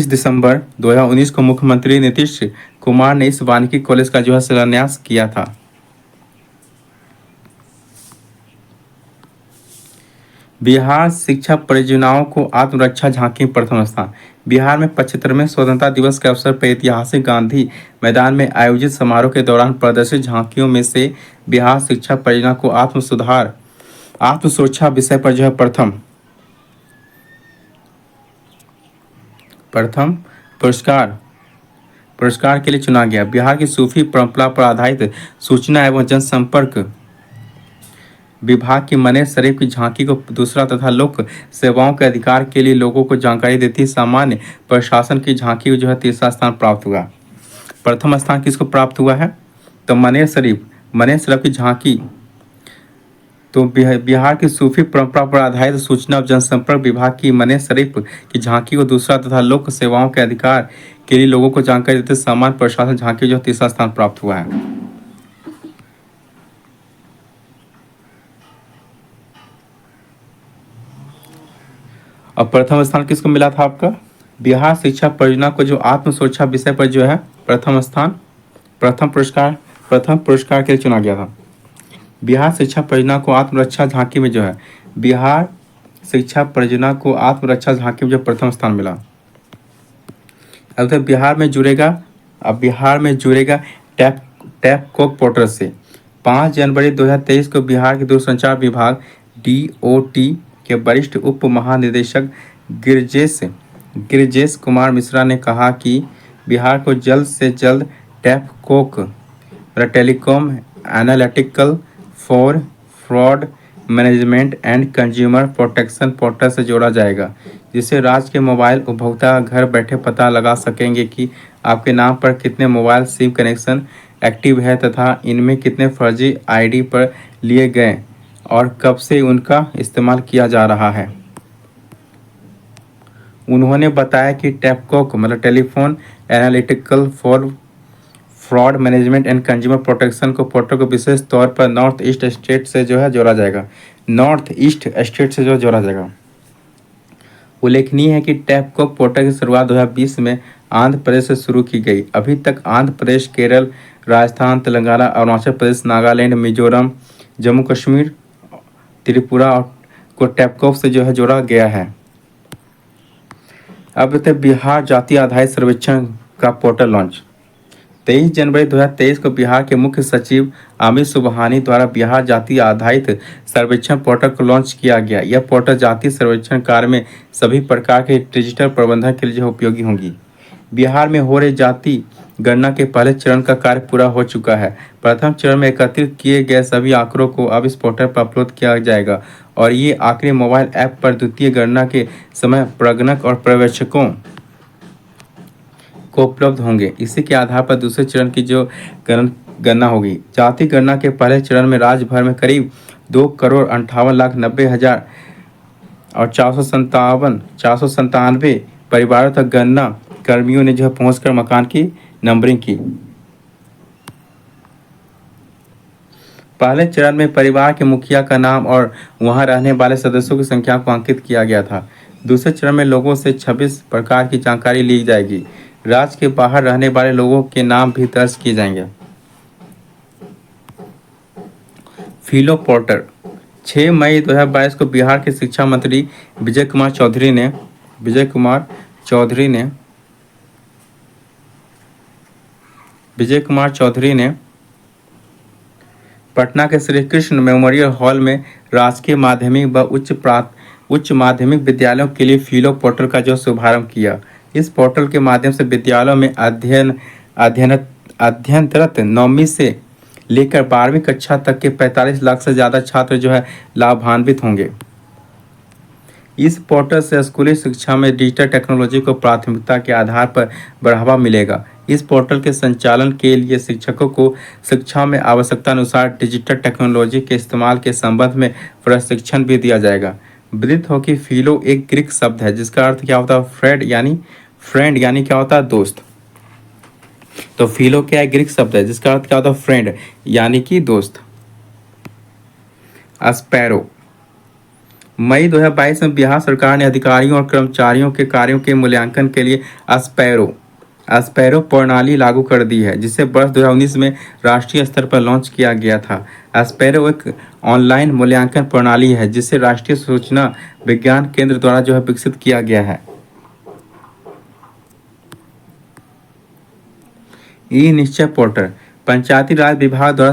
दिसंबर 2019 को मुख्यमंत्री नीतीश कुमार ने इस वानिकी कॉलेज का जो है शिलान्यास किया था। बिहार शिक्षा परियोजनाओं को आत्मरक्षा झांकी में प्रथम स्थान। बिहार में 75वें स्वतंत्रता दिवस के अवसर पर ऐतिहासिक गांधी मैदान में आयोजित समारोह के दौरान प्रदर्शित झांकियों में से बिहार शिक्षा परियोजना को आत्मसुरक्षा विषय पर जो है प्रथम पुरस्कार के लिए चुना गया। बिहार की सूफी परंपरा पर आधारित सूचना एवं जनसंपर्क विभाग की मने शरीफ की झांकी को दूसरा तथा लोक सेवाओं के अधिकार के लिए लोगों को जानकारी देती सामान्य प्रशासन की झांकी को जो है तीसरा स्थान प्राप्त हुआ। प्रथम स्थान किसको प्राप्त हुआ है तो मने शरीफ की झांकी तो बिहार की सूफी परंपरा पर आधारित सूचना और जनसंपर्क विभाग की मने शरीफ की झांकी को दूसरा तथा लोक सेवाओं के अधिकार के लिए लोगों को जानकारी देते सामान्य प्रशासन झांकी जो तीसरा स्थान प्राप्त हुआ है। और प्रथम स्थान किसको मिला था आपका बिहार शिक्षा परियोजना को जो आत्मसुरक्षा विषय पर जो है प्रथम पुरस्कार के लिए चुना गया था। बिहार शिक्षा परियोजना को आत्मरक्षा झांकी में जो है बिहार शिक्षा परियोजना को आत्मरक्षा झांकी में जो प्रथम स्थान मिला। अब तो बिहार में जुड़ेगा टैपकॉक पोर्टल से। 5 जनवरी 2023 को बिहार के दूरसंचार विभाग DOT के वरिष्ठ उप महानिदेशक गिरिजेश कुमार मिश्रा ने कहा कि बिहार को जल्द से जल्द TAFCOP telecom analytical for fraud management and consumer protection portal से जोड़ा जाएगा, जिससे राज्य के मोबाइल उपभोक्ता घर बैठे पता लगा सकेंगे कि आपके नाम पर कितने मोबाइल सिम कनेक्शन एक्टिव है तथा इनमें कितने फर्जी ID पर लिए गए और कब से उनका इस्तेमाल किया जा रहा है। उन्होंने बताया कि TAFCOP telephone analytical for fraud management and consumer protection को पोर्टल को विशेष तौर पर नॉर्थ ईस्ट स्टेट से जो है जोड़ा जाएगा। उल्लेखनीय है कि टैपकॉक पोर्टल की शुरुआत 2020 में आंध्र प्रदेश से शुरू की गई। अभी तक आंध्र प्रदेश, केरल, राजस्थान, तेलंगाना, अरुणाचल प्रदेश, नागालैंड, मिजोरम, जम्मू कश्मीर, त्रिपुरा को टैपकॉक से जो है जोड़ा गया है। अब तक बिहार जातीय आधारित सर्वेक्षण का पोर्टल लॉन्च। 23 जनवरी 2023 को बिहार के मुख्य सचिव आमिर सुबहानी द्वारा बिहार जातीय आधारित सर्वेक्षण पोर्टल को लॉन्च किया गया। यह पोर्टल जातीय सर्वेक्षण कार्य में सभी प्रकार के डिजिटल प्रबंधन के लिए उपयोगी होंगी। बिहार में हो रही जाति गणना के पहले चरण का कार्य पूरा हो चुका है। प्रथम चरण में एकत्रित किए गए सभी आंकड़ों को अब इस पोर्टल पर अपलोड किया जाएगा और ये आंकड़े मोबाइल ऐप पर द्वितीय गणना के समय प्रगणक और पर्यवेक्षकों को उपलब्ध होंगे। इसी के आधार पर दूसरे चरण की जो गणना होगी। जाति गणना के पहले चरण में राज्य भर में करीब 2,58,90,000 और 497 परिवारों तक गणना कर्मियों ने जो है पहुंचकर मकान की नंबरिंग की। पहले चरण में परिवार के मुखिया का नाम और वहां रहने वाले सदस्यों की संख्या को अंकित किया गया था। दूसरे चरण में लोगों से 26 प्रकार की जानकारी ली जाएगी। राज्य के बाहर रहने वाले लोगों के नाम भी दर्ज किए जाएंगे। फिलो पोर्टल 6 मई 2022 को बिहार के शिक्षा मंत्री विजय कुमार चौधरी ने पटना के श्री कृष्ण मेमोरियल हॉल में राजकीय माध्यमिक व उच्च माध्यमिक विद्यालयों के लिए फिलो पोर्टल का जो शुभारंभ किया। इस पोर्टल के माध्यम से विद्यालयों में अध्ययनरत 9वीं से लेकर 12वीं कक्षा तक के 45 लाख से ज़्यादा छात्र जो है लाभान्वित होंगे। इस पोर्टल से स्कूली शिक्षा में डिजिटल टेक्नोलॉजी को प्राथमिकता के आधार पर बढ़ावा मिलेगा। इस पोर्टल के संचालन के लिए शिक्षकों को शिक्षा में आवश्यकता अनुसार डिजिटल टेक्नोलॉजी के इस्तेमाल के संबंध में प्रशिक्षण भी दिया जाएगा। विदित हो कि फिलो एक ग्रीक शब्द है जिसका अर्थ क्या होता है? फ्रेंड यानी क्या होता है? दोस्त। तो फिलो क्या है? ग्रीक शब्द है जिसका अर्थ क्या होता है? फ्रेंड यानी कि दोस्त। स्पैरो मई 2022 में बिहार सरकार ने अधिकारियों और कर्मचारियों के कार्यों के मूल्यांकन के लिए स्पैरो प्रणाली लागू कर दी है, जिसे वर्ष 2019 में राष्ट्रीय स्तर पर लॉन्च किया गया था। स्पैरो एक ऑनलाइन मूल्यांकन प्रणाली है जिसे राष्ट्रीय सूचना विज्ञान केंद्र द्वारा जो है विकसित किया गया है। ई निश्चय पोर्टल पंचायती राज विभाग द्वारा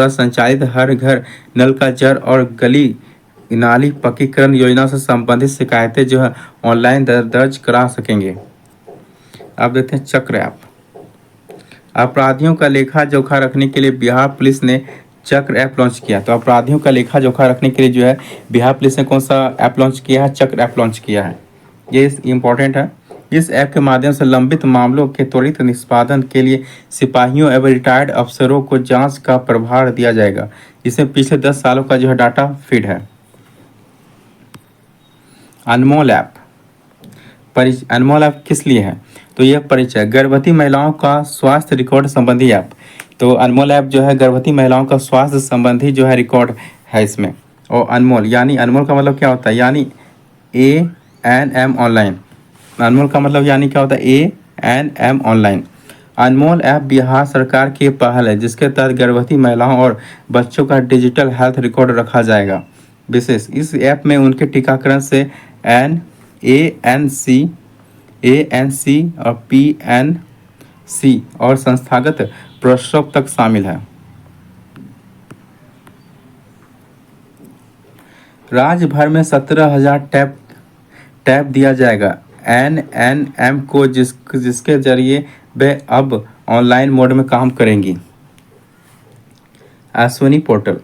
संचालित हर घर नल का जल और गली नाली पक्कीकरण योजना से संबंधित शिकायतें जो है ऑनलाइन दर्ज करा सकेंगे। अब देखते हैं चक्र ऐप। अपराधियों का लेखा जोखा रखने के लिए बिहार पुलिस ने चक्र ऐप लॉन्च किया। तो अपराधियों का लेखा जोखा रखने के लिए जो है बिहार पुलिस ने कौन सा ऐप लॉन्च किया है? चक्र ऐप लॉन्च किया है। ये इम्पोर्टेंट है। इस ऐप के माध्यम से लंबित मामलों के त्वरित निष्पादन के लिए सिपाहियों एवं रिटायर्ड अफसरों को जांच का प्रभार दिया जाएगा। इसमें पिछले 10 सालों का जो है डाटा फीड है। अनमोल ऐप किस लिए है? तो यह परिचय गर्भवती महिलाओं का स्वास्थ्य रिकॉर्ड संबंधी ऐप। तो अनमोल ऐप जो है गर्भवती महिलाओं का स्वास्थ्य संबंधी जो है रिकॉर्ड है इसमें। और अनमोल का मतलब क्या होता है? यानी ANM ऑनलाइन। अनमोल का मतलब यानी क्या होता है? ANM online. Anmol app Bihar सरकार की पहल है जिसके तहत गर्भवती महिलाओं और बच्चों का डिजिटल हेल्थ रिकॉर्ड रखा जाएगा। विशेष इस ऐप में उनके टीकाकरण से ANC और PNC और संस्थागत प्रसव तक शामिल है। राज्य भर में 17,000 टैब दिया जाएगा NNM को जिसके जरिए वे अब ऑनलाइन मोड में काम करेंगी। अश्विनी पोर्टल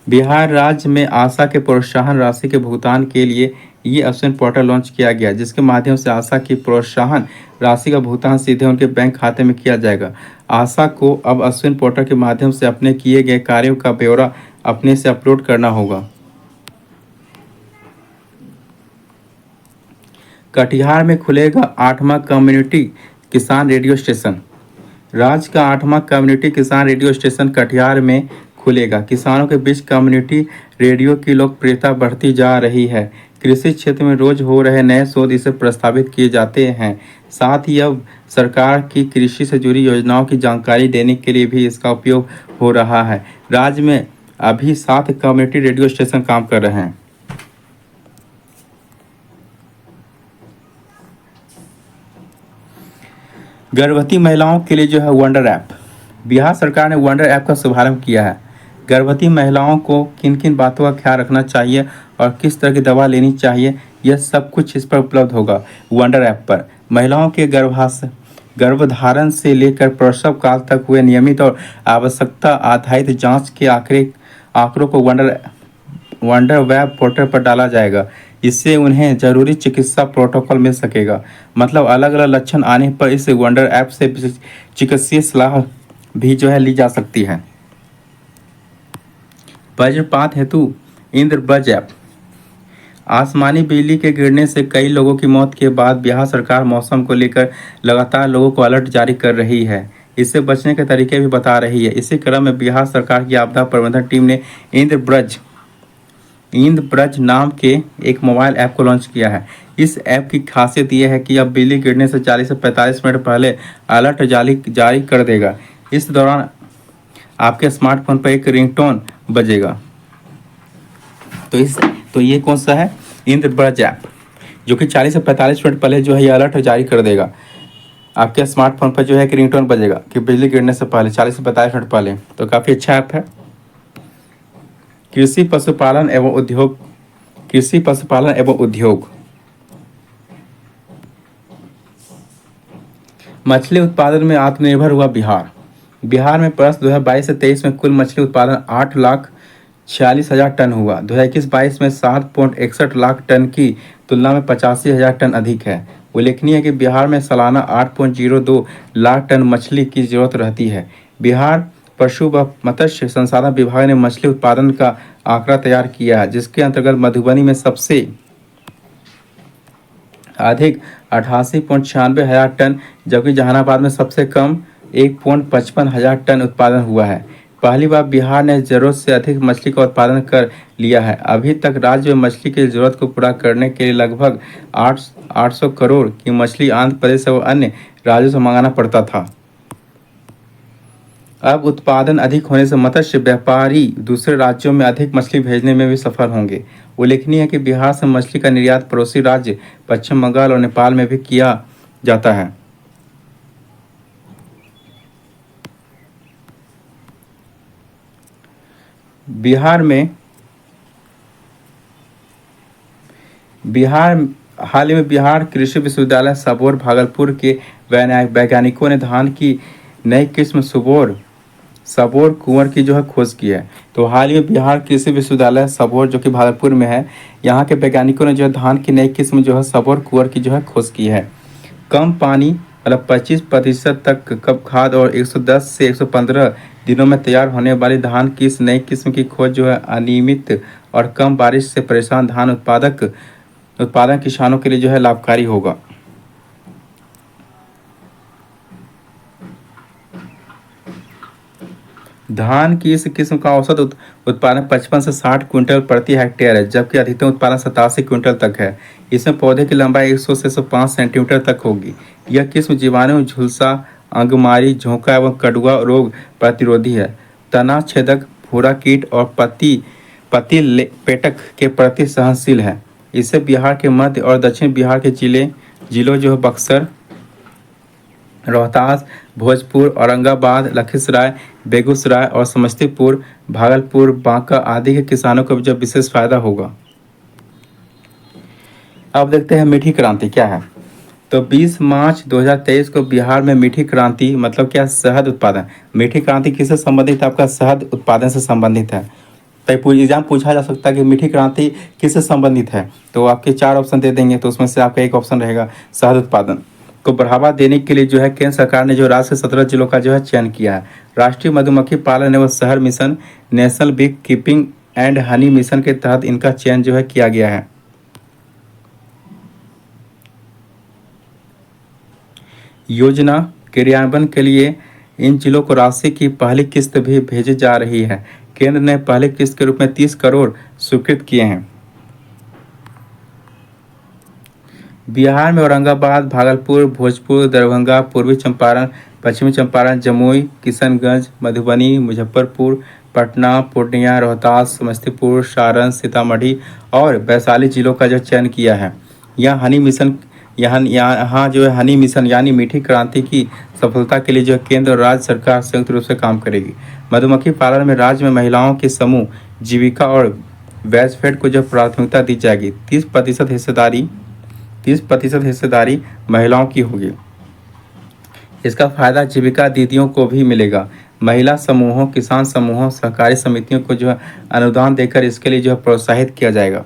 बिहार राज्य में आशा के प्रोत्साहन राशि के भुगतान के लिए ये अश्विन पोर्टल लॉन्च किया गया, जिसके माध्यम से आशा की प्रोत्साहन राशि का भुगतान सीधे उनके बैंक खाते में किया जाएगा। आशा को अब अश्विन पोर्टल के माध्यम से अपने किए गए कार्यों का ब्यौरा अपने से अपलोड करना होगा। कटिहार में खुलेगा 8वां कम्युनिटी किसान रेडियो स्टेशन। राज्य का 8वां कम्युनिटी किसान रेडियो स्टेशन कटिहार में खुलेगा। किसानों के बीच कम्युनिटी रेडियो की लोकप्रियता बढ़ती जा रही है। कृषि क्षेत्र में रोज हो रहे नए शोध इसे प्रस्तावित किए जाते हैं। साथ ही अब सरकार की कृषि से जुड़ी योजनाओं की जानकारी देने के लिए भी इसका उपयोग हो रहा है। राज्य में अभी 7 कम्युनिटी रेडियो स्टेशन काम कर रहे हैं। गर्भवती महिलाओं के लिए जो है वंडर ऐप। बिहार सरकार ने वंडर ऐप का शुभारंभ किया है। गर्भवती महिलाओं को किन किन बातों का ख्याल रखना चाहिए और किस तरह की दवा लेनी चाहिए, यह सब कुछ इस पर उपलब्ध होगा वंडर ऐप पर। महिलाओं के गर्भधारण से लेकर प्रसव काल तक हुए नियमित और आवश्यकता आधारित जांच के आंकड़ों को वंडर वेब पोर्टल पर डाला जाएगा। इससे उन्हें जरूरी चिकित्सा प्रोटोकॉल मिल सकेगा। मतलब अलग अलग लक्षण आने पर इस वंडर ऐप से चिकित्सीय सलाह भी जो है ली जा सकती है। वज्रपात हेतु इंद्रब्रज ऐप। आसमानी बिजली के गिरने से कई लोगों की मौत के बाद बिहार सरकार मौसम को लेकर लगातार लोगों को अलर्ट जारी कर रही है। इससे बचने के तरीके भी बता रही है। इसी क्रम में बिहार सरकार की आपदा प्रबंधन टीम ने इंद्रब्रज नाम के एक मोबाइल ऐप को लॉन्च किया है। इस ऐप की खासियत यह है कि अब बिजली गिरने से 40 से 45 मिनट पहले अलर्ट जारी कर देगा। इस दौरान आपके स्मार्टफोन पर एक रिंगटोन बजेगा। तो ये कौन सा है? इंद्रब्रज ऐप, जो कि 40 से 45 मिनट पहले जो है ये अलर्ट जारी कर देगा। आपके स्मार्टफोन पर जो है कि रिंगटोन बजेगा कि बिजली गिरने से पहले 40 से 45 मिनट पहले। तो काफ़ी अच्छा ऐप है। कृषि पशुपालन एवं उद्योग। मछली उत्पादन में आत्मनिर्भर हुआ बिहार। बिहार में वर्ष 2022 से 23 में कुल मछली उत्पादन 8,46,000 टन हुआ। 2021-22 में 7.61 लाख टन की तुलना में 85,000 टन अधिक है। उल्लेखनीय है कि बिहार में सालाना 8.02 लाख टन मछली की जरूरत रहती है। बिहार पशु व मत्स्य संसाधन विभाग ने मछली उत्पादन का आंकड़ा तैयार किया है, जिसके अंतर्गत मधुबनी में सबसे अधिक 88.96 हजार टन, जबकि जहानाबाद में सबसे कम 1.55 हजार टन उत्पादन हुआ है। पहली बार बिहार ने जरूरत से अधिक मछली का उत्पादन कर लिया है। अभी तक राज्य में मछली की जरूरत को पूरा करने के लिए लगभग 800 करोड़ की मछली आंध्र प्रदेश और अन्य राज्यों से मंगाना पड़ता था। अब उत्पादन अधिक होने से मत्स्य व्यापारी दूसरे राज्यों में अधिक मछली भेजने में भी सफल होंगे। उल्लेखनीय है कि बिहार से मछली का निर्यात पड़ोसी राज्य पश्चिम बंगाल और नेपाल में भी किया जाता है। हाल ही में बिहार कृषि विश्वविद्यालय सबौर भागलपुर के वैज्ञानिकों ने धान की नई किस्म सबौर कुंवर की जो है खोज की है। तो हाल ही में बिहार कृषि विश्वविद्यालय सबौर जो कि भागलपुर में है, यहाँ के वैज्ञानिकों ने जो है धान की नई किस्म जो है सबौर कुंवर की जो है खोज की है। कम पानी मतलब 25% तक कम खाद और 110 से 115 दिनों में तैयार होने वाली धान की इस नई किस्म की खोज जो है अनियमित और कम बारिश से परेशान धान उत्पादन किसानों के लिए जो है लाभकारी होगा। धान की इस किस्म का औसत उत्पादन 55 से 60 क्विंटल प्रति हेक्टेयर है, जबकि अधिकतम उत्पादन 87 क्विंटल तक है। इसमें पौधे की लंबाई 100 से 105 सेंटीमीटर तक होगी। यह किस्म जीवाणु, झुलसा, अंगमारी, झोंका एवं कड़ुआ रोग प्रतिरोधी है। तना छेदक, भूरा कीट और पत्ती पेटक के प्रति सहनशील है। इसे बिहार के मध्य और दक्षिण बिहार के जिलों जो है बक्सर, रोहतास, भोजपुर, औरंगाबाद, लखीसराय, बेगूसराय और समस्तीपुर, भागलपुर, बांका आदि के किसानों को जब विशेष फायदा होगा। अब देखते हैं मीठी क्रांति क्या है। तो 20 मार्च 2023 को बिहार में मीठी क्रांति मतलब क्या? शहद उत्पादन। मीठी क्रांति किससे संबंधित है? आपका शहद उत्पादन से संबंधित है। तो एग्जाम पूछा जा सकता है कि मीठी क्रांति किससे संबंधित है, तो आपके 4 ऑप्शन दे देंगे, तो उसमें से आपका एक ऑप्शन रहेगा शहद उत्पादन को बढ़ावा देने के लिए जो है केंद्र सरकार ने जो राज्य से 17 जिलों का जो है चयन किया है। राष्ट्रीय मधुमक्खी पालन एवं शहर mission, national bee keeping and honey mission के तहत इनका चयन जो है किया गया है। योजना क्रियान्वयन के लिए इन जिलों को राशि की पहली किस्त भी भेजी जा रही है। केंद्र ने पहली किस्त के रूप में 30 करोड़ स्वीकृत किए हैं। बिहार में औरंगाबाद, भागलपुर, भोजपुर, दरभंगा, पूर्वी चंपारण, पश्चिमी चंपारण, जमुई, किशनगंज, मधुबनी, मुजफ्फरपुर, पटना, पूर्णिया, रोहतास, समस्तीपुर, सारण, सीतामढ़ी और वैशाली जिलों का जो चयन किया है। यहाँ हनी मिशन यहाँ जो है हनी मिशन यानी मीठी क्रांति की सफलता के लिए जो है केंद्र और राज्य सरकार संयुक्त रूप से काम करेगी। मधुमक्खी पालन में राज्य में महिलाओं के समूह जीविका और वेलफेयर को जो प्राथमिकता दी जाएगी। 30% हिस्सेदारी महिलाओं की होगी। इसका फायदा जीविका दीदियों को भी मिलेगा। महिला समूहों, किसान समूहों, सहकारी समितियों को जो है अनुदान देकर इसके लिए जो है प्रोत्साहित किया जाएगा।